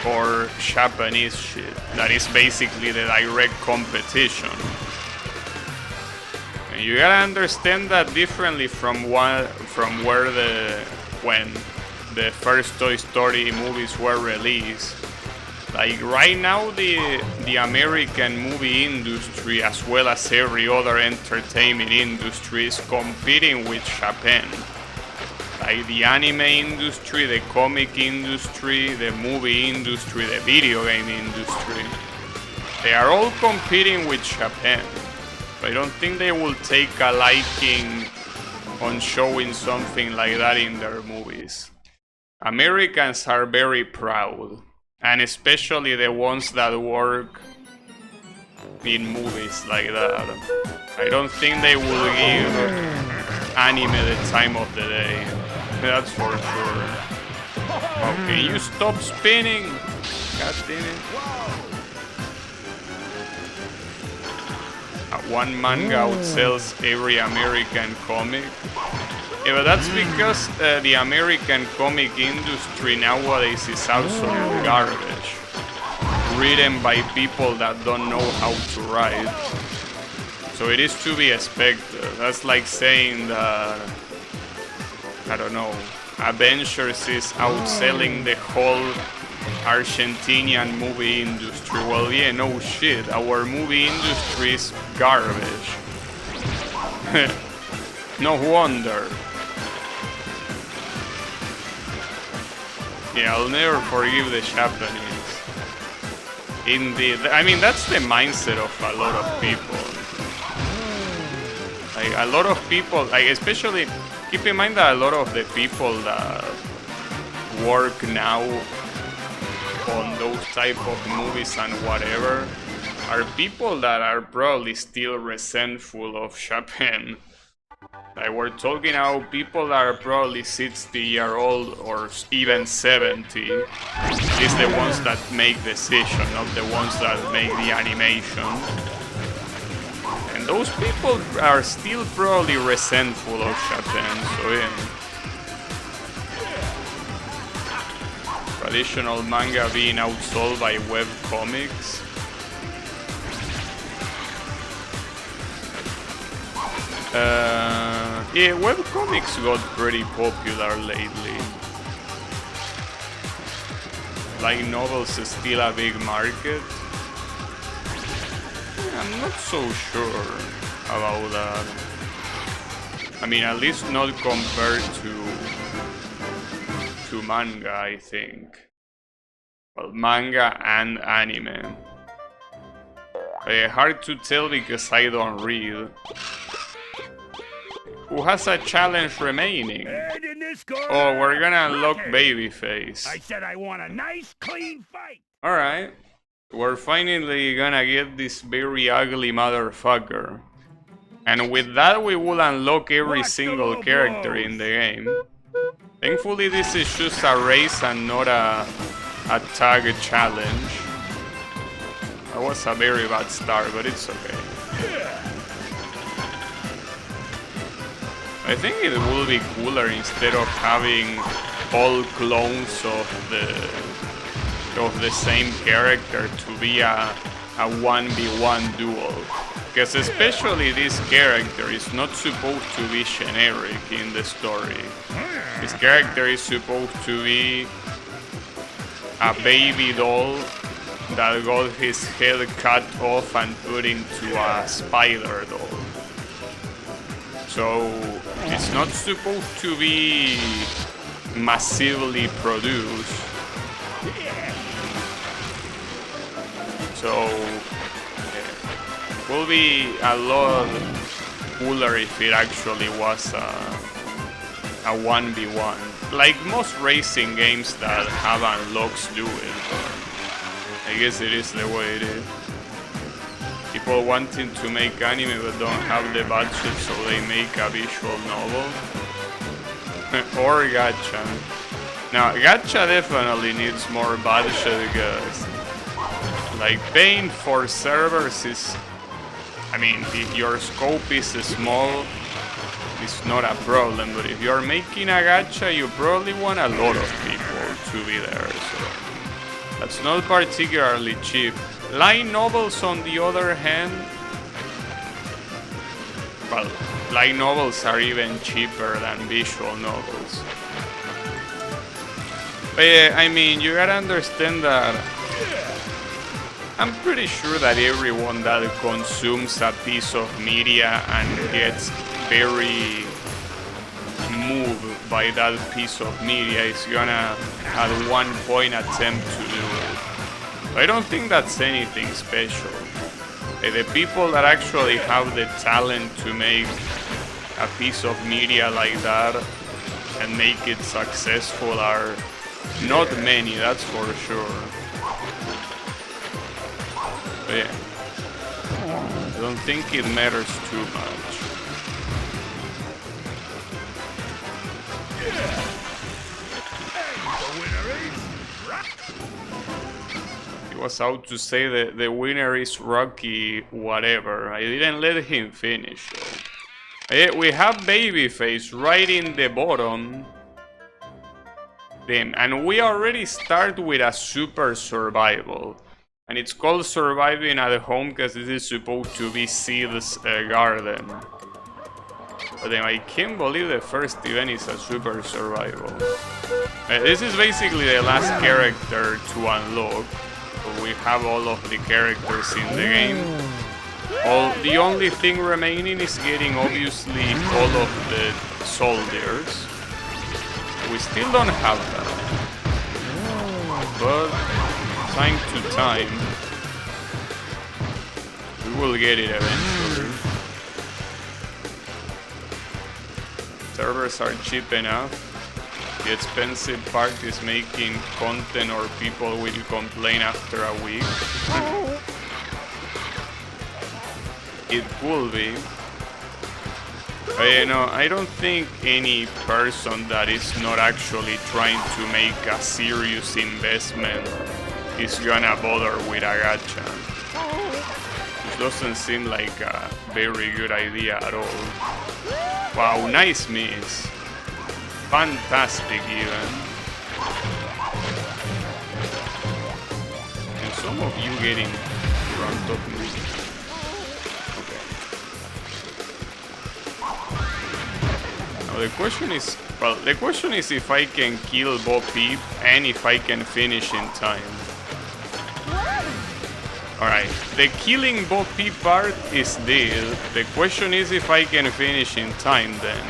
for Japanese shit. That is basically the direct competition. And you gotta understand that differently from when the first Toy Story movies were released. Like, right now, the American movie industry, as well as every other entertainment industry, is competing with Japan. Like, the anime industry, the comic industry, the movie industry, the video game industry. They are all competing with Japan. I don't think they will take a liking on showing something like that in their movies. Americans are very proud. And especially the ones that work in movies like that. I don't think they will give anime the time of the day. That's for sure. Okay, you stop spinning! God damn it. One manga outsells every American comic. Yeah, but that's because the American comic industry nowadays is absolute garbage. Written by people that don't know how to write. So it is to be expected. That's like saying that, I don't know, Avengers is outselling the whole Argentinian movie industry. Well, yeah, no shit. Our movie industry is garbage. No wonder. Yeah, I'll never forgive the Japanese. Indeed. I mean, that's the mindset of a lot of people. Like, a lot of people, like, especially, keep in mind that a lot of the people that work now on those type of movies and whatever are people that are probably still resentful of Japan. Like, we're talking about people that are probably 60-year-old or even 70. It's the ones that make decisions, not the ones that make the animation. And those people are still probably resentful of Japan, so yeah. Traditional manga being outsold by web comics. Yeah, webcomics got pretty popular lately. Like, novels is still a big market. I'm not so sure about that. I mean, at least not compared to manga, I think. Well, manga and anime. Hard to tell because I don't read. Who has a challenge remaining? Oh, we're gonna unlock Babyface. I said I want a nice, clean fight. Alright. We're finally gonna get this very ugly motherfucker. And with that we will unlock every single character in the game. Thankfully this is just a race and not a tag challenge. That was a very bad start, but it's okay. I think it will be cooler instead of having all clones of the same character to be a 1v1 duel. Because especially this character is not supposed to be generic in the story. This character is supposed to be a baby doll that got his head cut off and put into a spider doll. So it's not supposed to be massively produced. So it will be a lot cooler if it actually was a 1v1. Like most racing games that have unlocks do it, but I guess it is the way it is. People wanting to make anime but don't have the budget, so they make a visual novel. Or gacha. Now, gacha definitely needs more budget because, like, paying for servers is... I mean, if your scope is small, it's not a problem, but if you're making a gacha, you probably want a lot of people to be there, so that's not particularly cheap. Light novels, on the other hand, well, light novels are even cheaper than visual novels. But yeah, I mean, you gotta understand that I'm pretty sure that everyone that consumes a piece of media and gets very moved by that piece of media is gonna at one point attempt to do it. I don't think that's anything special. The people that actually have the talent to make a piece of media like that and make it successful are not many, that's for sure. But yeah, I don't think it matters too much. He was out to say that the winner is Rocky whatever. I didn't let him finish though. Yeah, we have Babyface right in the bottom. Damn, and we already start with a super survival. And it's called surviving at home because this is supposed to be Seed's garden. But then I can't believe the first event is a super survival. This is basically the last character to unlock. So we have all of the characters in the game. The only thing remaining is getting obviously all of the soldiers. We still don't have that. But time to time, we will get it eventually. Servers are cheap enough. The expensive part is making content or people will complain after a week. It will be. You know, I don't think any person that is not actually trying to make a serious investment is gonna bother with a gacha. It doesn't seem like a very good idea at all. Wow, nice miss. Fantastic even. And some of you getting in front of me. Okay. Now the question is if I can kill Bo Peep and if I can finish in time. Alright, the killing Bo Peep part is this. The question is if I can finish in time then.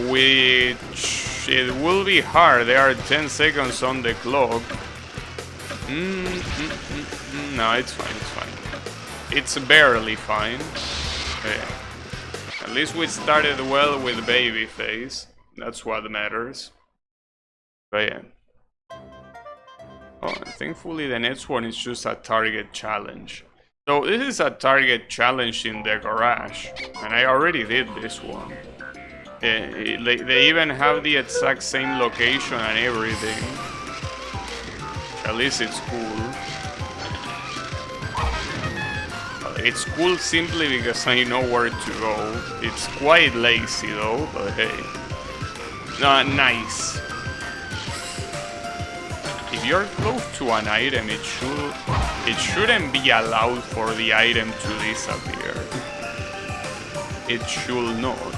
Which it will be hard. There are 10 seconds on the clock. No, it's fine, it's fine. It's barely fine. At least we started well with Babyface. That's what matters. But yeah. Oh, and thankfully the next one is just a target challenge. So this is a target challenge in the garage. And I already did this one. They even have the exact same location and everything. At least it's cool. It's cool simply because I know where to go. It's quite lazy though, but hey. Nice. If you're close to an item, it shouldn't be allowed for the item to disappear. It should not.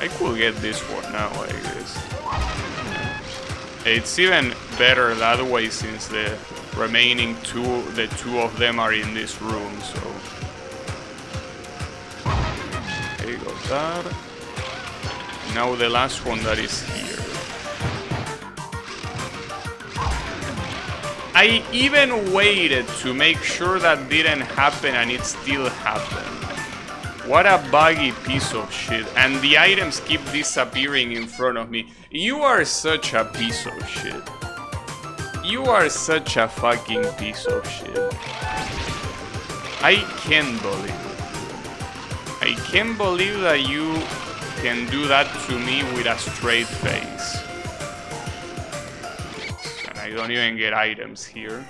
I could get this one now, I guess. It's even better that way since the remaining the two of them are in this room, so. There you go, that. Now the last one that is here. I even waited to make sure that didn't happen and it still happened. What a buggy piece of shit. And the items keep disappearing in front of me. You are such a piece of shit. You are such a fucking piece of shit. I can't believe it. I can't believe that you can do that to me with a straight face. And I don't even get items here.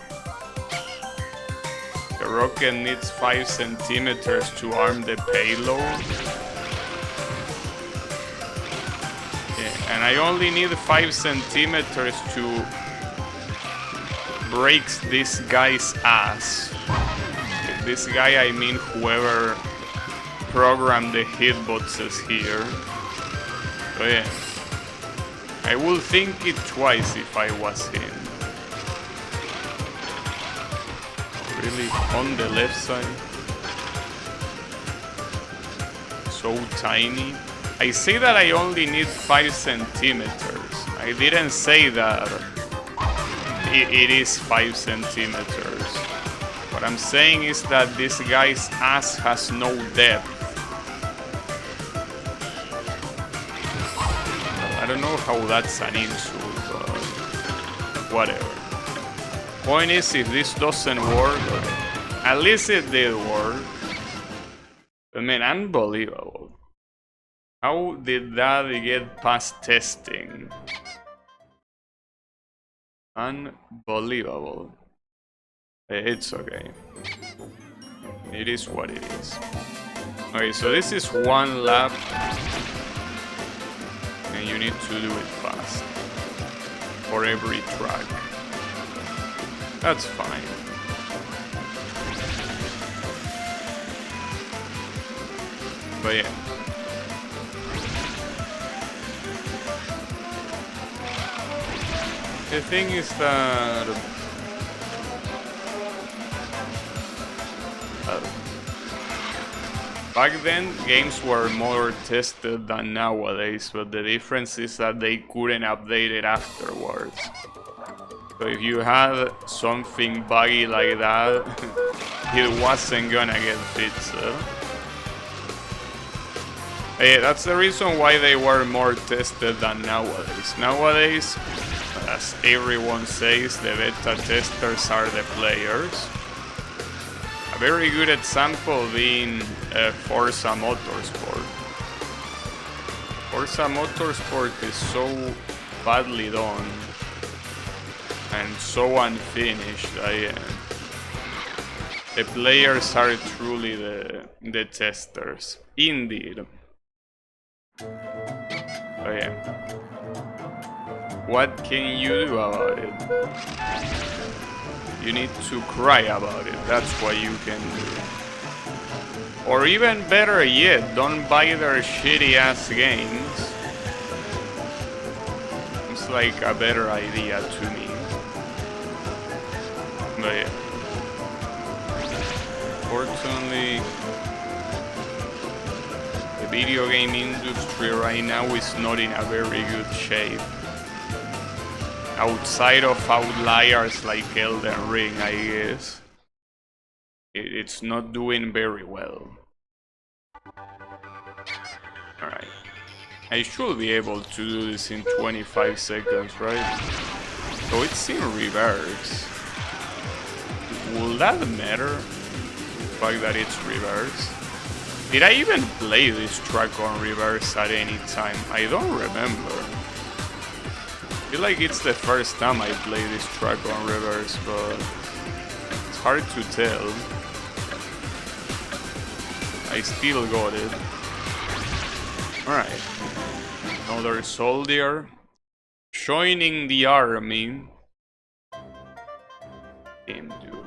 The rocket needs 5 centimeters to arm the payload. Yeah, and I only need 5 centimeters to break this guy's ass. With this guy I mean whoever programmed the hitboxes here. So yeah, I will think it twice if I was him. Really, on the left side? So tiny. I say that I only need 5 centimeters. I didn't say that it is 5 centimeters. What I'm saying is that this guy's ass has no depth. I don't know how that's an insult, but whatever. Point is, if this doesn't work, at least it did work. But man, unbelievable. How did that get past testing? Unbelievable. It's okay. It is what it is. Okay, so this is one lap. And you need to do it fast. For every track. That's fine. But yeah. The thing is that back then games were more tested than nowadays, but the difference is that they couldn't update it afterwards. So if you had something buggy like that, it wasn't gonna get fixed. Yeah, that's the reason why they were more tested than nowadays. Nowadays, as everyone says, the beta testers are the players. A very good example being Forza Motorsport. Forza Motorsport is so badly done and so unfinished. The players are truly the testers. Indeed. Oh yeah. What can you do about it? You need to cry about it. That's what you can do. Or even better yet, don't buy their shitty ass games. It's like a better idea to me. But yeah. Fortunately, the video game industry right now is not in a very good shape. Outside of outliers like Elden Ring, I guess, it's not doing very well. Alright. I should be able to do this in 25 seconds, right? So it's in reverse. Will that matter? The fact that it's reverse? Did I even play this track on reverse at any time? I don't remember. I feel like it's the first time I play this track on reverse, but it's hard to tell. I still got it. Alright. Another soldier. Joining the army. Damn, dude.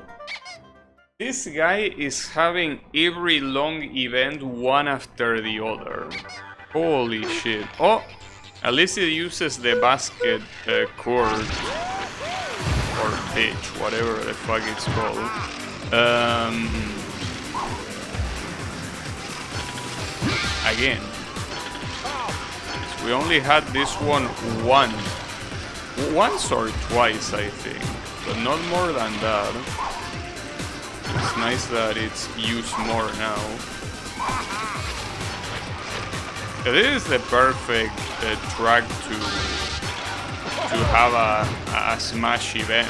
This guy is having every long event one after the other. Holy shit. Oh! At least it uses the basket court. Or pitch, whatever the fuck it's called. Again. We only had this one once or twice, I think, but not more than that. It's nice that it's used more now. This is the perfect track to have a Smash event,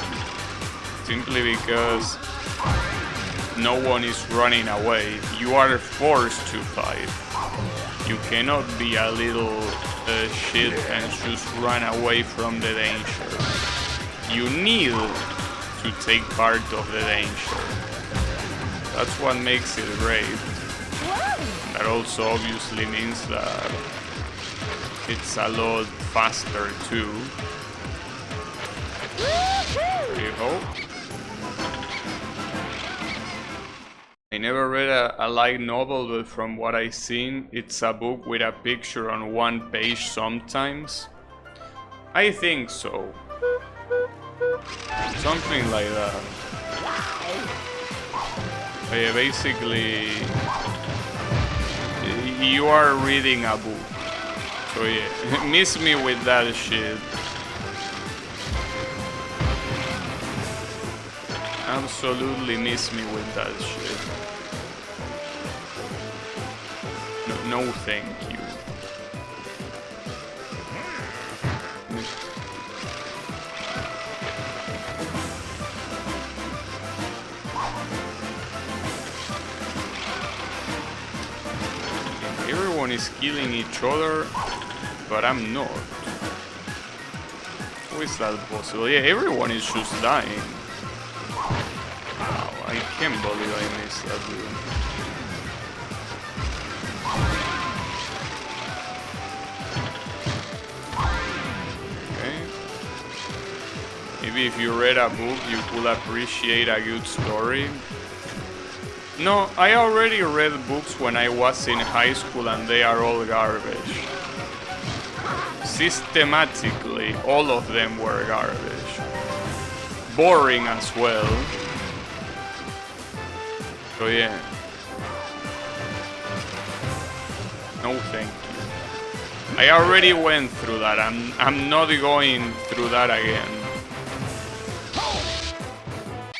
simply because no one is running away. You are forced to fight. You cannot be a little shit and just run away from the danger. You need to take part of the danger. That's what makes it great. That also obviously means that it's a lot faster too. There you go. I never read a light novel, but from what I've seen, it's a book with a picture on one page sometimes. I think so. Something like that. But yeah, basically, you are reading a book. So yeah, miss me with that shit. Absolutely miss me with that shit. No, thank you. Everyone is killing each other, but I'm not. How is that possible? Yeah, everyone is just dying. Wow, I can't believe I missed that, dude. Maybe if you read a book, you could appreciate a good story. No, I already read books when I was in high school and they are all garbage. Systematically, all of them were garbage. Boring as well. So yeah. No thank you. I already went through that. I'm not going through that again.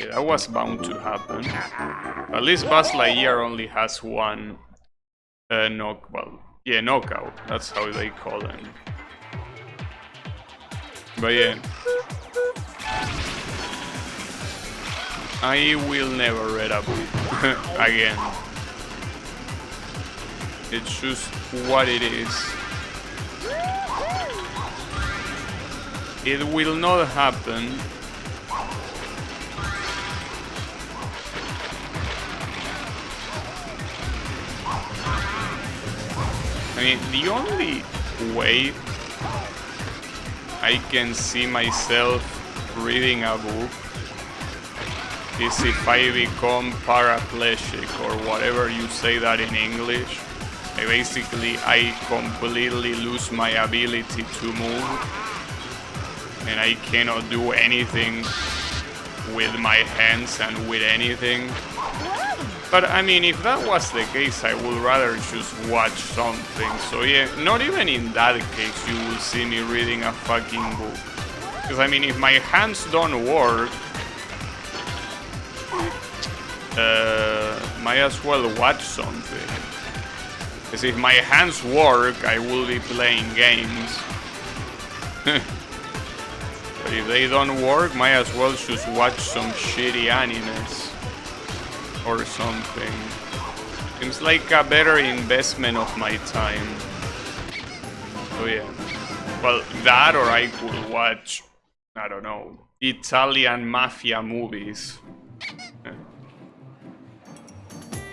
Yeah, that was bound to happen. At least Buzz Lightyear only has one knockout. That's how they call them. But yeah. I will never read a book again. It's just what it is. It will not happen. I mean, the only way I can see myself reading a book is if I become paraplegic or whatever you say that in English. I completely lose my ability to move and I cannot do anything with my hands and with anything. But I mean, if that was the case, I would rather just watch something. So yeah, not even in that case you will see me reading a fucking book. Because I mean, if my hands don't work, might as well watch something. Because if my hands work, I will be playing games. But if they don't work, might as well just watch some shitty animes or something. Seems like a better investment of my time. So yeah. Well, that or I could watch, I don't know, Italian mafia movies.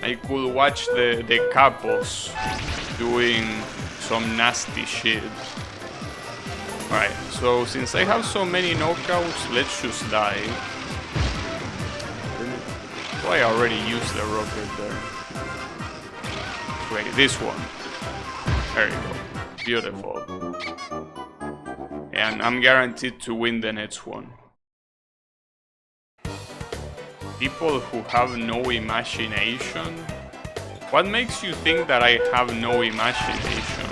I could watch the capos doing some nasty shit. Alright, so since I have so many knockouts, let's just die. Oh, I already used the rocket there. Wait, this one. There you go. Beautiful. And I'm guaranteed to win the next one. People who have no imagination? What makes you think that I have no imagination?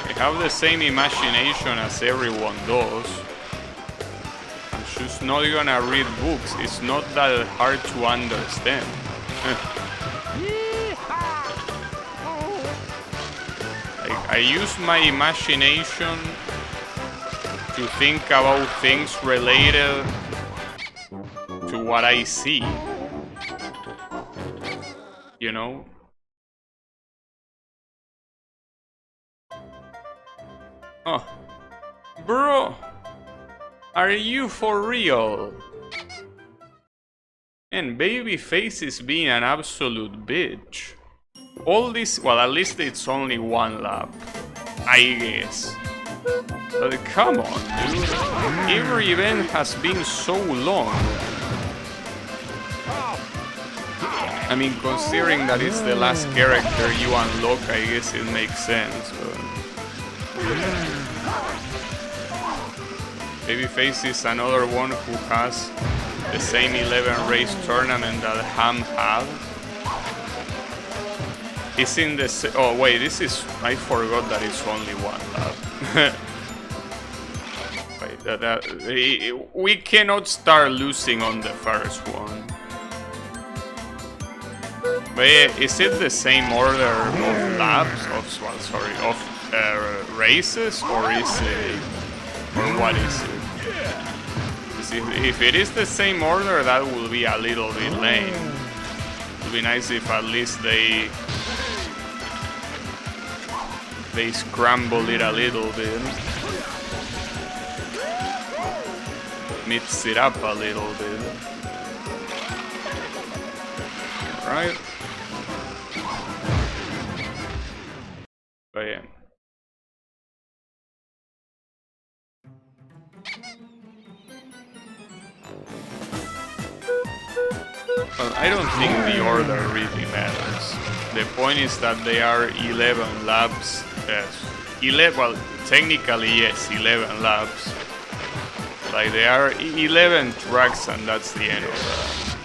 I have the same imagination as everyone does. I'm just not gonna read books. It's not that hard to understand. I use my imagination to think about things related to what I see. You know? Oh. Bro! Are you for real? And Babyface is being an absolute bitch. All this, well, at least it's only one lap, I guess. But come on, dude. Every event has been so long. I mean, considering that it's the last character you unlock, I guess it makes sense, but... Babyface is another one who has the same 11 race tournament that Ham had. It's in the... Oh, wait, this is... I forgot that it's only one lap. Wait, we cannot start losing on the first one. But yeah, is it the same order of laps? Of races? Or is it... Or what is it? If it is the same order, that will be a little bit lame. It would be nice if at least they scramble it a little bit. Mix it up a little bit. Right? But yeah. Well, I don't think the order really matters. The point is that they are 11 laps. Yes. 11, well, technically yes, 11 laps. Like they are 11 tracks and that's the end of that.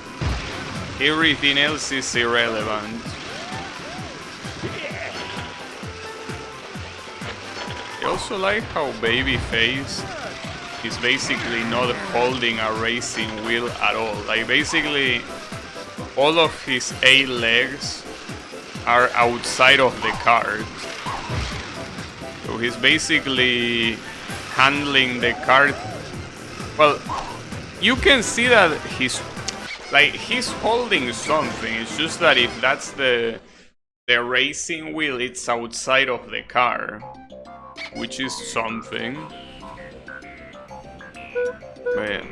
Everything else is irrelevant. I also like how Babyface is basically not holding a racing wheel at all. Like basically all of his 8 legs are outside of the cart. So he's basically handling the cart. Well, you can see that he's holding something. It's just that if that's the racing wheel, it's outside of the car, which is something. Man,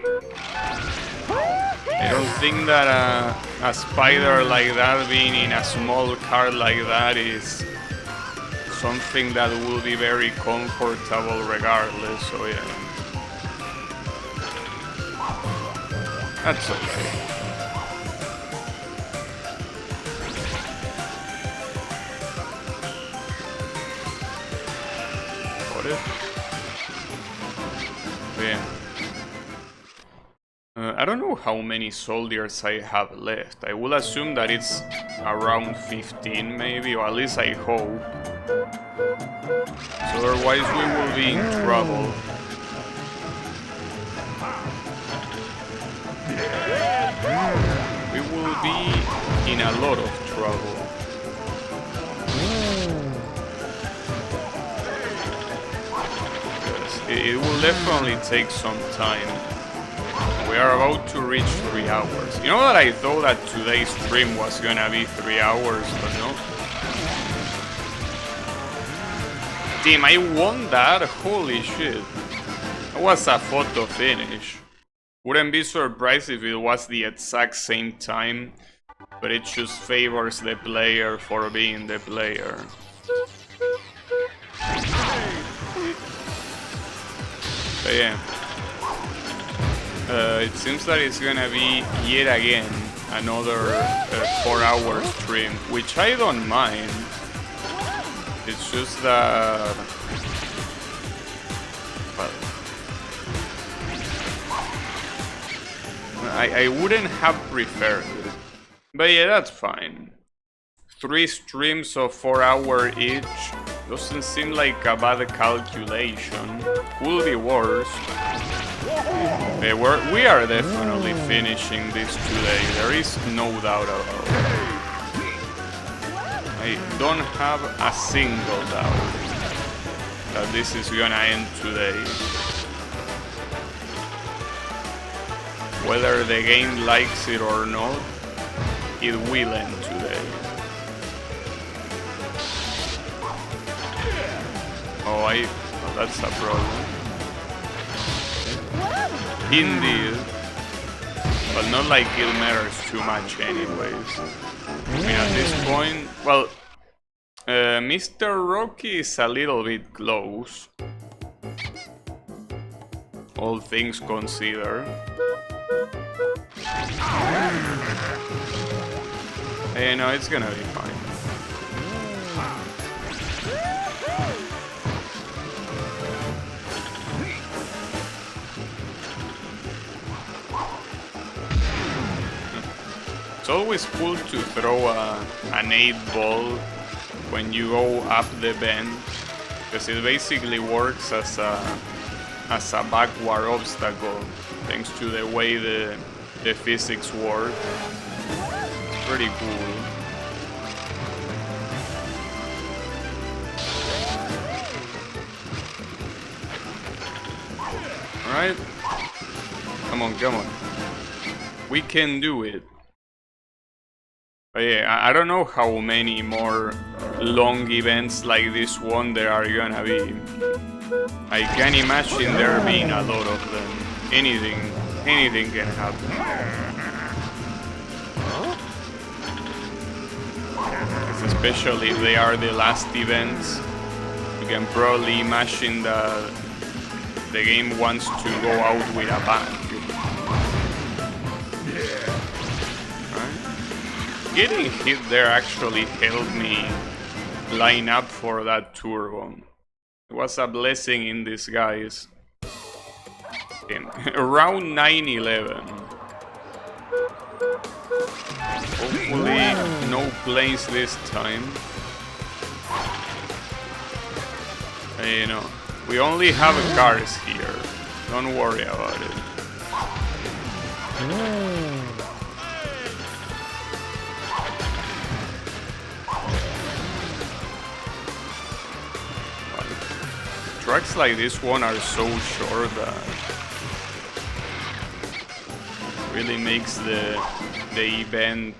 I don't think that a spider like that being in a small car like that is something that will be very comfortable regardless, so yeah. That's okay. Got it? Yeah. I don't know how many soldiers I have left. I will assume that it's around 15 maybe, or at least I hope. So otherwise we will be in trouble. We will be in a lot of trouble. It will definitely take some time. We are about to reach 3 hours. You know that I thought that today's stream was gonna be 3 hours, but no. Damn, I won that? Holy shit. That was a photo finish. Wouldn't be surprised if it was the exact same time, but it just favors the player for being the player. But yeah. It seems that it's gonna be yet again another 4-hour stream, which I don't mind. It's just that, well, I wouldn't have preferred it, but yeah, that's fine. 3 streams of 4 hours each doesn't seem like a bad calculation. Could be worse. We are definitely finishing this today, there is no doubt about it. I don't have a single doubt that this is gonna end today. Whether the game likes it or not, it will end today. Oh, that's a problem. Indeed. But not like it matters too much anyways. I mean, at this point, well, Mr. Rocky is a little bit close. All things considered. Hey, no, it's gonna be fine. It's always cool to throw an 8-ball when you go up the bend, because it basically works as a backward obstacle, thanks to the way the physics work. Pretty cool. Alright. Come on, come on. We can do it. But yeah, I don't know how many more long events like this one there are gonna be. I can imagine there being a lot of them. Anything can happen. Especially if they are the last events, you can probably imagine that the game wants to go out with a bang. Getting hit there actually helped me line up for that turbo. It was a blessing in disguise. Okay. Around 9-11. Hopefully no planes this time. You know, we only have cars here. Don't worry about it. Tracks like this one are so short that really makes the event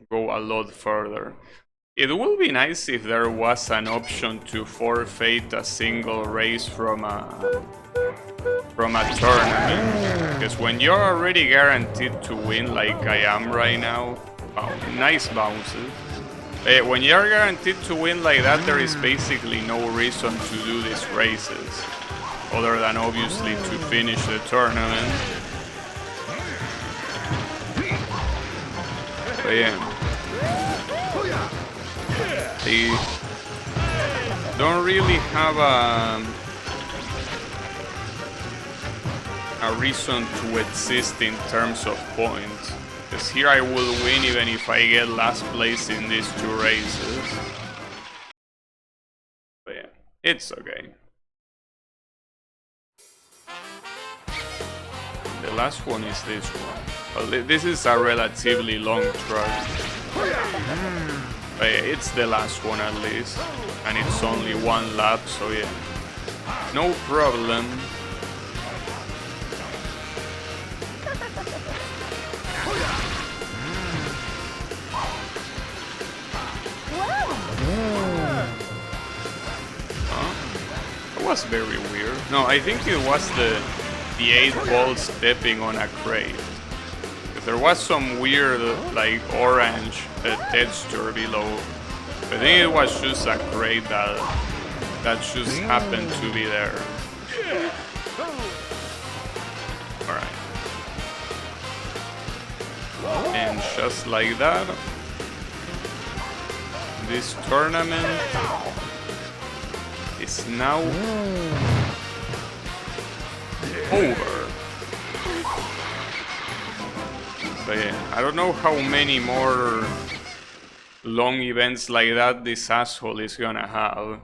go a lot further. It would be nice if there was an option to forfeit a single race from a tournament, because when you're already guaranteed to win like I am right now, wow, nice bounces. When you're guaranteed to win like that, there is basically no reason to do these races, other than obviously to finish the tournament. But yeah, they don't really have a reason to exist in terms of points. Because here I will win even if I get last place in these two races. But yeah, it's okay. The last one is this one. Well, this is a relatively long track. But yeah, it's the last one at least. And it's only one lap, so yeah. No problem. That was very weird. No, I think it was the 8-ball stepping on a crate. There was some weird, like, orange texture below. I think it was just a crate that just happened to be there. Alright. And just like that, this tournament is now over. But yeah, I don't know how many more long events like that this asshole is gonna have.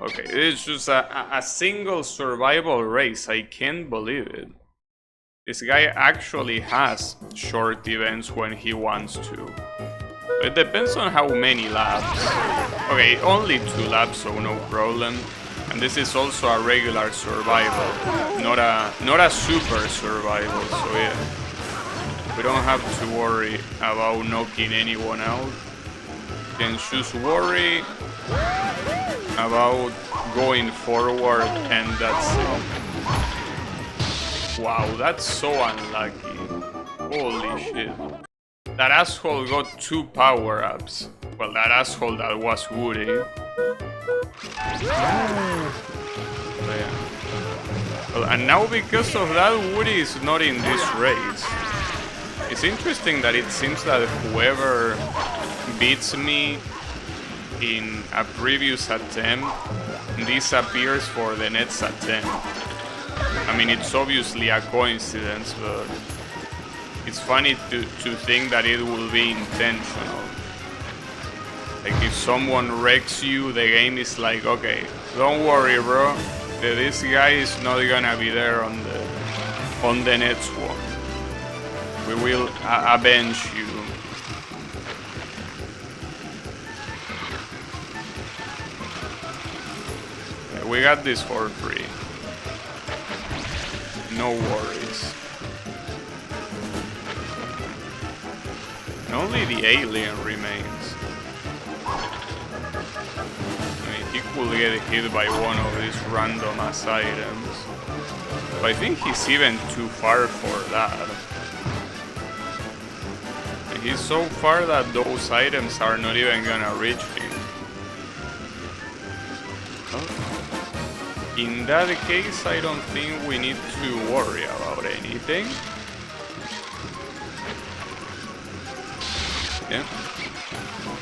Okay, it's just a single survival race. I can't believe it. This guy actually has short events when he wants to. It depends on how many laps. Okay, only 2 laps, so no problem. And this is also a regular survival, not a super survival, so yeah. We don't have to worry about knocking anyone out. We can just worry about going forward, and that's it. Wow, that's so unlucky. Holy shit. That asshole got 2 power-ups. Well, that asshole that was Woody. Yeah. Well, and now because of that, Woody is not in this race. It's interesting that it seems that whoever beats me in a previous attempt disappears for the next attempt. I mean, it's obviously a coincidence, but it's funny to think that it will be intentional. Like, if someone wrecks you, the game is like, okay, don't worry, bro. This guy is not gonna be there on the next one. We will avenge you. Okay, we got this for free. No worries. And only the alien remains. He could get hit by one of these random ass items. But I think he's even too far for that. He's so far that those items are not even gonna reach him. Oh. In that case, I don't think we need to worry about anything. Yeah.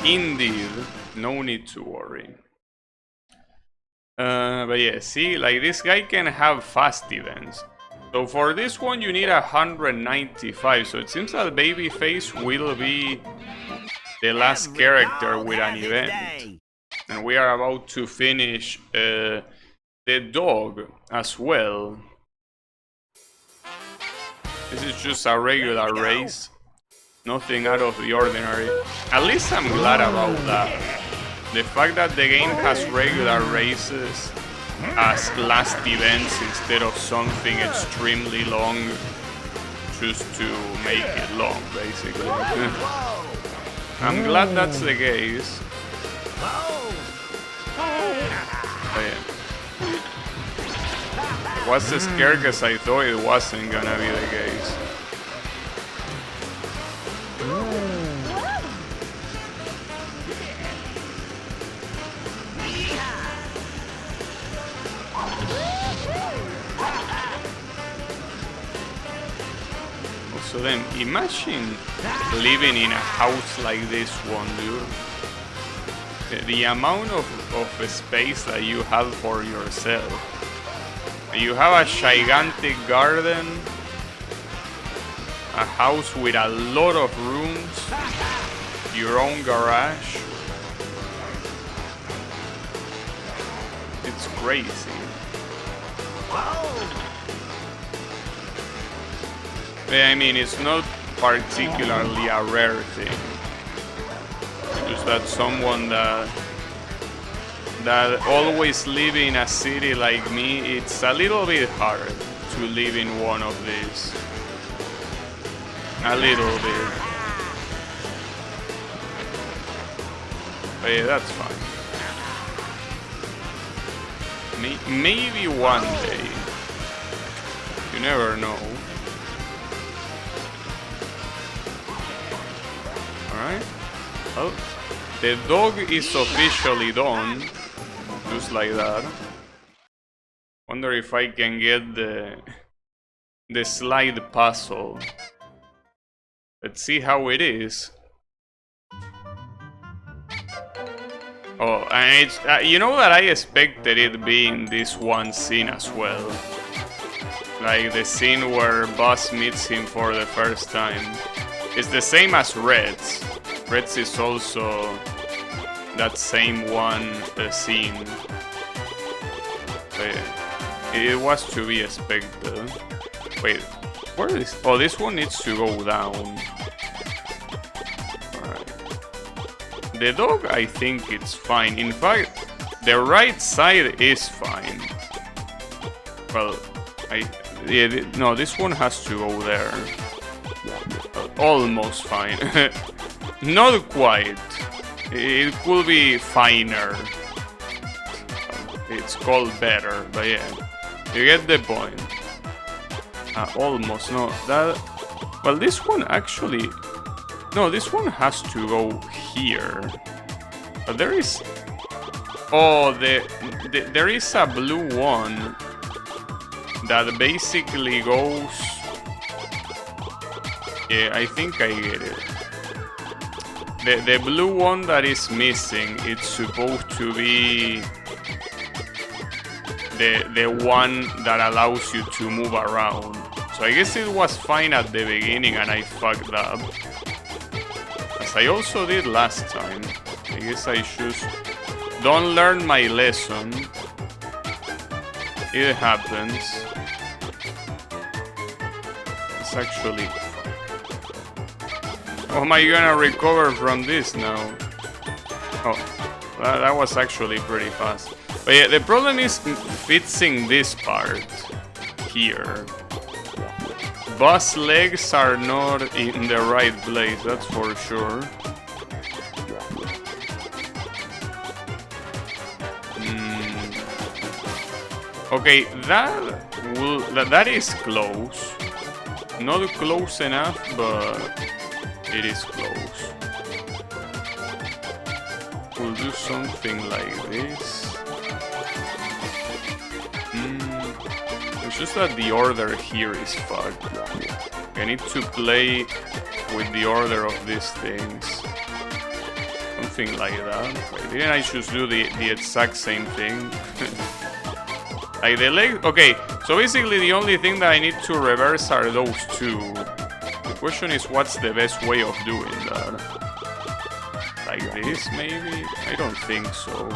Indeed, no need to worry. But yeah, see, like, this guy can have fast events. So for this one you need 195, so it seems that Babyface will be the last character with an event. And we are about to finish the dog as well. This is just a regular race. Nothing out of the ordinary. At least I'm glad about that. The fact that the game has regular races as last events instead of something extremely long just to make it long, basically. I'm glad that's the case. But yeah. I was as scared because I thought it wasn't gonna be the case. So then, imagine living in a house like this one, dude. The amount of space that you have for yourself. You have a gigantic garden, a house with a lot of rooms, your own garage. It's crazy. I mean, it's not particularly a rare thing. Just that someone that always live in a city like me, it's a little bit hard to live in one of these. A little bit. But yeah, that's fine. Maybe one day. You never know. Alright. Well, the dog is officially done. Just like that. Wonder if I can get the slide puzzle. Let's see how it is. Oh, and it's you know that I expected it being this one scene as well. Like the scene where Buzz meets him for the first time. It's the same as Red's. Red's is also that same one scene. But it was to be expected. Wait, where is? Oh, this one needs to go down. Alright. The dog, I think it's fine. In fact, the right side is fine. Well, no, this one has to go there. Almost fine. Not quite. It could be finer. It's called better, but yeah, you get the point. Almost, no, that... Well, this one actually... No, this one has to go here. But there is... Oh, there is a blue one that basically goes... Yeah, I think I get it. The blue one that is missing, it's supposed to be the one that allows you to move around. So I guess it was fine at the beginning and I fucked up. As I also did last time. I guess I should... Don't learn my lesson. It happens. It's actually... How am I gonna recover from this now? Oh, that was actually pretty fast. But yeah, the problem is fixing this part here. Buzz legs are not in the right place, that's for sure. Okay, that is close. Not close enough, but it is close. We'll do something like this. It's just that the order here is fucked. I need to play with the order of these things. Something like that. Wait, didn't I just do the exact same thing? Like the leg. Okay, so basically the only thing that I need to reverse are those two. The question is, what's the best way of doing that? Like this, maybe? I don't think so.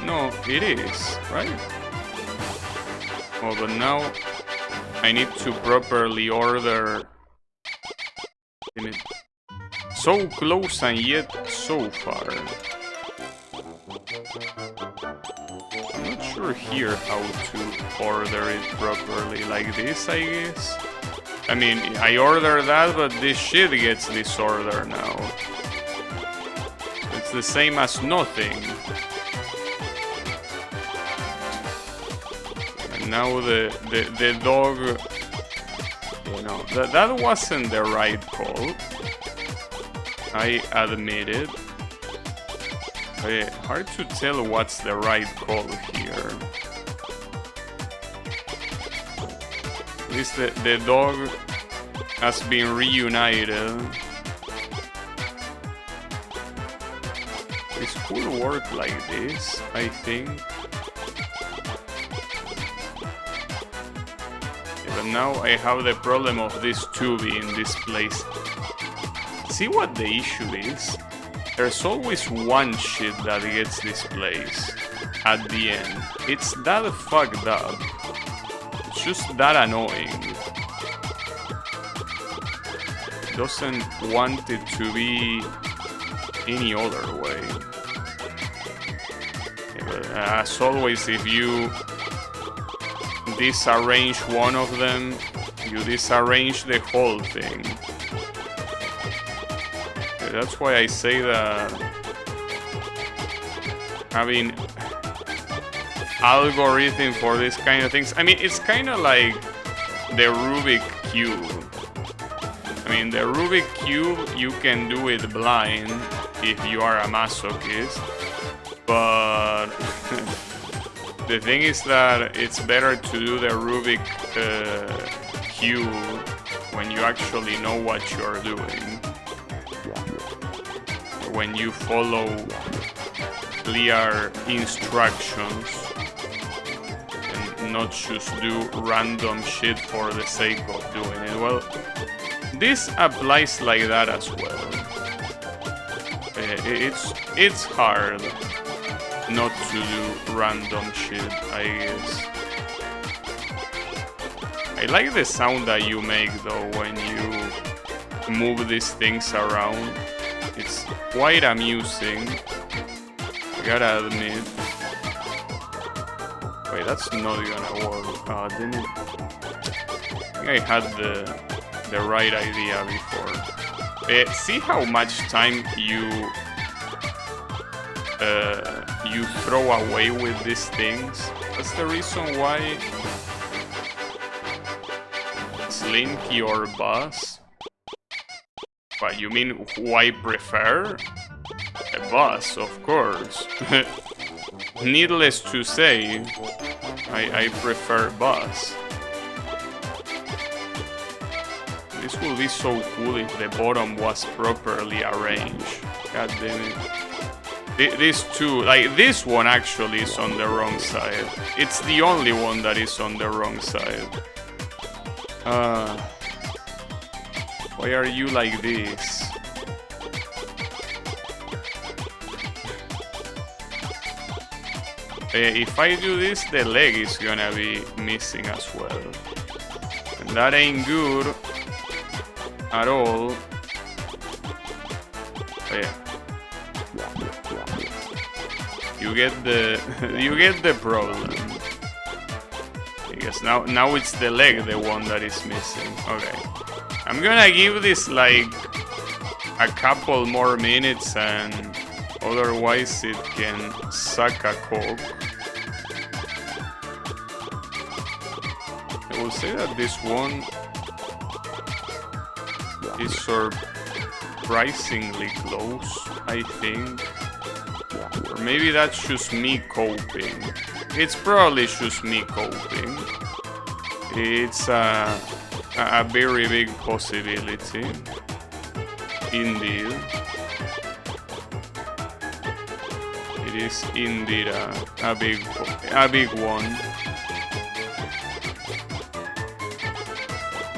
No, it is, right? Oh, but now I need to properly order. So close and yet so far. I'm not sure here how to order it properly, like this, I guess. I mean, I order that, but this shit gets this order now. It's the same as nothing. And now the dog, you know, that wasn't the right call. I admit it. But hard to tell what's the right call here. At least the dog has been reunited. This could work like this, I think. But now I have the problem of this tube in this place. See what the issue is? There's always one shit that gets displaced at the end. It's that fucked up. It's just that annoying. Doesn't want it to be any other way. Yeah, but as always, if you disarrange one of them, you disarrange the whole thing. Yeah, that's why I say that having algorithm for this kind of things, I mean, it's kind of like the Rubik Cube. I mean, the Rubik Cube, you can do it blind if you are a masochist, but the thing is that it's better to do the Rubik Cube when you actually know what you're doing. When you follow clear instructions and not just do random shit for the sake of doing it. Well, this applies like that as well. It's hard not to do random shit, I guess. I like the sound that you make though when you move these things around. It's quite amusing, I gotta admit. Wait, that's not gonna work. Oh, didn't it? I think I had the right idea before. See how much time you throw away with these things? That's the reason why Slinky or Buzz? What, you mean who I prefer? A Buzz, of course. Needless to say, I prefer Buzz. This would be so cool if the bottom was properly arranged. God damn it. These two, like this one actually is on the wrong side. It's the only one that is on the wrong side. Why are you like this? If I do this, the leg is gonna be missing as well. And that ain't good at all. Oh, yeah. You get the problem. I guess now it's the leg, the one that is missing. Okay. I'm gonna give this like a couple more minutes, and otherwise it can suck a cock. I will say that this one is surprisingly close, I think. Or maybe that's just me coping. It's probably just me coping. It's a very big possibility. Indeed. It is indeed a big one.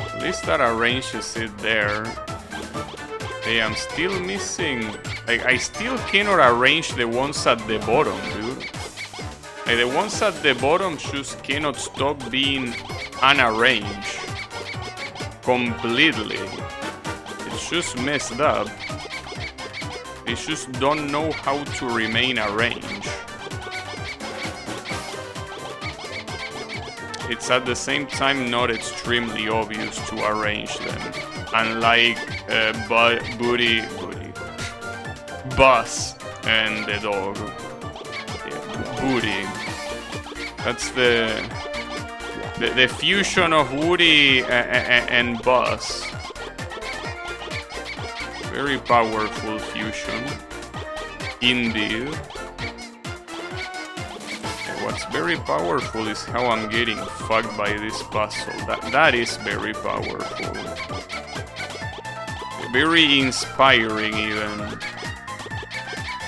At least that arranges it there. Hey, I'm still missing. Like, I still cannot arrange the ones at the bottom, dude. Like, the ones at the bottom just cannot stop being unarranged. Completely. It's just messed up. They just don't know how to remain arranged. It's at the same time not extremely obvious to arrange them. Unlike Buzz and the dog. Yeah, Woody. That's the fusion of Woody and Buzz. Very powerful fusion. Indeed. What's very powerful is how I'm getting fucked by this puzzle. That is very powerful. Very inspiring even.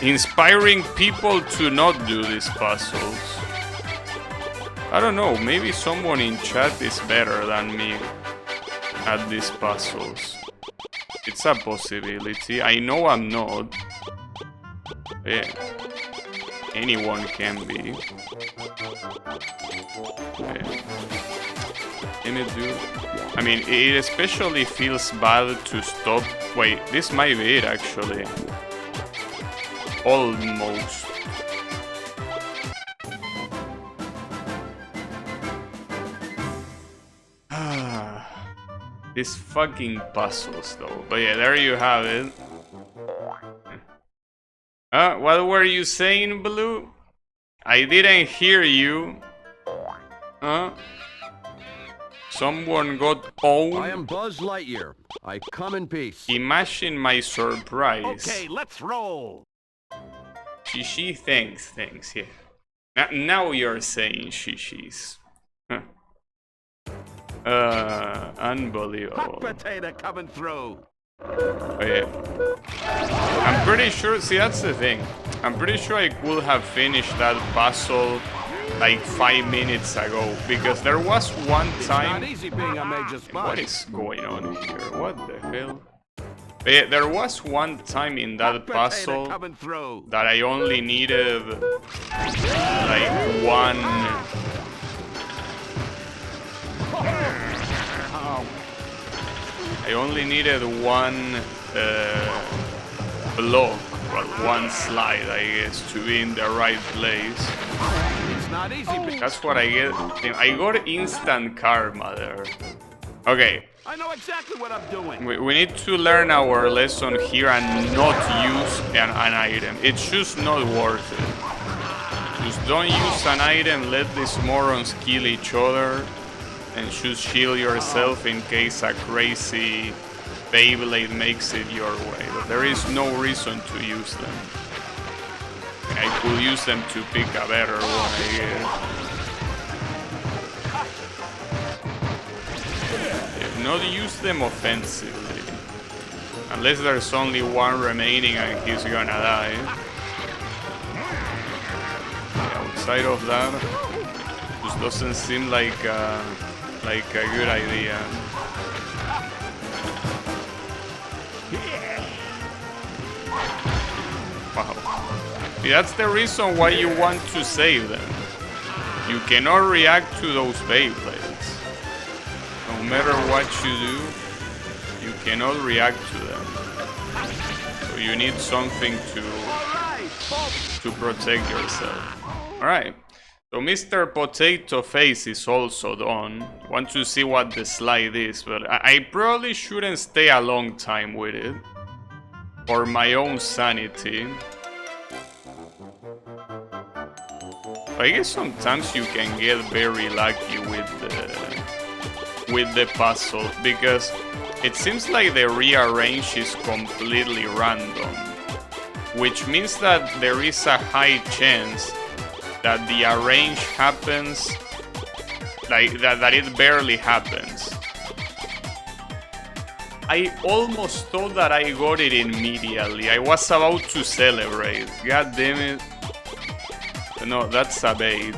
Inspiring people to not do these puzzles. I don't know, maybe someone in chat is better than me at these puzzles. It's a possibility. I know I'm not. Yeah. Anyone can be. Yeah. Can it do? I mean, it especially feels bad to stop. Wait, this might be it actually. Almost. These fucking puzzles though. But yeah, there you have it. What were you saying, Blue? I didn't hear you. Someone got owned. I am Buzz Lightyear. I come in peace. Imagine my surprise. Okay, let's roll. Shishi, thanks, yeah. Now you're saying shishis. Unbelievable. Hot potato coming through. Oh, yeah. I'm pretty sure, see that's the thing. I'm pretty sure I could have finished that puzzle like 5 minutes ago, because there was one time... It's not easy being a major spy. What is going on here? What the hell? But yeah, there was one time in that puzzle that I only needed like one... I only needed one block, well, one slide, I guess, to be in the right place. It's not easy. That's what I get. I got instant karma there. Okay. I know exactly what I'm doing. We need to learn our lesson here and not use an item. It's just not worth it. Just don't use an item, let these morons kill each other. And just shield yourself in case a crazy Beyblade makes it your way. But there is no reason to use them. I could use them to pick a better one, I guess. Not use them offensively. Unless there's only one remaining and he's gonna die. Outside of that, just doesn't seem like a good idea. Wow. See, that's the reason why you want to save them. You cannot react to those Beyblades. No matter what you do, you cannot react to them. So you need something to protect yourself. Alright. So Mr. Potato Face is also done. Want to see what the slide is, but I probably shouldn't stay a long time with it. For my own sanity. I guess sometimes you can get very lucky with the puzzle, because it seems like the rearrange is completely random. Which means that there is a high chance that the arrange happens, like that it barely happens. I almost thought that I got it immediately. I was about to celebrate. God damn it. No, that's a bait.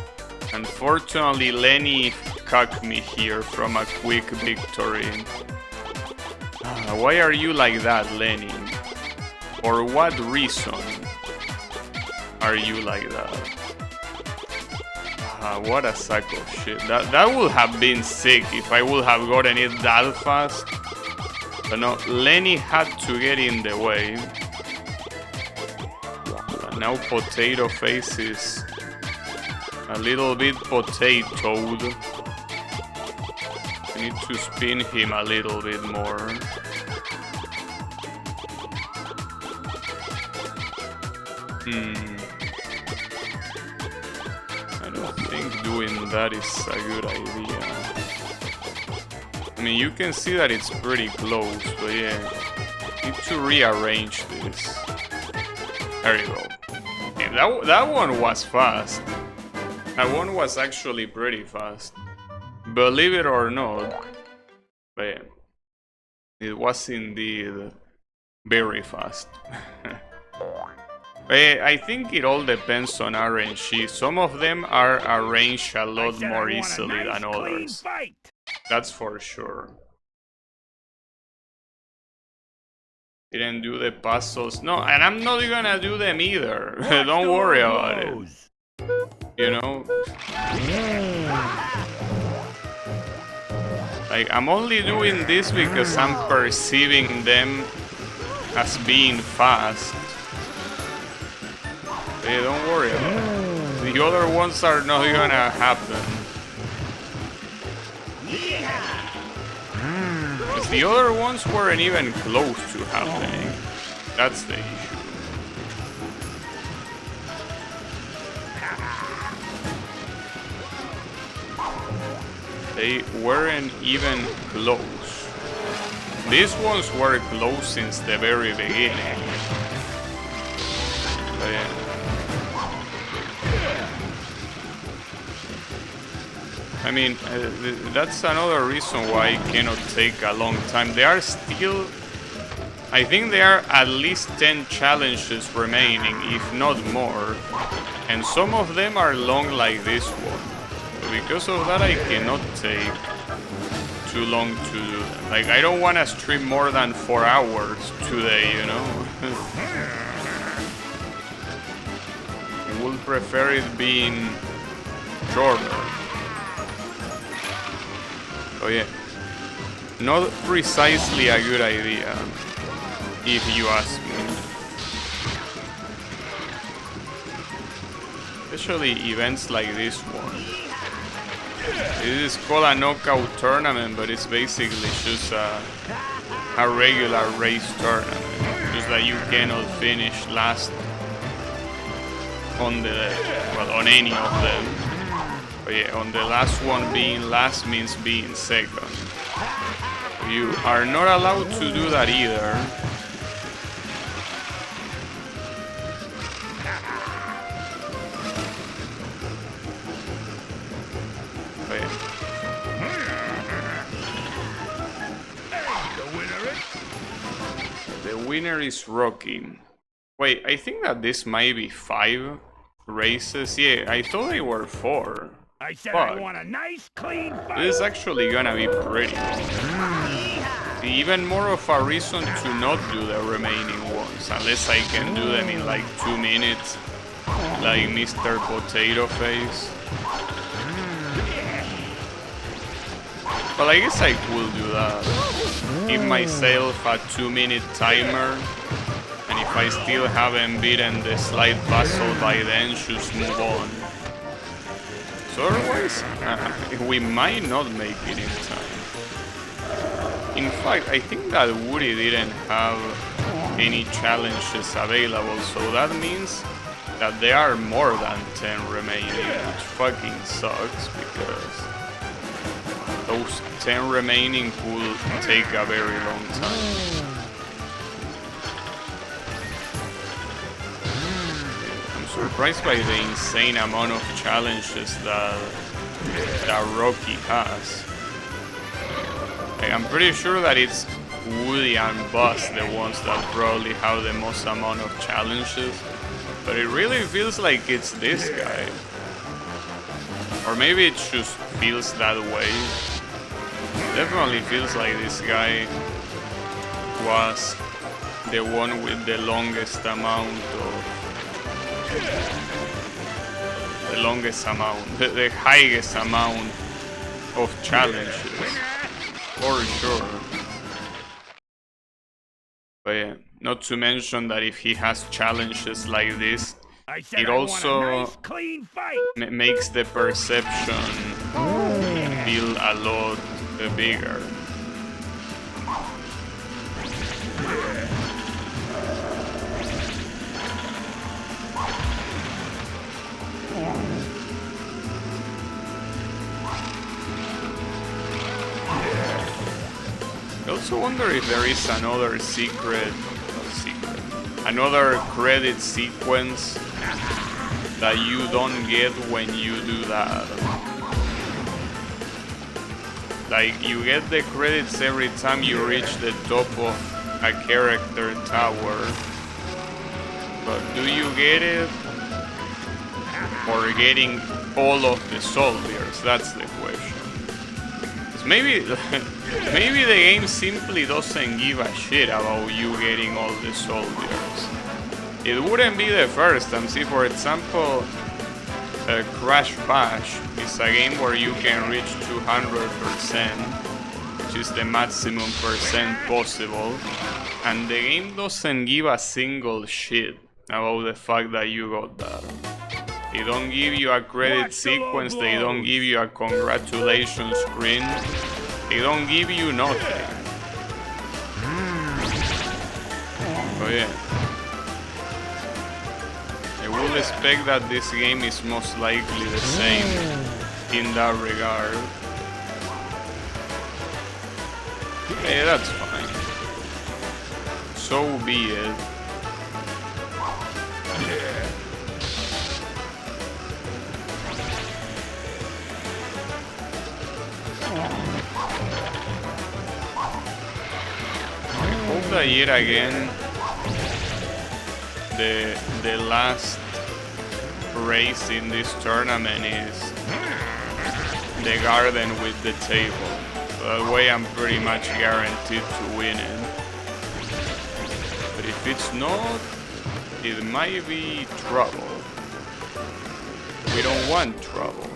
Unfortunately, Lenny cucked me here from a quick victory. Why are you like that, Lenny? For what reason are you like that? What a sack of shit. That would have been sick if I would have gotten it that fast. But no, Lenny had to get in the way. But now Potato Face is a little bit potatoed. I need to spin him a little bit more. I don't think doing that is a good idea. I mean, you can see that it's pretty close, but yeah. Need to rearrange this. There you go. And that one was fast. That one was actually pretty fast. Believe it or not. But yeah. It was indeed very fast. I think it all depends on RNG. Some of them are arranged a lot more easily than others. That's for sure. Didn't do the puzzles. No, and I'm not gonna do them either. Don't worry about it. You know? Like, I'm only doing this because I'm perceiving them as being fast. Hey, don't worry about it. The other ones are not gonna happen. Because the other ones weren't even close to happening. That's the issue. They weren't even close. These ones were close since the very beginning. But yeah. I mean, that's another reason why it cannot take a long time. There are still, I think there are at least 10 challenges remaining, if not more. And some of them are long like this one. So because of that, I cannot take too long to do them. Like, I don't want to stream more than 4 hours today, you know? I would prefer it being shorter. Oh yeah, not precisely a good idea, if you ask me. Especially events like this one. This is called a knockout tournament, but it's basically just a regular race tournament. Just that you cannot finish last on on any of them. But yeah, on the last one, being last means being second. You are not allowed to do that either. But yeah. The winner is Rocky. Wait, I think that this might be 5 races. Yeah, I thought they were 4. I said I want a nice, clean fight. This is actually gonna be pretty long. Even more of a reason to not do the remaining ones, unless I can do them in like 2 minutes, like Mr. Potato Face. Well, I guess I could do that. Give myself a 2-minute timer, and if I still haven't beaten the slide puzzle by then, just move on. So otherwise, we might not make it in time. In fact, I think that Woody didn't have any challenges available, so that means that there are more than 10 remaining, which fucking sucks, because those 10 remaining will take a very long time. Surprised by the insane amount of challenges that Rocky has. I'm pretty sure that it's Woody and Buzz the ones that probably have the most amount of challenges, but it really feels like it's this guy. Or maybe it just feels that way. Definitely feels like this guy was the one with the longest amount of the highest amount of challenges, for sure. But yeah, not to mention that if he has challenges like this, it also makes the perception feel a lot bigger. I also wonder if there is another another credit sequence that you don't get when you do that. Like, you get the credits every time you reach the top of a character tower, But do you get it? Or getting all of the soldiers? That's the question. 'Cause maybe maybe the game simply doesn't give a shit about you getting all the soldiers. It wouldn't be the first time. See, for example, Crash Bash is a game where you can reach 200%, which is the maximum percent possible, and the game doesn't give a single shit about the fact that you got that. They don't give you a credit sequence, they don't give you a congratulations screen, they don't give you nothing. Oh yeah. I will expect that this game is most likely the same in that regard. Hey, that's fine. So be it. I hope that yet again the last race in this tournament is the garden with the table. So that way I'm pretty much guaranteed to win it. But if it's not, it might be trouble. We don't want trouble.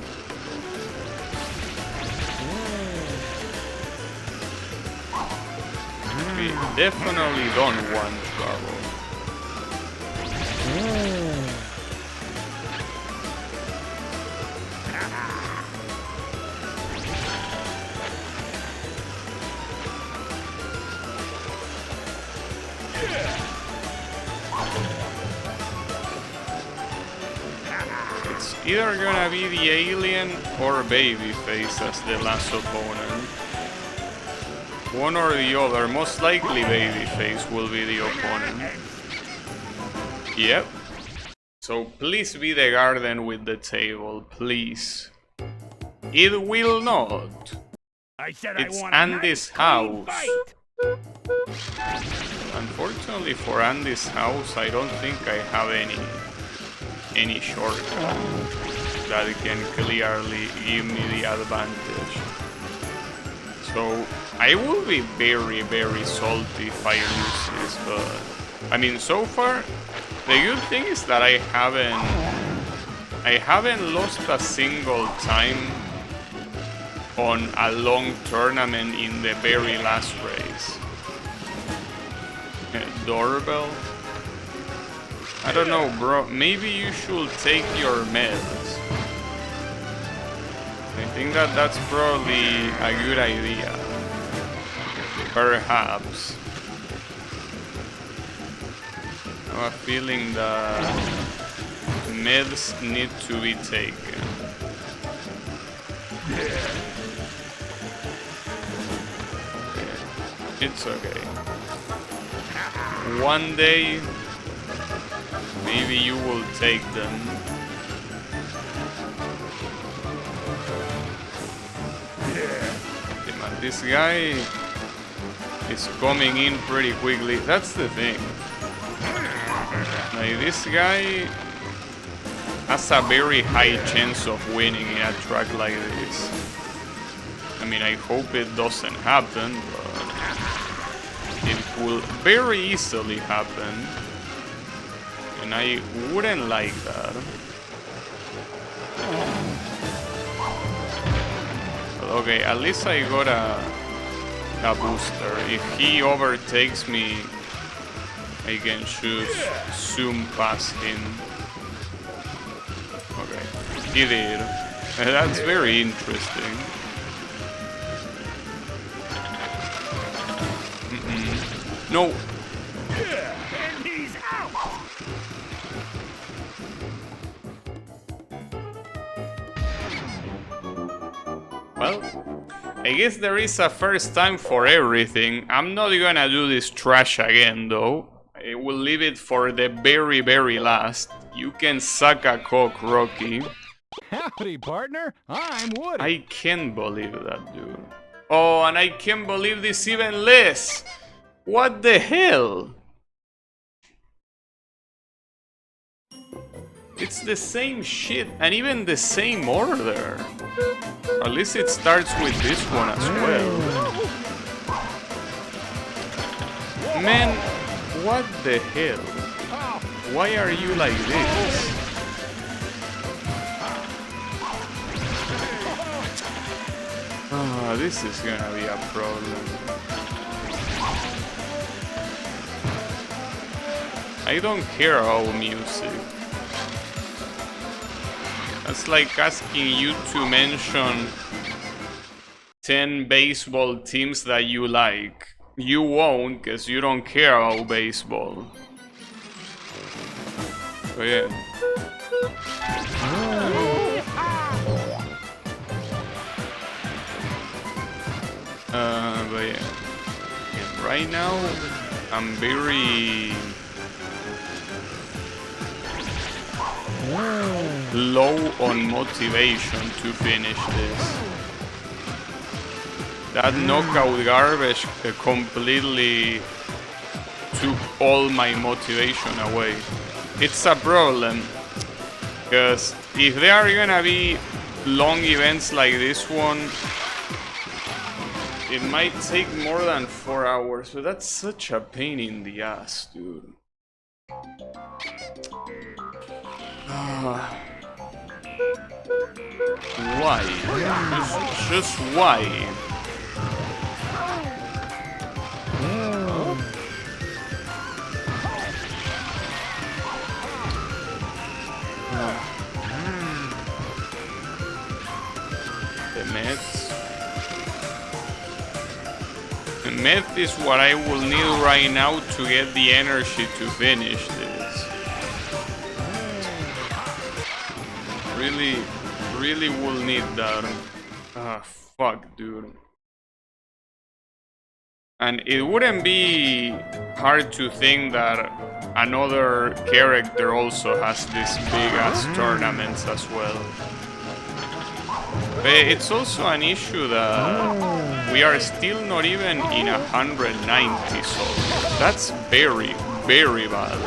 We definitely don't want trouble. It's either gonna be the alien or Babyface as the last opponent. One or the other, most likely Babyface will be the opponent. Yep. So please be the garden with the table, please. It will not. It's Andy's house. Unfortunately for Andy's house, I don't think I have any shortcut that can clearly give me the advantage. So I will be very, very salty if I lose this, but I mean, so far the good thing is that I haven't lost a single time on a long tournament in the very last race. Doorbell? I don't know, bro. Maybe you should take your meds. I think that that's probably a good idea. Perhaps. I have a feeling that meds need to be taken. It's okay. One day, maybe you will take them. Okay, man, this guy is coming in pretty quickly. That's the thing. Like, this guy has a very high chance of winning in a track like this. I mean, I hope it doesn't happen, but it will very easily happen. And I wouldn't like that. But okay, at least I got a booster. If he overtakes me, I can zoom past him. Okay, he did. That's very interesting. No. And he's out. Well, I guess there is a first time for everything. I'm not gonna do this trash again, though. I will leave it for the very, very last. You can suck a cock, Rocky. Howdy, partner. I'm Woody. I can't believe that, dude. Oh, and I can't believe this even less. What the hell? It's the same shit, and even the same order. At least it starts with this one as well. Man, what the hell? Why are you like this? Ah, this is gonna be a problem. I don't care about music. That's like asking you to mention 10 baseball teams that you like. You won't, because you don't care about baseball. But yeah. But yeah. Right now, I'm very low on motivation to finish this. That knockout garbage completely took all my motivation away. It's a problem, because if there are gonna be long events like this one, it might take more than 4 hours, but that's such a pain in the ass, dude. Why? Just why? The Mets. The Meth is what I will need right now to get the energy to finish this. Really will need that. Ah, fuck, dude. And it wouldn't be hard to think that another character also has these big ass tournaments as well. But it's also an issue that we are still not even in 190, so that's very bad.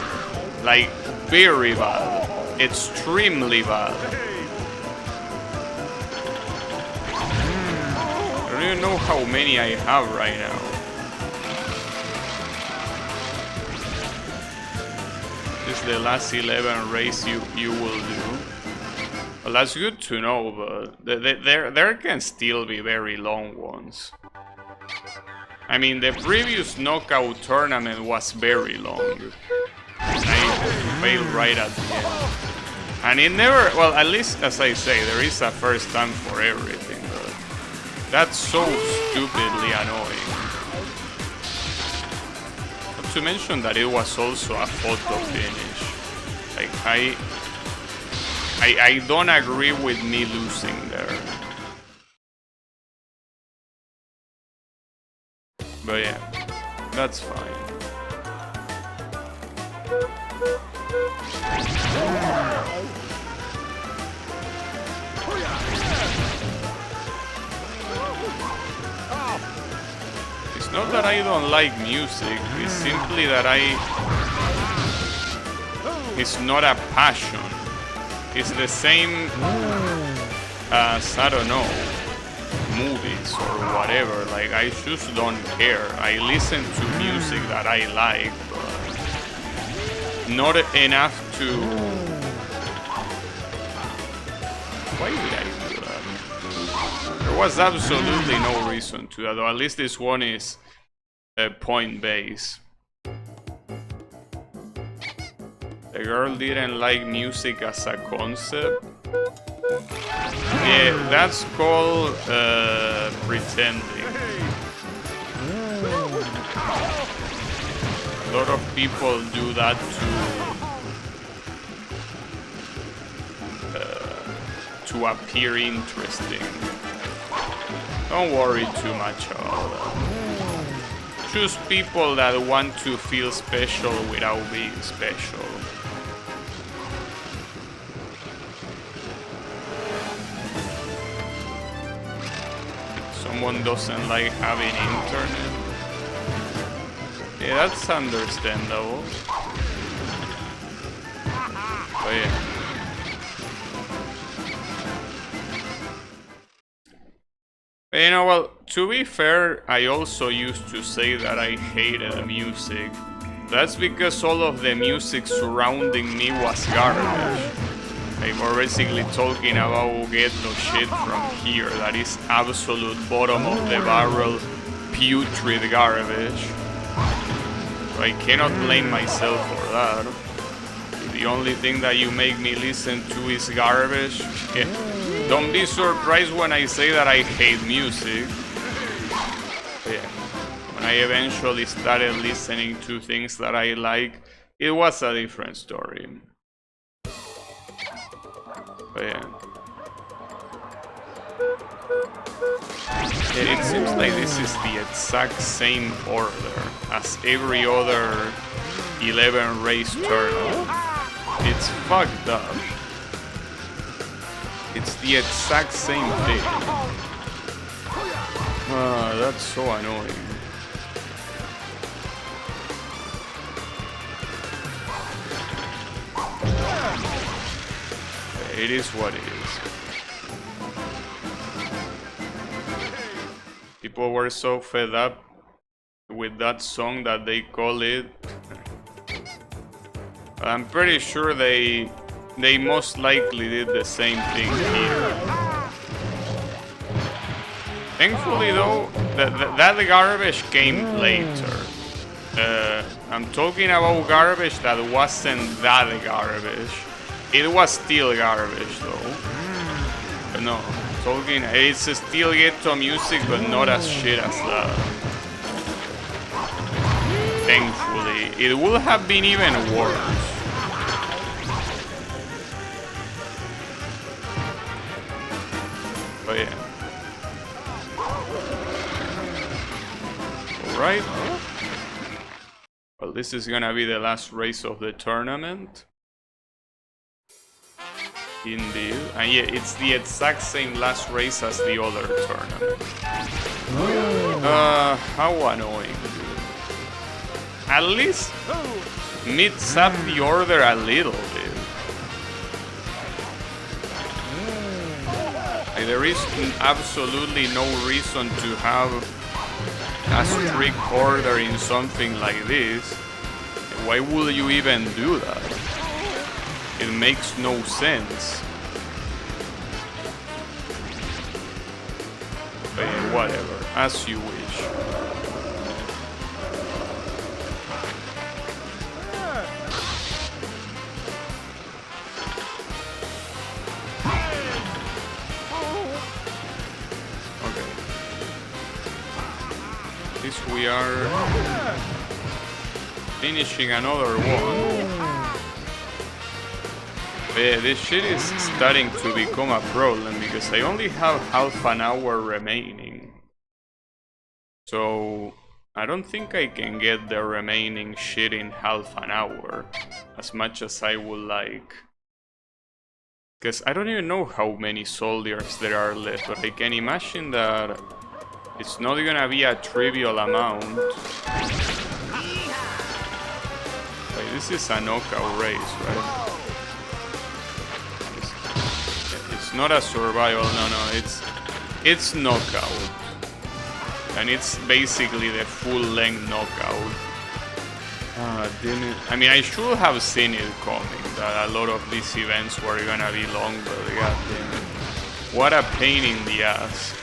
Like, very bad. Extremely bad. I don't even know how many I have right now. This is the last 11 race you will do. Well, that's good to know, but there can still be very long ones. I mean, the previous knockout tournament was very long. I failed right at the end. And it never, well, at least as I say, there is a first time for everything, but that's so stupidly annoying. Not to mention that it was also a photo finish. Like, I don't agree with me losing there. But yeah, that's fine. It's not that I don't like music, it's simply that it's not a passion. It's the same as, I don't know, movies or whatever. Like, I just don't care. I listen to music that I like, but not enough to... Why did I do that? There was absolutely no reason to that, though. At least this one is point-based. The girl didn't like music as a concept. Yeah, that's called pretending. A lot of people do that to appear interesting. Don't worry too much about that. Choose people that want to feel special without being special. Someone doesn't like having internet. Yeah, that's understandable. But yeah. You know, well, to be fair, I also used to say that I hated the music. That's because all of the music surrounding me was garbage. Like, we're basically talking about get no shit from here. That is absolute bottom of the barrel, putrid garbage. So I cannot blame myself for that. The only thing that you make me listen to is garbage. Yeah. Don't be surprised when I say that I hate music. Yeah. When I eventually started listening to things that I like, it was a different story. But yeah. It seems like this is the exact same order as every other 11 race tournament. It's fucked up. It's the exact same thing. That's so annoying. It is what it is. People were so fed up with that song that they call it. I'm pretty sure they most likely did the same thing here. Thankfully though, that garbage came later. I'm talking about garbage that wasn't that garbage. It was still garbage though. But no, talking, it's still ghetto music but not as shit as that. Thankfully, it would have been even worse. But yeah. Alright. Well, this is gonna be the last race of the tournament. Indeed. And yeah, it's the exact same last race as the other tournament. How annoying, dude. At least mix up the order a little bit. Like, there is absolutely no reason to have a strict order in something like this. Why would you even do that? It makes no sense. But yeah, whatever, as you wish. Okay. This we are finishing another one. Yeah, this shit is starting to become a problem because I only have half an hour remaining. So I don't think I can get the remaining shit in half an hour as much as I would like. Because I don't even know how many soldiers there are left, but I can imagine that it's not gonna be a trivial amount. Like, this is a knockout race, right? It's not a survival, no, it's knockout. And it's basically the full-length knockout. I mean, I should have seen it coming, that a lot of these events were gonna be long, but goddamn it. What a pain in the ass.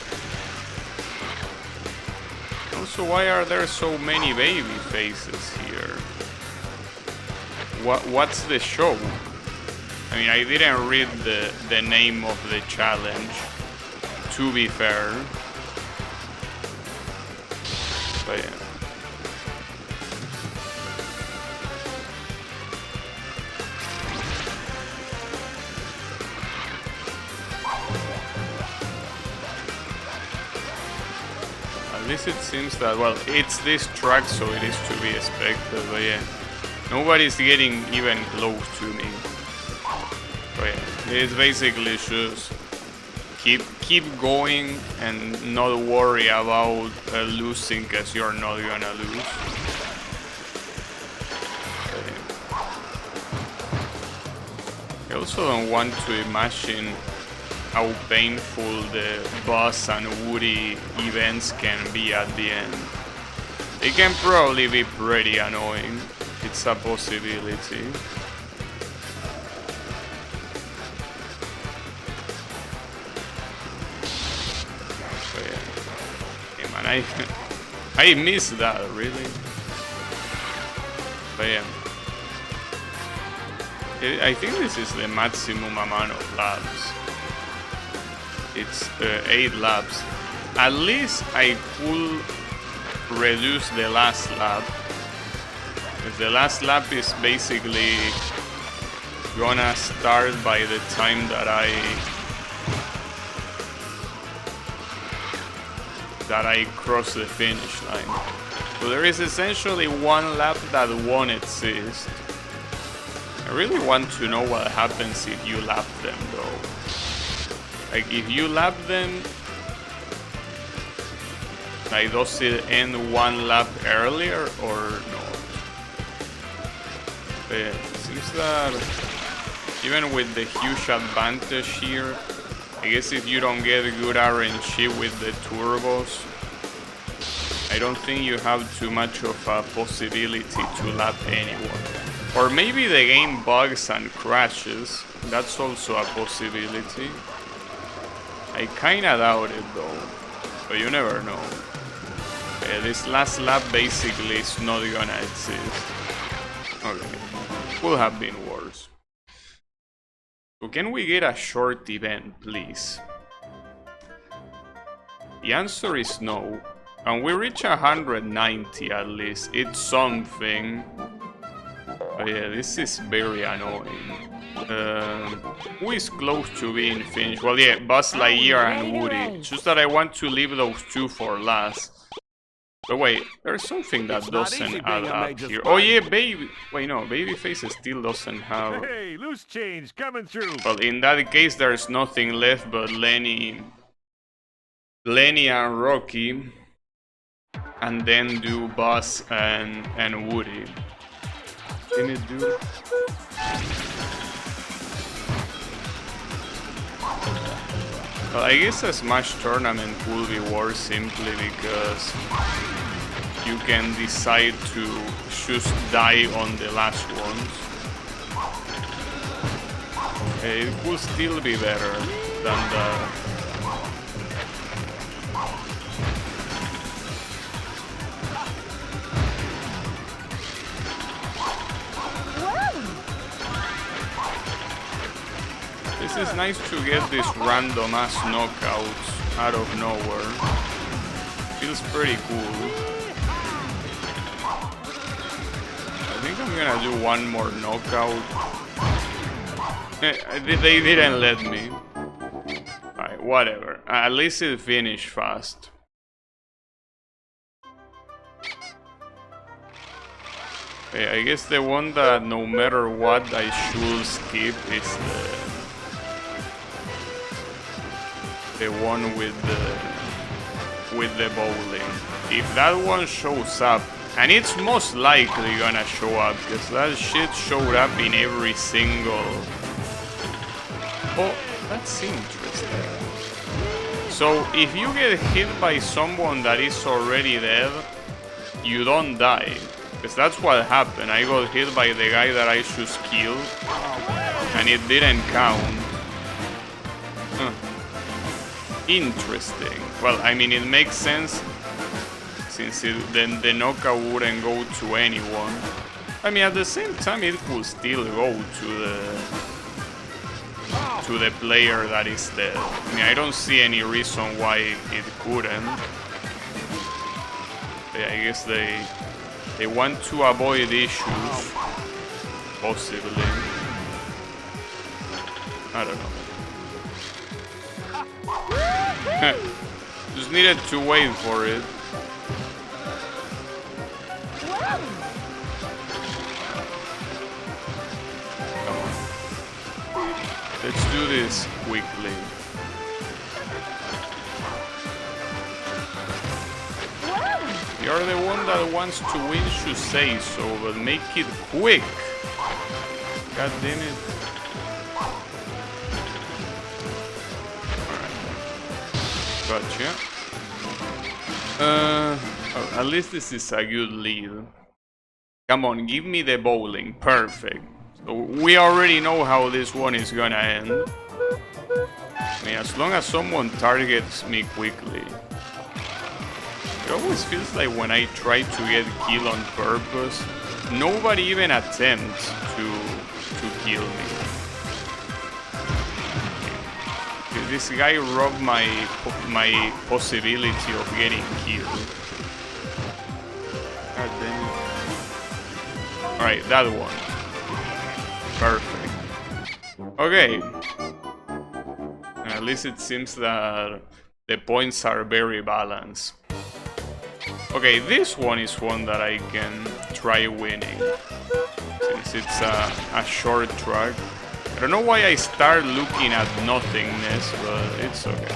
Also, why are there so many baby faces here? What's the show? I mean, I didn't read the name of the challenge, to be fair. But yeah. At least it seems that, well, it's this track, so it is to be expected, but yeah. Nobody's getting even close to me. But yeah, it's basically just keep going and not worry about losing, because you're not gonna lose. I also don't want to imagine how painful the Buzz and Woody events can be at the end. They can probably be pretty annoying. It's a possibility. But yeah. Hey man, I missed that, really. But yeah. I think this is the maximum amount of laps. It's 8 laps. At least I could reduce the last lap. Because the last lap is basically gonna start by the time that I cross the finish line. So there is essentially one lap that won't exist. I really want to know what happens if you lap them though. Like if you lap them, like does it end one lap earlier or not? But yeah, it seems that even with the huge advantage here, I guess if you don't get good RNG with the turbos, I don't think you have too much of a possibility to lap anyone. Or maybe the game bugs and crashes, that's also a possibility. I kinda doubt it though, but you never know. This last lap basically is not gonna exist. Okay, could have been worse. So can we get a short event, please? The answer is no. And we reach 190 at least, it's something. But yeah, this is very annoying. Who is close to being finished? Well, yeah, Buzz Lightyear and Woody. It's just that I want to leave those two for last. But wait, there's something that doesn't add up here. Oh yeah, Baby... Wait, no, Babyface still doesn't have... Hey, loose change coming through. Well, in that case, there's nothing left but Lenny and Rocky. And then do Buzz and Woody. Can it do? Well, I guess a Smash tournament will be worse simply because you can decide to just die on the last ones. It will still be better than the... This is nice to get these random ass knockouts out of nowhere. Feels pretty cool. I think I'm gonna do one more knockout. They didn't let me. Alright, whatever. At least it finished fast. Okay, I guess the one that no matter what I should skip is the one with the bowling. If that one shows up, and it's most likely gonna show up because that shit showed up in every single... Oh, that's interesting. So if you get hit by someone that is already dead, you don't die. Because that's what happened. I got hit by the guy that I just killed, and it didn't count. Huh. Interesting. Well, I mean, it makes sense since then the knockout wouldn't go to anyone. I mean, at the same time, it could still go to the player that is dead. I mean, I don't see any reason why it couldn't. But I guess they want to avoid issues, possibly. I don't know. Just needed to wait for it. Come on. Let's do this quickly. You're the one that wants to win, should say so, but make it quick. God damn it. Gotcha. At least this is a good lead. Come on, give me the bowling. Perfect. So we already know how this one is gonna end. I mean, as long as someone targets me quickly. It always feels like when I try to get killed on purpose, nobody even attempts to kill me. This guy robbed my possibility of getting killed. God damn it. Alright, that one. Perfect. Okay. At least it seems that the points are very balanced. Okay, this one is one that I can try winning, since it's a short track. I don't know why I start looking at nothingness, but it's okay.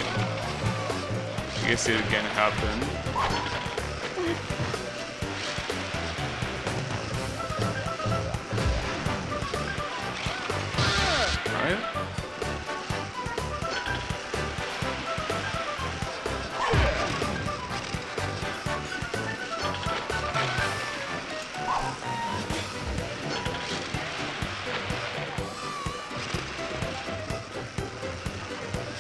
I guess it can happen. Alright.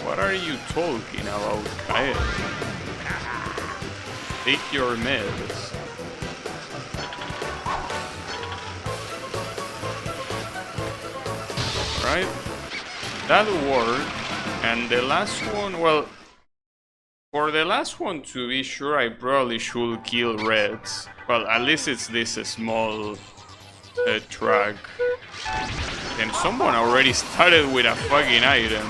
What are you talking about, Kyle? Take your meds. Right? That worked. And the last one, well, for the last one to be sure, I probably should kill reds. Well, at least it's this small track. And someone already started with a fucking item.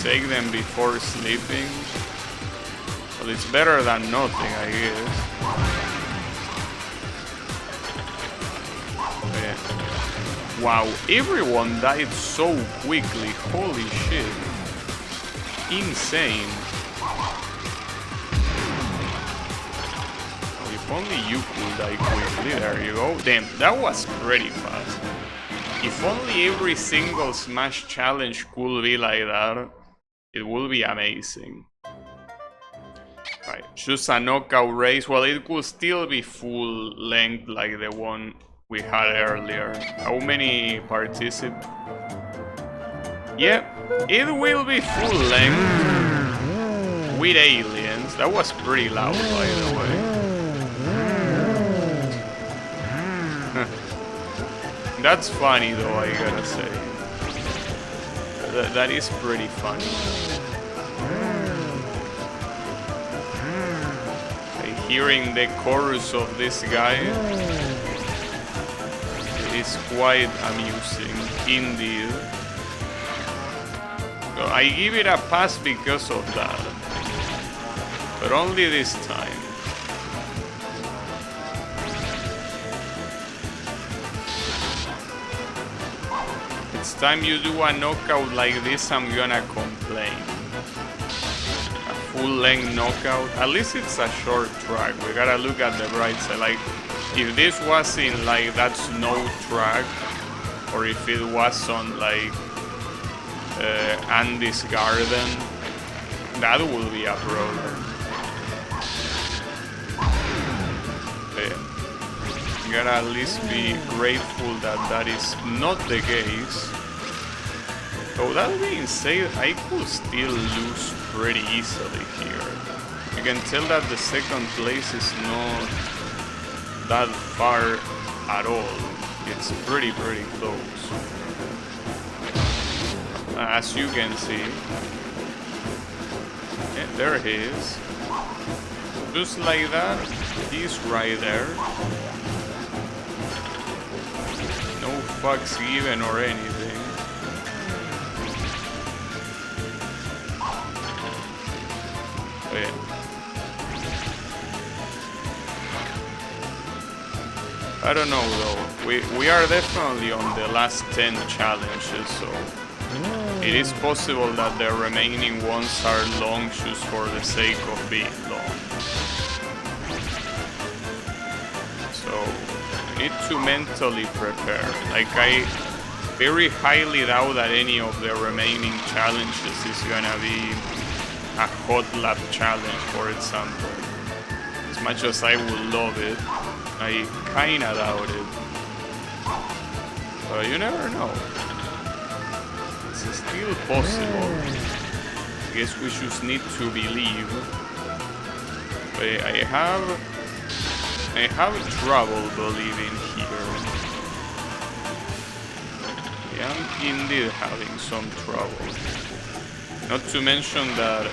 Take them before sleeping. Well, it's better than nothing, I guess. Yeah. Wow, everyone died so quickly. Holy shit. Insane. Oh, if only you could die quickly. There you go. Damn, that was pretty fast. If only every single Smash challenge could be like that, it will be amazing. Right, choose a knockout race. Well, it could still be full length like the one we had earlier. How many participants? Yeah, it will be full length with aliens. That was pretty loud, by the way. That's funny though, I gotta say. That is pretty funny. Hearing the chorus of this guy is quite amusing indeed. So I give it a pass because of that, but only this time. It's time you do a knockout like this, I'm gonna complain. A full-length knockout, at least it's a short track. We gotta look at the bright side. Like, if this was in like that snow track, or if it was on like Andy's Garden, that would be a problem. You gotta at least be grateful that that is not the case. So that being said, I could still lose pretty easily here. You can tell that the second place is not that far at all. It's pretty close. As you can see. Yeah, there he is. Just like that, he's right there. No fucks given or anything. Yeah. I don't know though. We are definitely on the last 10 challenges, so it is possible that the remaining ones are long just for the sake of being long. So need to mentally prepare. Like very highly doubt that any of the remaining challenges is gonna be a hot lap challenge, for example. As much as I would love it, I kinda doubt it. But you never know. It's still possible. I guess we just need to believe. But I have trouble believing here. I am indeed having some trouble. Not to mention that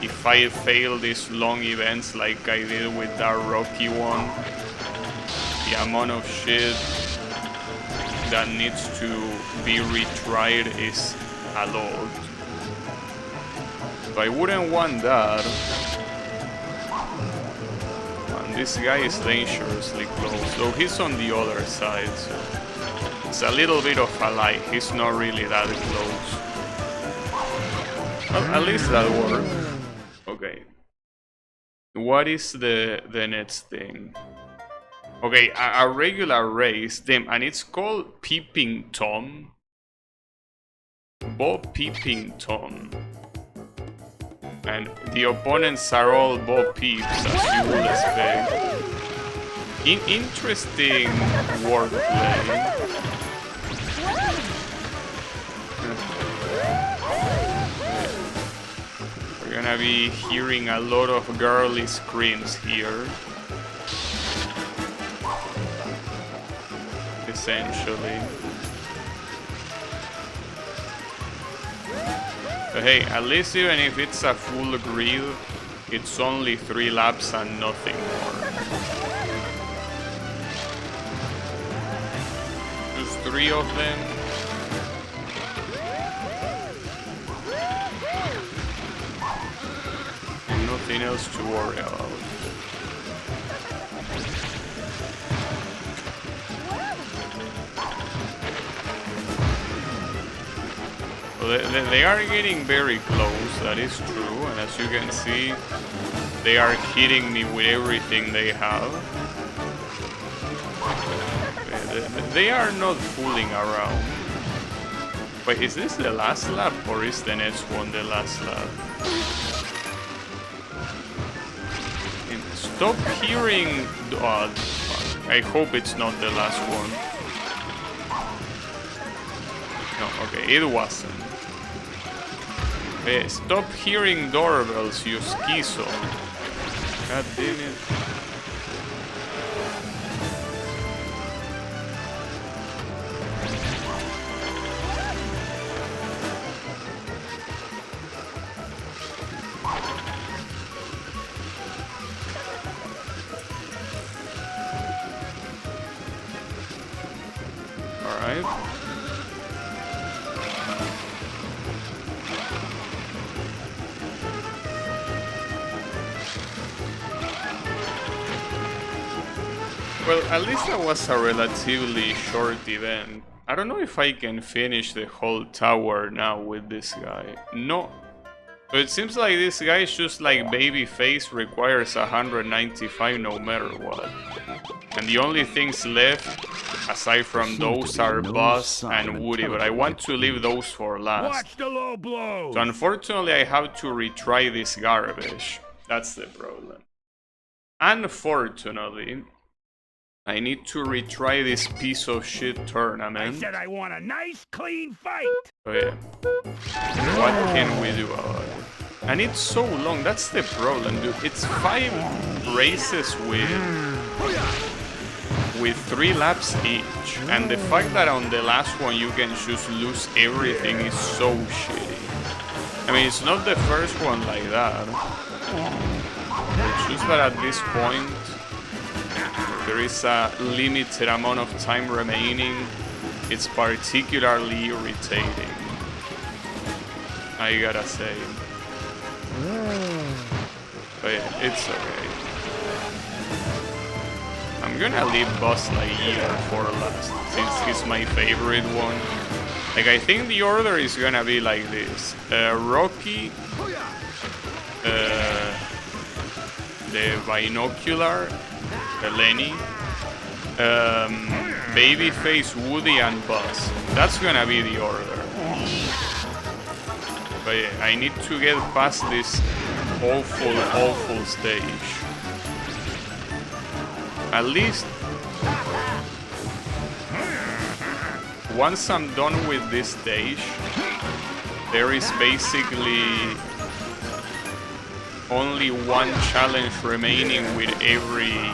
if I fail these long events like I did with that Rocky one, the amount of shit that needs to be retried is a lot. So I wouldn't want that. And this guy is dangerously close, though he's on the other side, so it's a little bit of a lie. He's not really that close. Well, at least that worked. Okay. What is the next thing? Okay, a regular race, damn, and it's called Peeping Tom. Bob Peeping Tom. And the opponents are all Bob Peeps, as you would expect. Interesting wordplay. We're gonna be hearing a lot of girly screams here. Essentially. But hey, at least even if it's a full grid, it's only 3 laps and nothing more. Just 3 of them. And nothing else to worry about. They are getting very close, that is true, and as you can see, they are hitting me with everything they have. They are not fooling around. Wait, is this the last lap, or is the next one the last lap? And stop hearing... Oh, I hope it's not the last one. No, okay, it wasn't. Stop hearing doorbells, you schizo. God damn it. All right. Well, at least that was a relatively short event. I don't know if I can finish the whole tower now with this guy. No. So it seems like this guy is just like Babyface, requires 195 no matter what. And the only things left, aside from those, are Buzz and Woody, but I want to leave those for last. Watch the low blow. So unfortunately I have to retry this garbage. That's the problem. Unfortunately, I need to retry this piece of shit tournament. I said I want a nice, clean fight. Oh yeah. What can we do about it? And it's so long, that's the problem, dude. It's 5 races with 3 laps each. And the fact that on the last one you can just lose everything is so shitty. I mean, it's not the first one like that. It's just that at this point, there is a limited amount of time remaining. It's particularly irritating, I gotta say. But yeah, it's okay. I'm gonna leave Buzz Lightyear for last, since he's my favorite one. Like, I think the order is gonna be like this. Rocky, the Binocular, Lenny, Babyface, Woody, and Buzz. That's gonna be the order. But yeah, I need to get past this awful stage. At least once I'm done with this stage, there is basically only one challenge remaining with every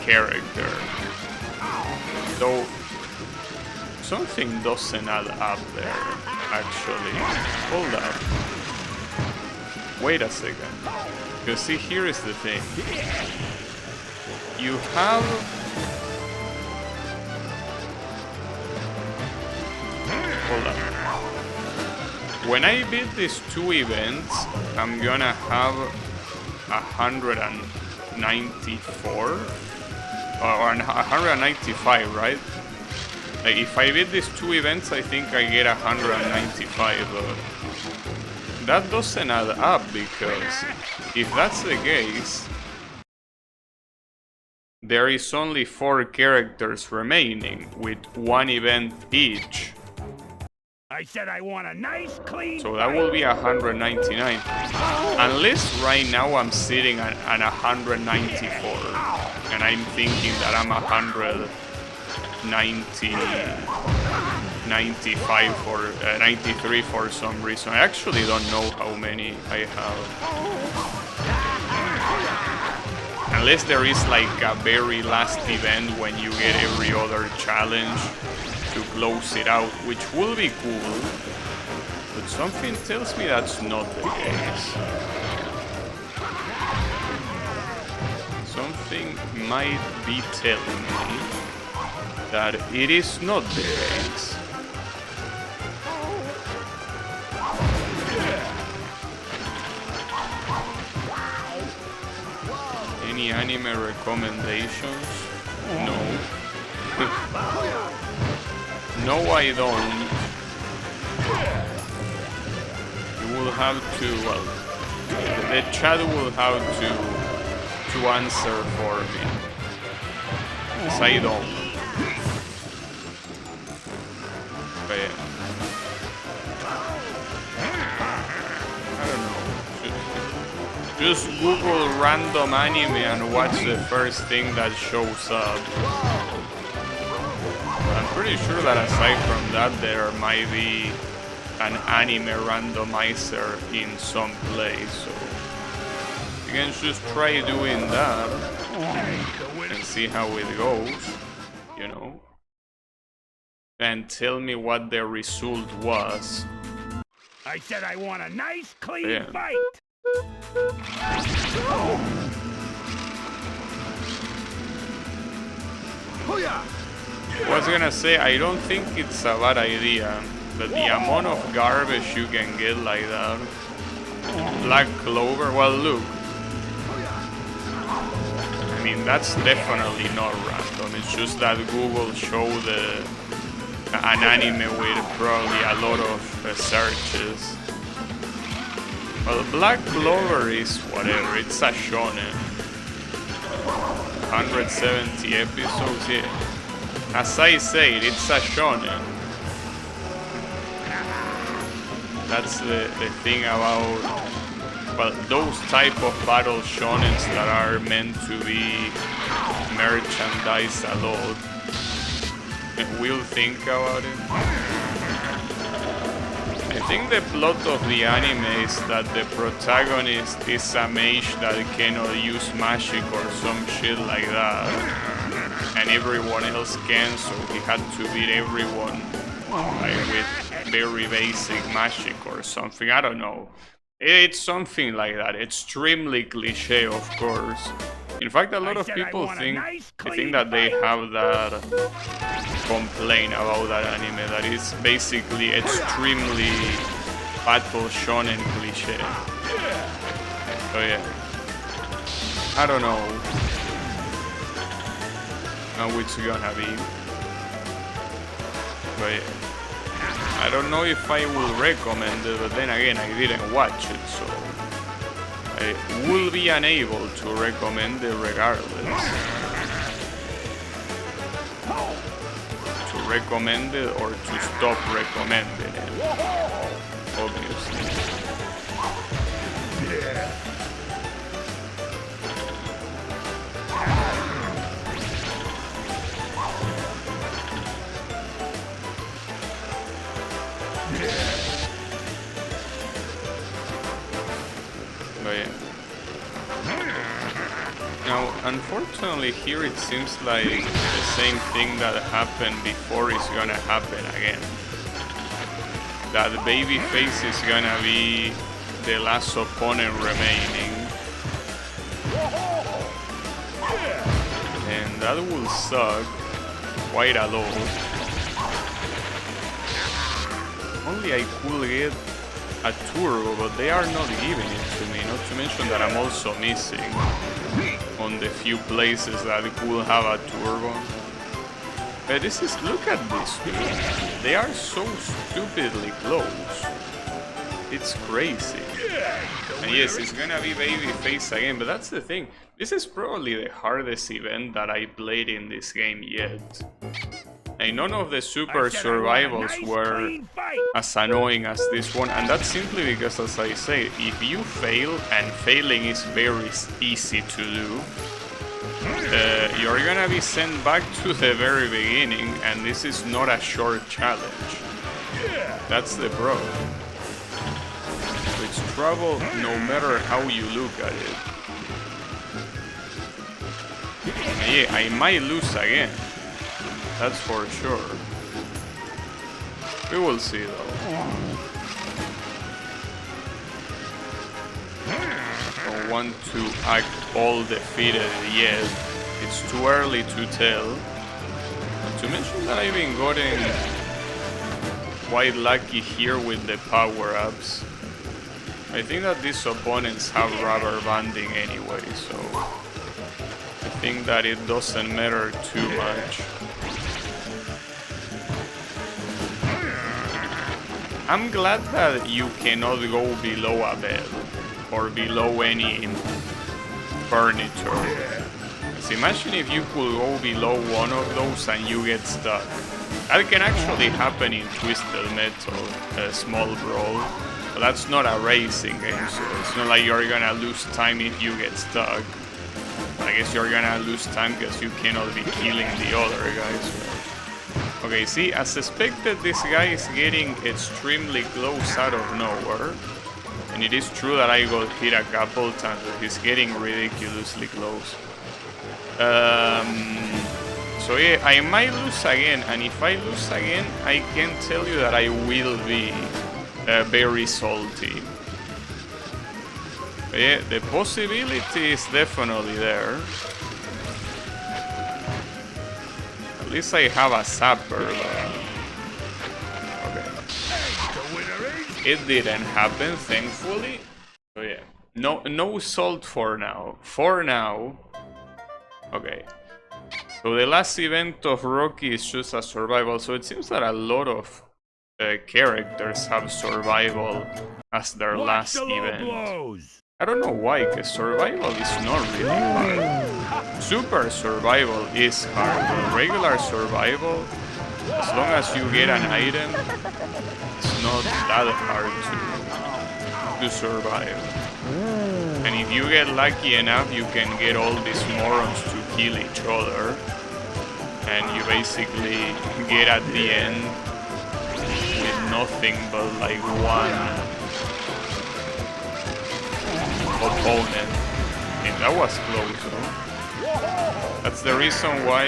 character. Though something doesn't add up there, actually. Hold up. Wait a second. Because see, here is the thing. You have... Hold up. When I beat these two events, I'm gonna have 194 or 195, right? Like if I beat these two events, I think I get 195. That doesn't add up, because if that's the case, there is only 4 characters remaining with one event each. I said I want a nice clean So that will be 199. Unless right now I'm sitting at 194 and I'm thinking that I'm 95 or 93 for some reason. I actually don't know how many I have. Unless there is like a very last event when you get every other challenge to close it out, which will be cool, but something tells me that's not the case. Something might be telling me that it is not the case. Any anime recommendations? No. No, I don't. You will have to, well, the chat will have to answer for me. Because I don't. But yeah. I don't know. Just Google random anime and watch the first thing that shows up. I'm pretty sure that aside from that, there might be an anime randomizer in some place, so you can just try doing that and see how it goes, you know, and tell me what the result was. I said I want a nice clean fight. I was gonna say, I don't think it's a bad idea, but the amount of garbage you can get like that. Black Clover, well look. I mean, that's definitely not random, it's just that Google showed an anime with probably a lot of searches. Well, Black Clover is whatever, it's a shonen. 170 episodes, yeah. As I said, it's a shonen. That's the thing about, well, those type of battle shonens that are meant to be merchandised a lot. We'll think about it. I think the plot of the anime is that the protagonist is a mage that cannot use magic or some shit like that. And everyone else can, so he had to beat everyone like with very basic magic or something. I don't know. It's something like that. Extremely cliche, of course. In fact, a lot of people think that they have that complaint about that anime, that is basically extremely battle shonen cliche. So yeah, I don't know which gonna be, but yeah. I don't know if I will recommend it, but then again, I didn't watch it, so I will be unable to recommend it regardless. recommended or to stop recommending it, obviously. But yeah. Now, unfortunately, here it seems like the same thing that happened before is gonna happen again. That babyface is gonna be the last opponent remaining. And that will suck quite a lot. Only I could get a turbo, but they are not giving it to me. Not to mention that I'm also missing on the few places that could have a turbo. But this is, look at this, dude. They are so stupidly close. It's crazy. And yes, it's gonna be babyface again, but that's the thing. This is probably the hardest event that I played in this game yet. And none of the super survivals were as annoying as this one, and that's simply because, as I say, if you fail, and failing is very easy to do, you're gonna be sent back to the very beginning, and this is not a short challenge. That's the problem. It's trouble no matter how you look at it. And yeah, I might lose again. That's for sure. We will see though. Don't want to act all defeated yet. It's too early to tell. Not to mention that I've been getting quite lucky here with the power-ups. I think that these opponents have rubber banding anyway, so I think that it doesn't matter too much. I'm glad that you cannot go below a bed or below any furniture. So imagine if you could go below one of those and you get stuck. That can actually happen in Twisted Metal, a small brawl. But that's not a racing game, so it's not like you're gonna lose time if you get stuck. I guess you're gonna lose time because you cannot be killing the other guys. Okay, see, as expected, this guy is getting extremely close out of nowhere. And it is true that I got hit a couple times, but he's getting ridiculously close. So yeah, I might lose again, and if I lose again, I can tell you that I will be very salty. But yeah, the possibility is definitely there. At least I have a sapper, but... Okay. It didn't happen, thankfully. So yeah, no salt for now. For now. Okay. So the last event of Rocky is just a survival, so it seems that a lot of characters have survival as their last event. I don't know why, because survival is not really hard. Super survival is hard, but regular survival, as long as you get an item, it's not that hard to survive. And if you get lucky enough, you can get all these morons to kill each other, and you basically get at the end with nothing but like one opponent. And that was close, though. That's the reason why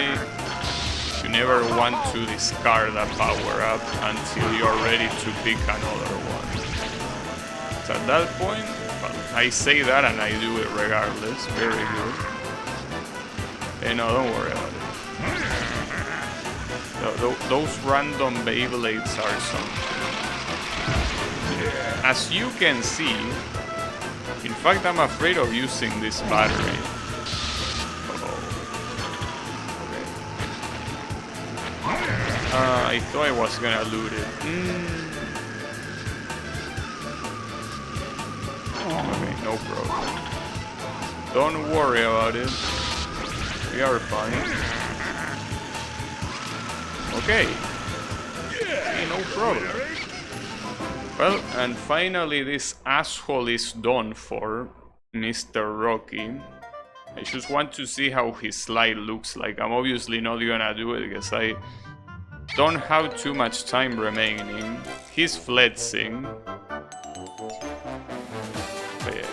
you never want to discard a power-up until you're ready to pick another one. So at that point, well, I say that and I do it regardless. Very good. Hey, no, don't worry about it. Those random Beyblades are something. As you can see, in fact, I'm afraid of using this battery. I thought I was gonna loot it. Okay, no problem. Don't worry about it. We are fine. Okay, no problem. Well, and finally this asshole is done for, Mr. Rocky. I just want to see how his slide looks like. I'm obviously not gonna do it because I don't have too much time remaining. He's flexing. But yeah.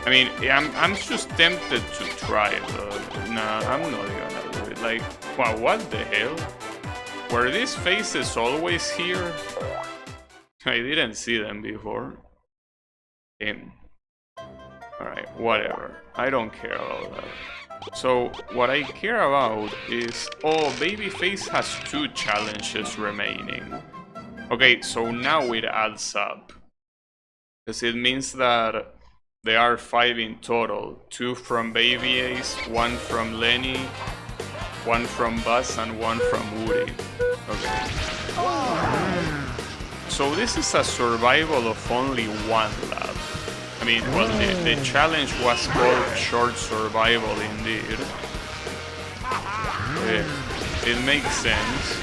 I mean, I'm just tempted to try it, but nah, I'm not gonna do it. Like, wow, what the hell? Were these faces always here? I didn't see them before. Alright, whatever. I don't care about that. So, what I care about is... Oh, Babyface has 2 challenges remaining. Okay, so now it adds up. Because it means that there are 5 in total. 2 from Baby Ace, 1 from Lenny, 1 from Buzz, and 1 from Woody. Okay. So this is a survival of only 1 lap. I mean, well, the challenge was called Short Survival indeed. It makes sense.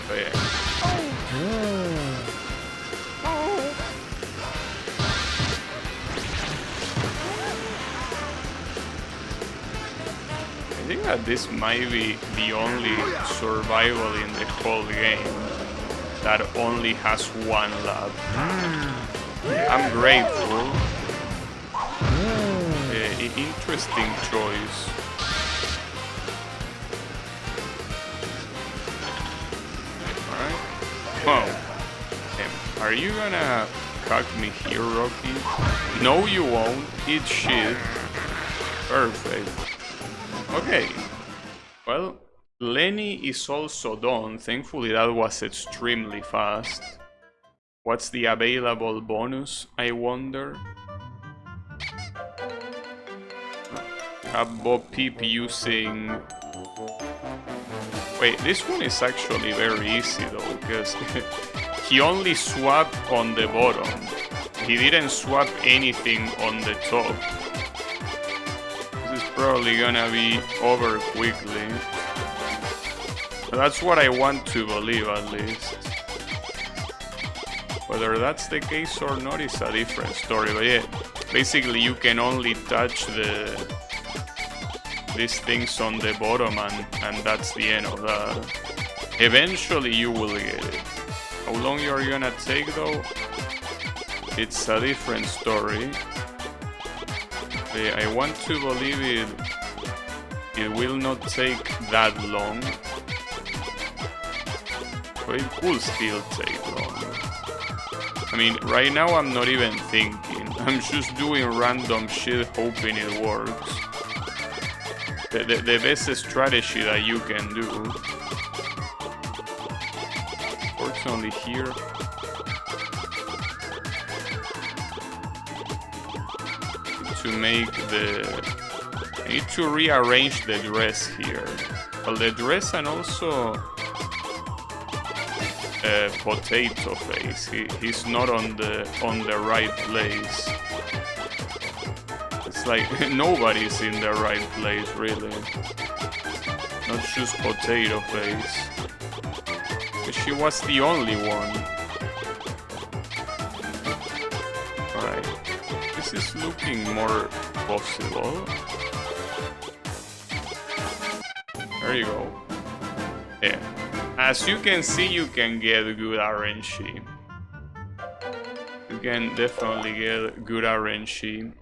But yeah. I think that this might be the only survival in the whole game that only has 1 lap. I'm grateful. Interesting choice. Alright. Whoa. Are you gonna cuck me here, Rocky? No, you won't. Eat shit. Perfect. Okay. Well, Lenny is also done. Thankfully, that was extremely fast. What's the available bonus, I wonder? Have Bob Peep using... Wait, this one is actually very easy though, because he only swapped on the bottom. He didn't swap anything on the top. This is probably gonna be over quickly. That's what I want to believe, at least. Whether that's the case or not is a different story, but yeah, basically you can only touch these things on the bottom and that's the end of that. Eventually you will get it. How long you're gonna take though? It's a different story. I want to believe it will not take that long. But it could still take long. I mean, right now I'm not even thinking. I'm just doing random shit hoping it works. The best strategy that you can do. Fortunately here. To make I need to rearrange the dress here. Well, the dress and also Potato Face. He's not on the right place. It's like nobody's in the right place, really. Not just Potato Face. She was the only one. Alright. This is looking more possible. There you go. Yeah. As you can see, you can get good RNG. You can definitely get good RNG.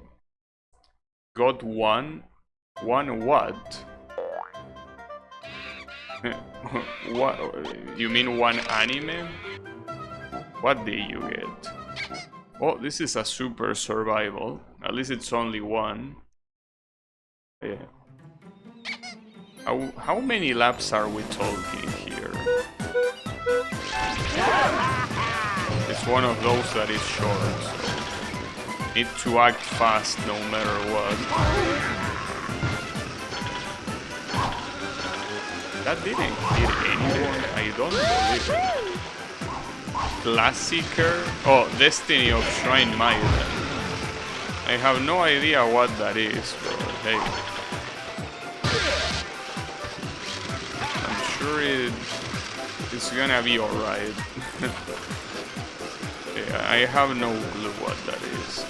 Got one? One what? What? You mean one anime? What did you get? Oh, this is a super survival. At least it's only one. Yeah. How many laps are we talking here? It's one of those that is short, so need to act fast no matter what. That didn't hit anyone, I don't believe it. Classicer? Oh, Destiny of Shrine Maiden. I have no idea what that is, but hey. I'm sure It's gonna be alright. Yeah, I have no clue what that is.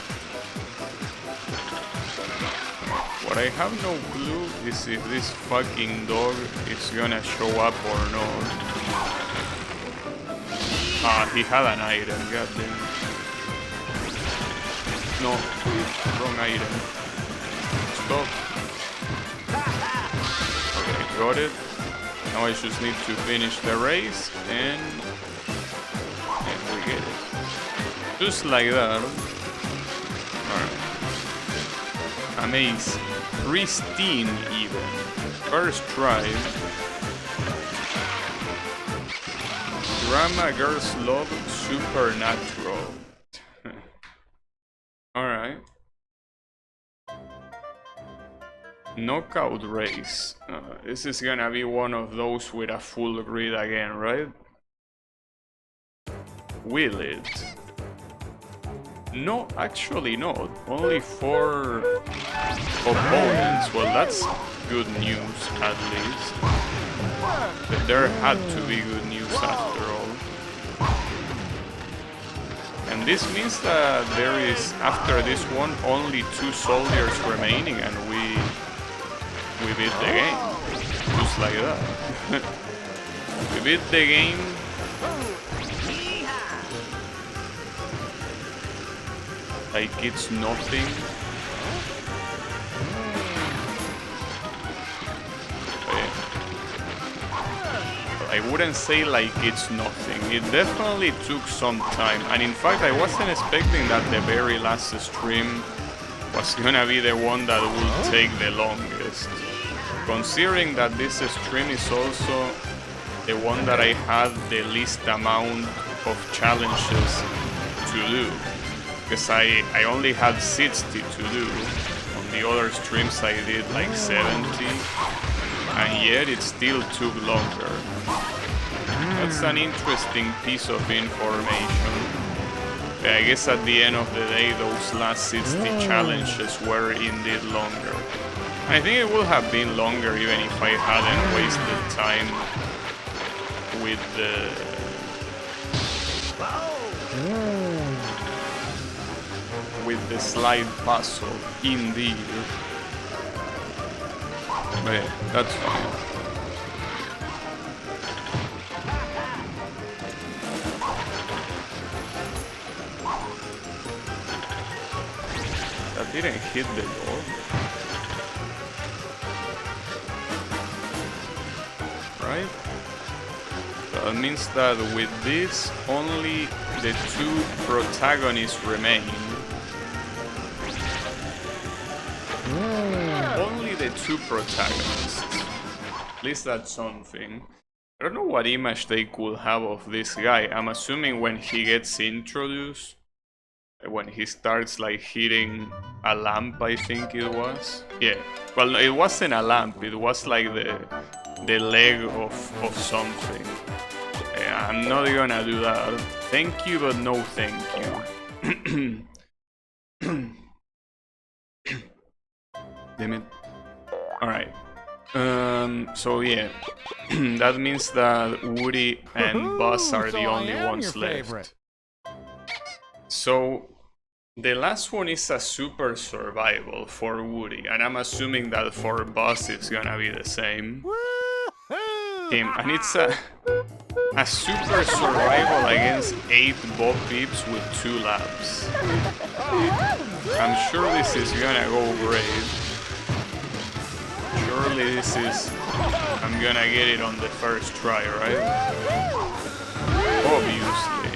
What I have no clue is if this fucking dog is gonna show up or not. Ah, he had an item, goddamn. No, wrong item. Stop. Okay, got it. Now I just need to finish the race and we get it. Just like that. Alright. Amazing. Pristine even. First try. Drama Girls Love Supernatural. Alright. Knockout race. This is gonna be one of those with a full grid again, right? Will it? No, actually not. Only 4 opponents. Well, that's good news at least. But there had to be good news after all. And this means that there is, after this one, only 2 soldiers remaining and we beat the game. Just like that. We beat the game. Like it's nothing. I wouldn't say like it's nothing. It definitely took some time. And in fact, I wasn't expecting that the very last stream was gonna be the one that would take the longest. Considering that this stream is also the one that I had the least amount of challenges to do. Because I only had 60 to do. On the other streams I did like 70. And yet it still took longer. That's an interesting piece of information. I guess at the end of the day those last 60 challenges were indeed longer. I think it would have been longer even if I hadn't wasted time with the slide puzzle, indeed. But yeah, that's fine. That didn't hit the door. Right? That means that with this, only the 2 protagonists remain. Only the 2 protagonists. At least that's something. I don't know what image they could have of this guy. I'm assuming when he gets introduced, when he starts like hitting a lamp, I think it was. Yeah. Well, it wasn't a lamp. It was like the leg of something. Yeah, I'm not gonna do that. Thank you, but no thank you. Damn it. Alright. So yeah. That means that Woody and Buzz are the only ones left. So the last one is a super survival for Woody, and I'm assuming that for Buzz it's gonna be the same. And it's a super survival against 8 Bob Peeps with 2 labs. I'm sure this is gonna go great. Surely this is... I'm gonna get it on the first try, right? Obviously.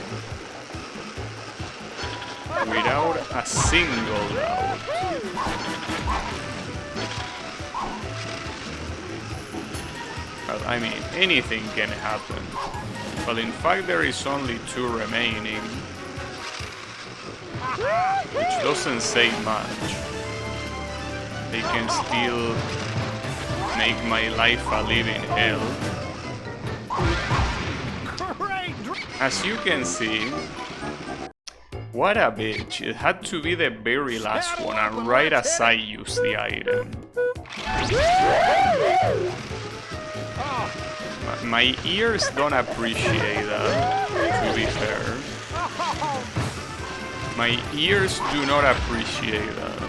Without a single doubt. Well, I mean, anything can happen. Well, in fact, there is only 2 remaining. Which doesn't say much. They can still make my life a living hell. As you can see, what a bitch. It had to be the very last one, and right as I use the item. My ears don't appreciate that, to be fair. My ears do not appreciate that.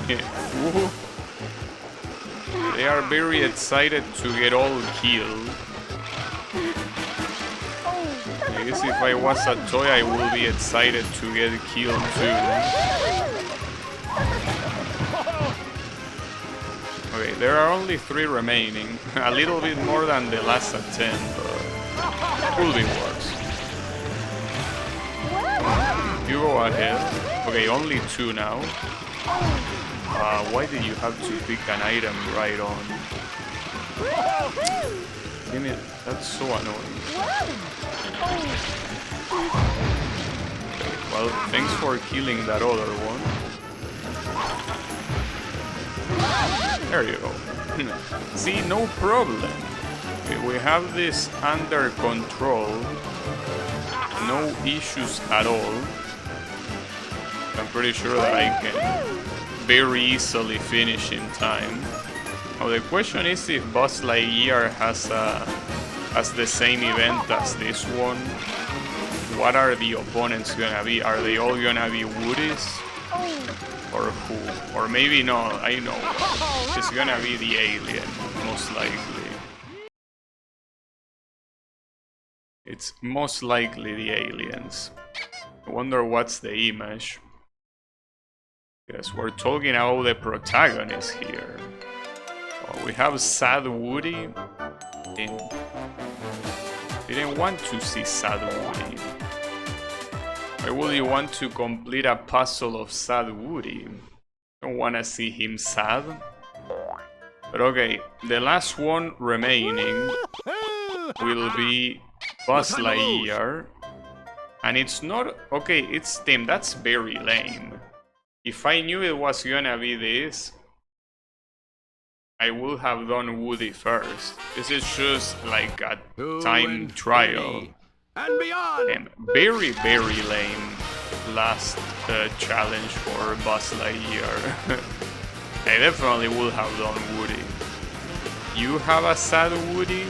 Yeah. They are very excited to get all killed. I guess if I was a toy, I would be excited to get killed too. Okay, there are only 3 remaining. A little bit more than the last attempt, but could be worse. You go ahead. Okay, only 2 now. Why did you have to pick an item right on? Damn it, that's so annoying. Okay, well, thanks for killing that other one. There you go. See, no problem. Okay, we have this under control. No issues at all. I'm pretty sure that I can very easily finish in time. Now the question is if Buzz Lightyear has the same event as this one. What are the opponents gonna be? Are they all gonna be Woodies? Or who? Or maybe not, I know. It's gonna be the alien, most likely. It's most likely the aliens. I wonder what's the image. Yes, we're talking about the protagonist here. Oh, we have Sad Woody. Didn't want to see Sad Woody. Why would you want to complete a puzzle of Sad Woody? Don't want to see him sad. But okay, the last one remaining will be Buzz Lightyear. And it's not... Okay, it's Tim, that's very lame. If I knew it was gonna be this, I would have done Woody first. This is just like a time trial. And beyond. And very, very lame last challenge for Buzz Lightyear. I definitely would have done Woody. You have a sad Woody?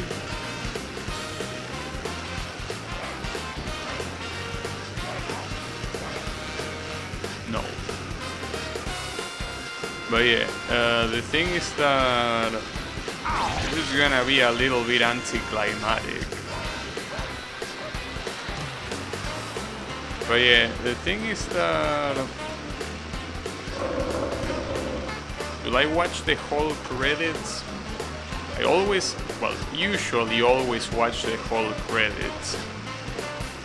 No. But yeah, the thing is that this is gonna be a little bit anticlimactic. But yeah, the thing is that... Will I watch the whole credits? I always, well, usually always watch the whole credits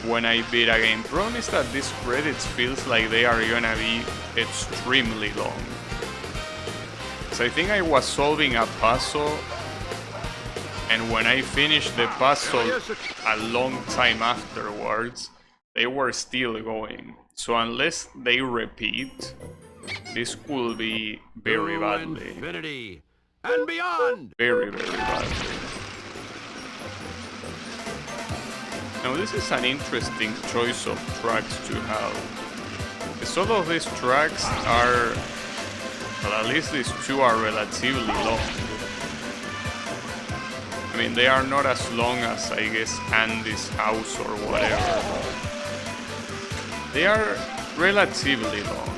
when I beat a game. Problem is that these credits feels like they are gonna be extremely long. So I think I was solving a puzzle, and when I finished the puzzle a long time afterwards, they were still going. So unless they repeat, this could be very badly. Infinity and beyond. Very, very badly. Now this is an interesting choice of tracks to have. Some of these tracks are, well, at least these 2 are relatively long. I mean, they are not as long as, I guess, Andy's house or whatever. They are relatively long.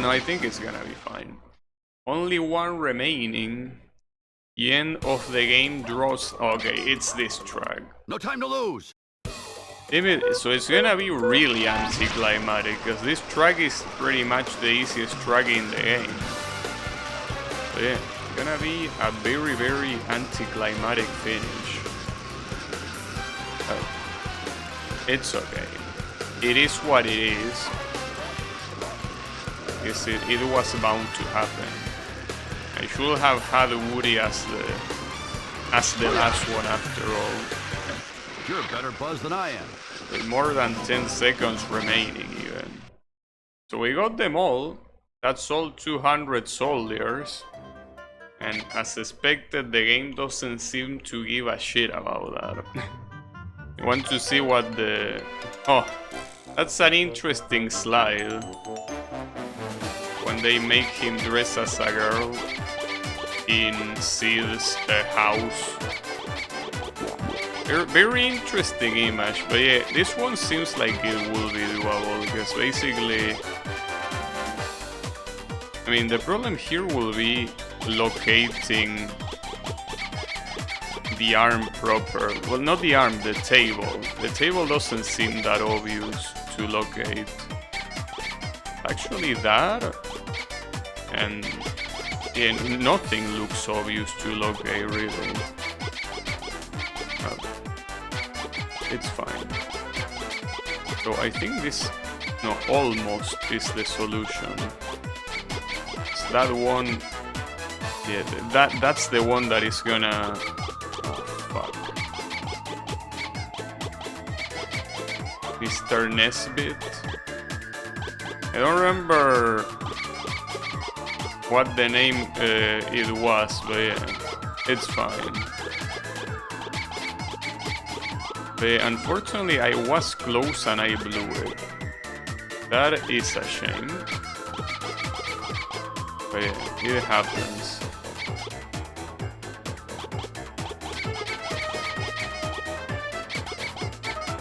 No, I think it's gonna be fine. Only 1 remaining. The end of the game draws... Okay, it's this track. No time to lose. So it's gonna be really anticlimactic, because this track is pretty much the easiest track in the game. But yeah, it's gonna be a very, very anticlimactic finish. Oh. It's okay. It is what it is. Yes, it was bound to happen. I should have had Woody as the last one after all. You're better Buzz than I am. With more than 10 seconds remaining even. So we got them all. That's all 200 soldiers. And as expected, the game doesn't seem to give a shit about that. You want to see what the... Oh, that's an interesting slide. When they make him dress as a girl in Sid's house. Very interesting image, but yeah, this one seems like it will be doable, because basically, I mean, the problem here will be locating the arm proper. Well, not the arm, the table. The table doesn't seem that obvious to locate. Actually, that and yeah, nothing looks obvious to locate, really. It's fine. So I think this, no, almost is the solution. It's that one. Yeah, that's the one that is gonna. Oh fuck. Mr. Nesbit. I don't remember what the name it was, but yeah, it's fine. But unfortunately, I was close and I blew it. That is a shame. But yeah, it happens.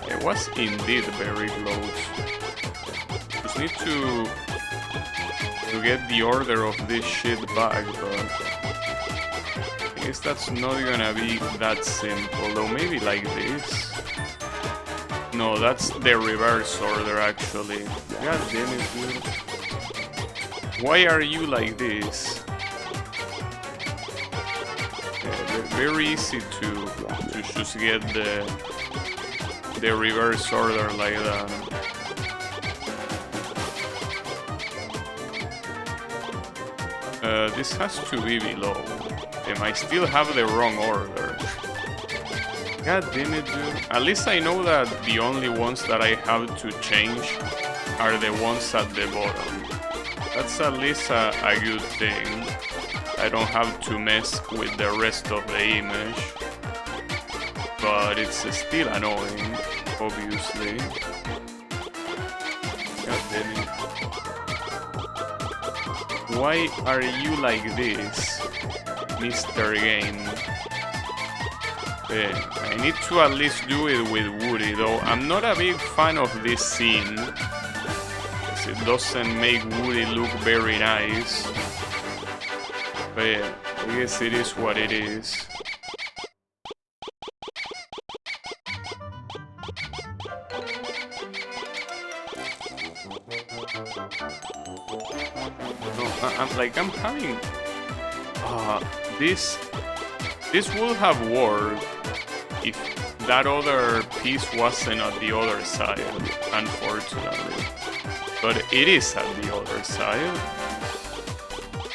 It was indeed very close. Just need to get the order of this shit back, but I guess that's not gonna be that simple. Though maybe like this. No, that's the reverse order actually. God damn it, dude. Why are you like this? Yeah, very easy to just get the reverse order like that. This has to be below. Damn, I still have the wrong order. God damn it, dude. At least I know that the only ones that I have to change are the ones at the bottom. That's at least a good thing. I don't have to mess with the rest of the image. But it's still annoying, obviously. God damn it. Why are you like this, Mr. Game? I need to at least do it with Woody, though I'm not a big fan of this scene, because it doesn't make Woody look very nice. But yeah, I guess it is what it is. No, I'm having... This would have worked if that other piece wasn't at the other side, unfortunately. But it is at the other side,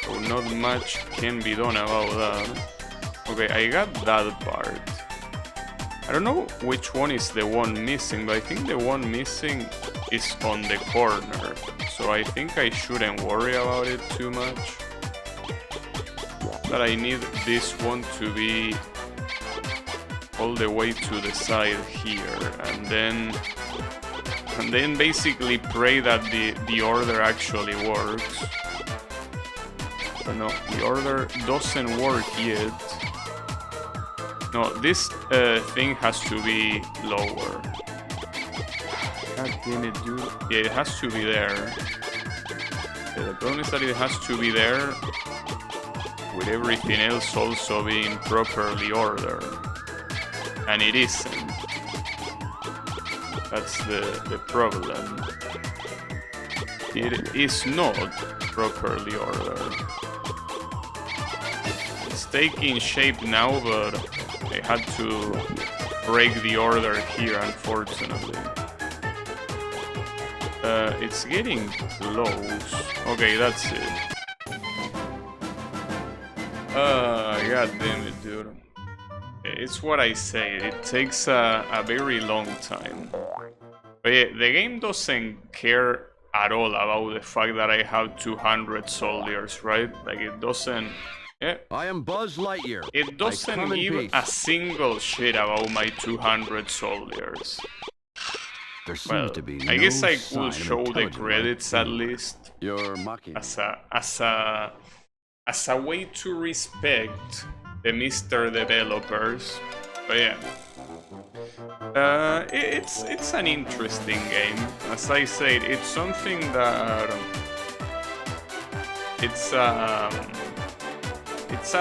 so not much can be done about that. Okay, I got that part. I don't know which one is the one missing, but I think the one missing is on the corner, so I think I shouldn't worry about it too much. But I need this one to be all the way to the side here, and then basically pray that the order actually works. But no, the order doesn't work yet. No, this thing has to be lower. God damn it, dude. Yeah, it has to be there. Yeah, the problem is that it has to be there with everything else also being properly ordered. And it isn't. That's the problem. It is not properly ordered. It's taking shape now, but I had to break the order here, unfortunately. It's getting close. Okay, that's it. God damn it, dude. It's what I say, it takes a very long time. But yeah, the game doesn't care at all about the fact that I have 200 soldiers, right? Like, it doesn't... Yeah. I am Buzz Lightyear. It doesn't give a single shit about my 200 soldiers. There seems Well, to be I no guess I sign will of show the intelligent credits life at anywhere. least You're mocking. as a way to respect the Mr. Developers. But yeah, it's an interesting game. As I said, it's something that it's a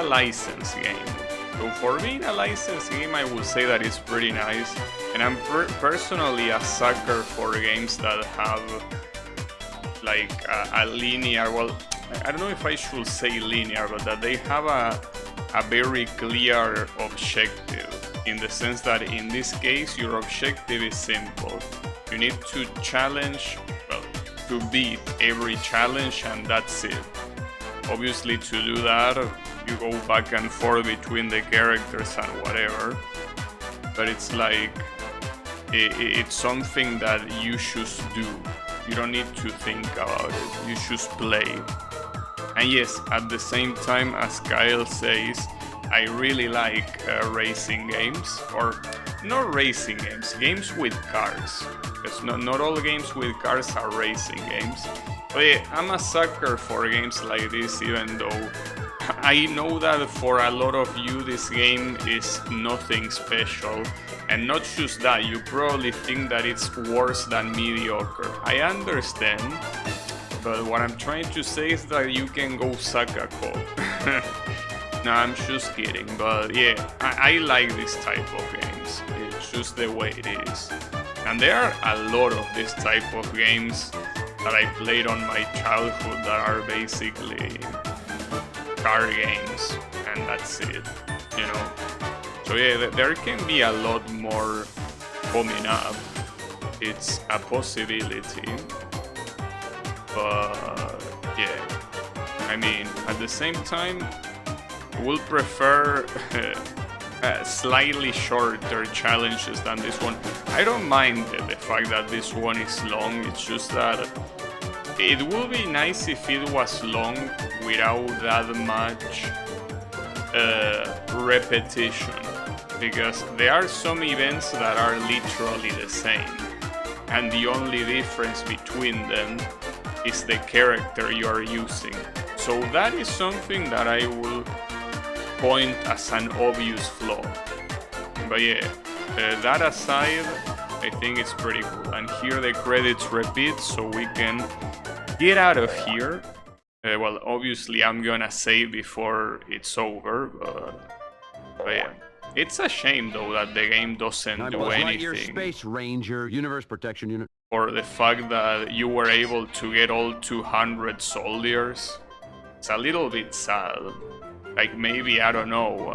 license game. So for being a licensed game, I would say that it's pretty nice. And I'm personally a sucker for games that have like a linear, well, I don't know if I should say linear, but that they have a very clear objective, in the sense that in this case your objective is simple. You need to challenge, well, to beat every challenge, and that's it. Obviously, to do that, you go back and forth between the characters and whatever, but it's like it's something that you should do. You don't need to think about it, you should play. And yes, at the same time, as Kyle says, I really like racing games, or not racing games, games with cars. Because not all games with cars are racing games. But yeah, I'm a sucker for games like this, even though I know that for a lot of you this game is nothing special. And not just that, you probably think that it's worse than mediocre. I understand, but what I'm trying to say is that you can go suck a cock. No, I'm just kidding, but yeah, I like this type of games. It's just the way it is. And there are a lot of this type of games that I played on my childhood that are basically car games, and that's it, you know. So yeah, there can be a lot more coming up. It's a possibility, but yeah, I mean, at the same time, I would prefer slightly shorter challenges than this one. I don't mind the fact that this one is long, it's just that it would be nice if it was long without that much repetition, because there are some events that are literally the same, and the only difference between them is the character you are using. So that is something that I will point as an obvious flaw. But yeah, that aside, I think it's pretty cool. And here the credits repeat, so we can get out of here. Well, obviously I'm gonna save before it's over, but yeah. It's a shame though that the game doesn't do anything. Space Ranger, Universe Protection Unit. For the fact that you were able to get all 200 soldiers. It's a little bit sad. Like maybe, I don't know,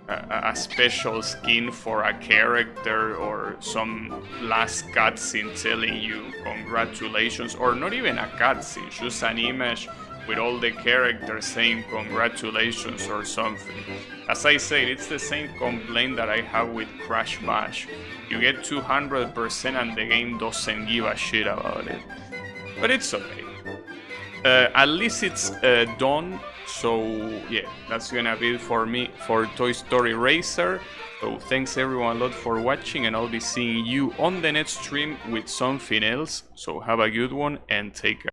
a special skin for a character, or some last cutscene telling you congratulations, or not even a cutscene, just an image with all the characters saying congratulations or something. As I said, it's the same complaint that I have with Crash Bash. You get 200% and the game doesn't give a shit about it. But it's okay. At least it's done. So yeah, that's gonna be it for me for Toy Story Racer. So thanks everyone a lot for watching, and I'll be seeing you on the next stream with something else. So have a good one and take care.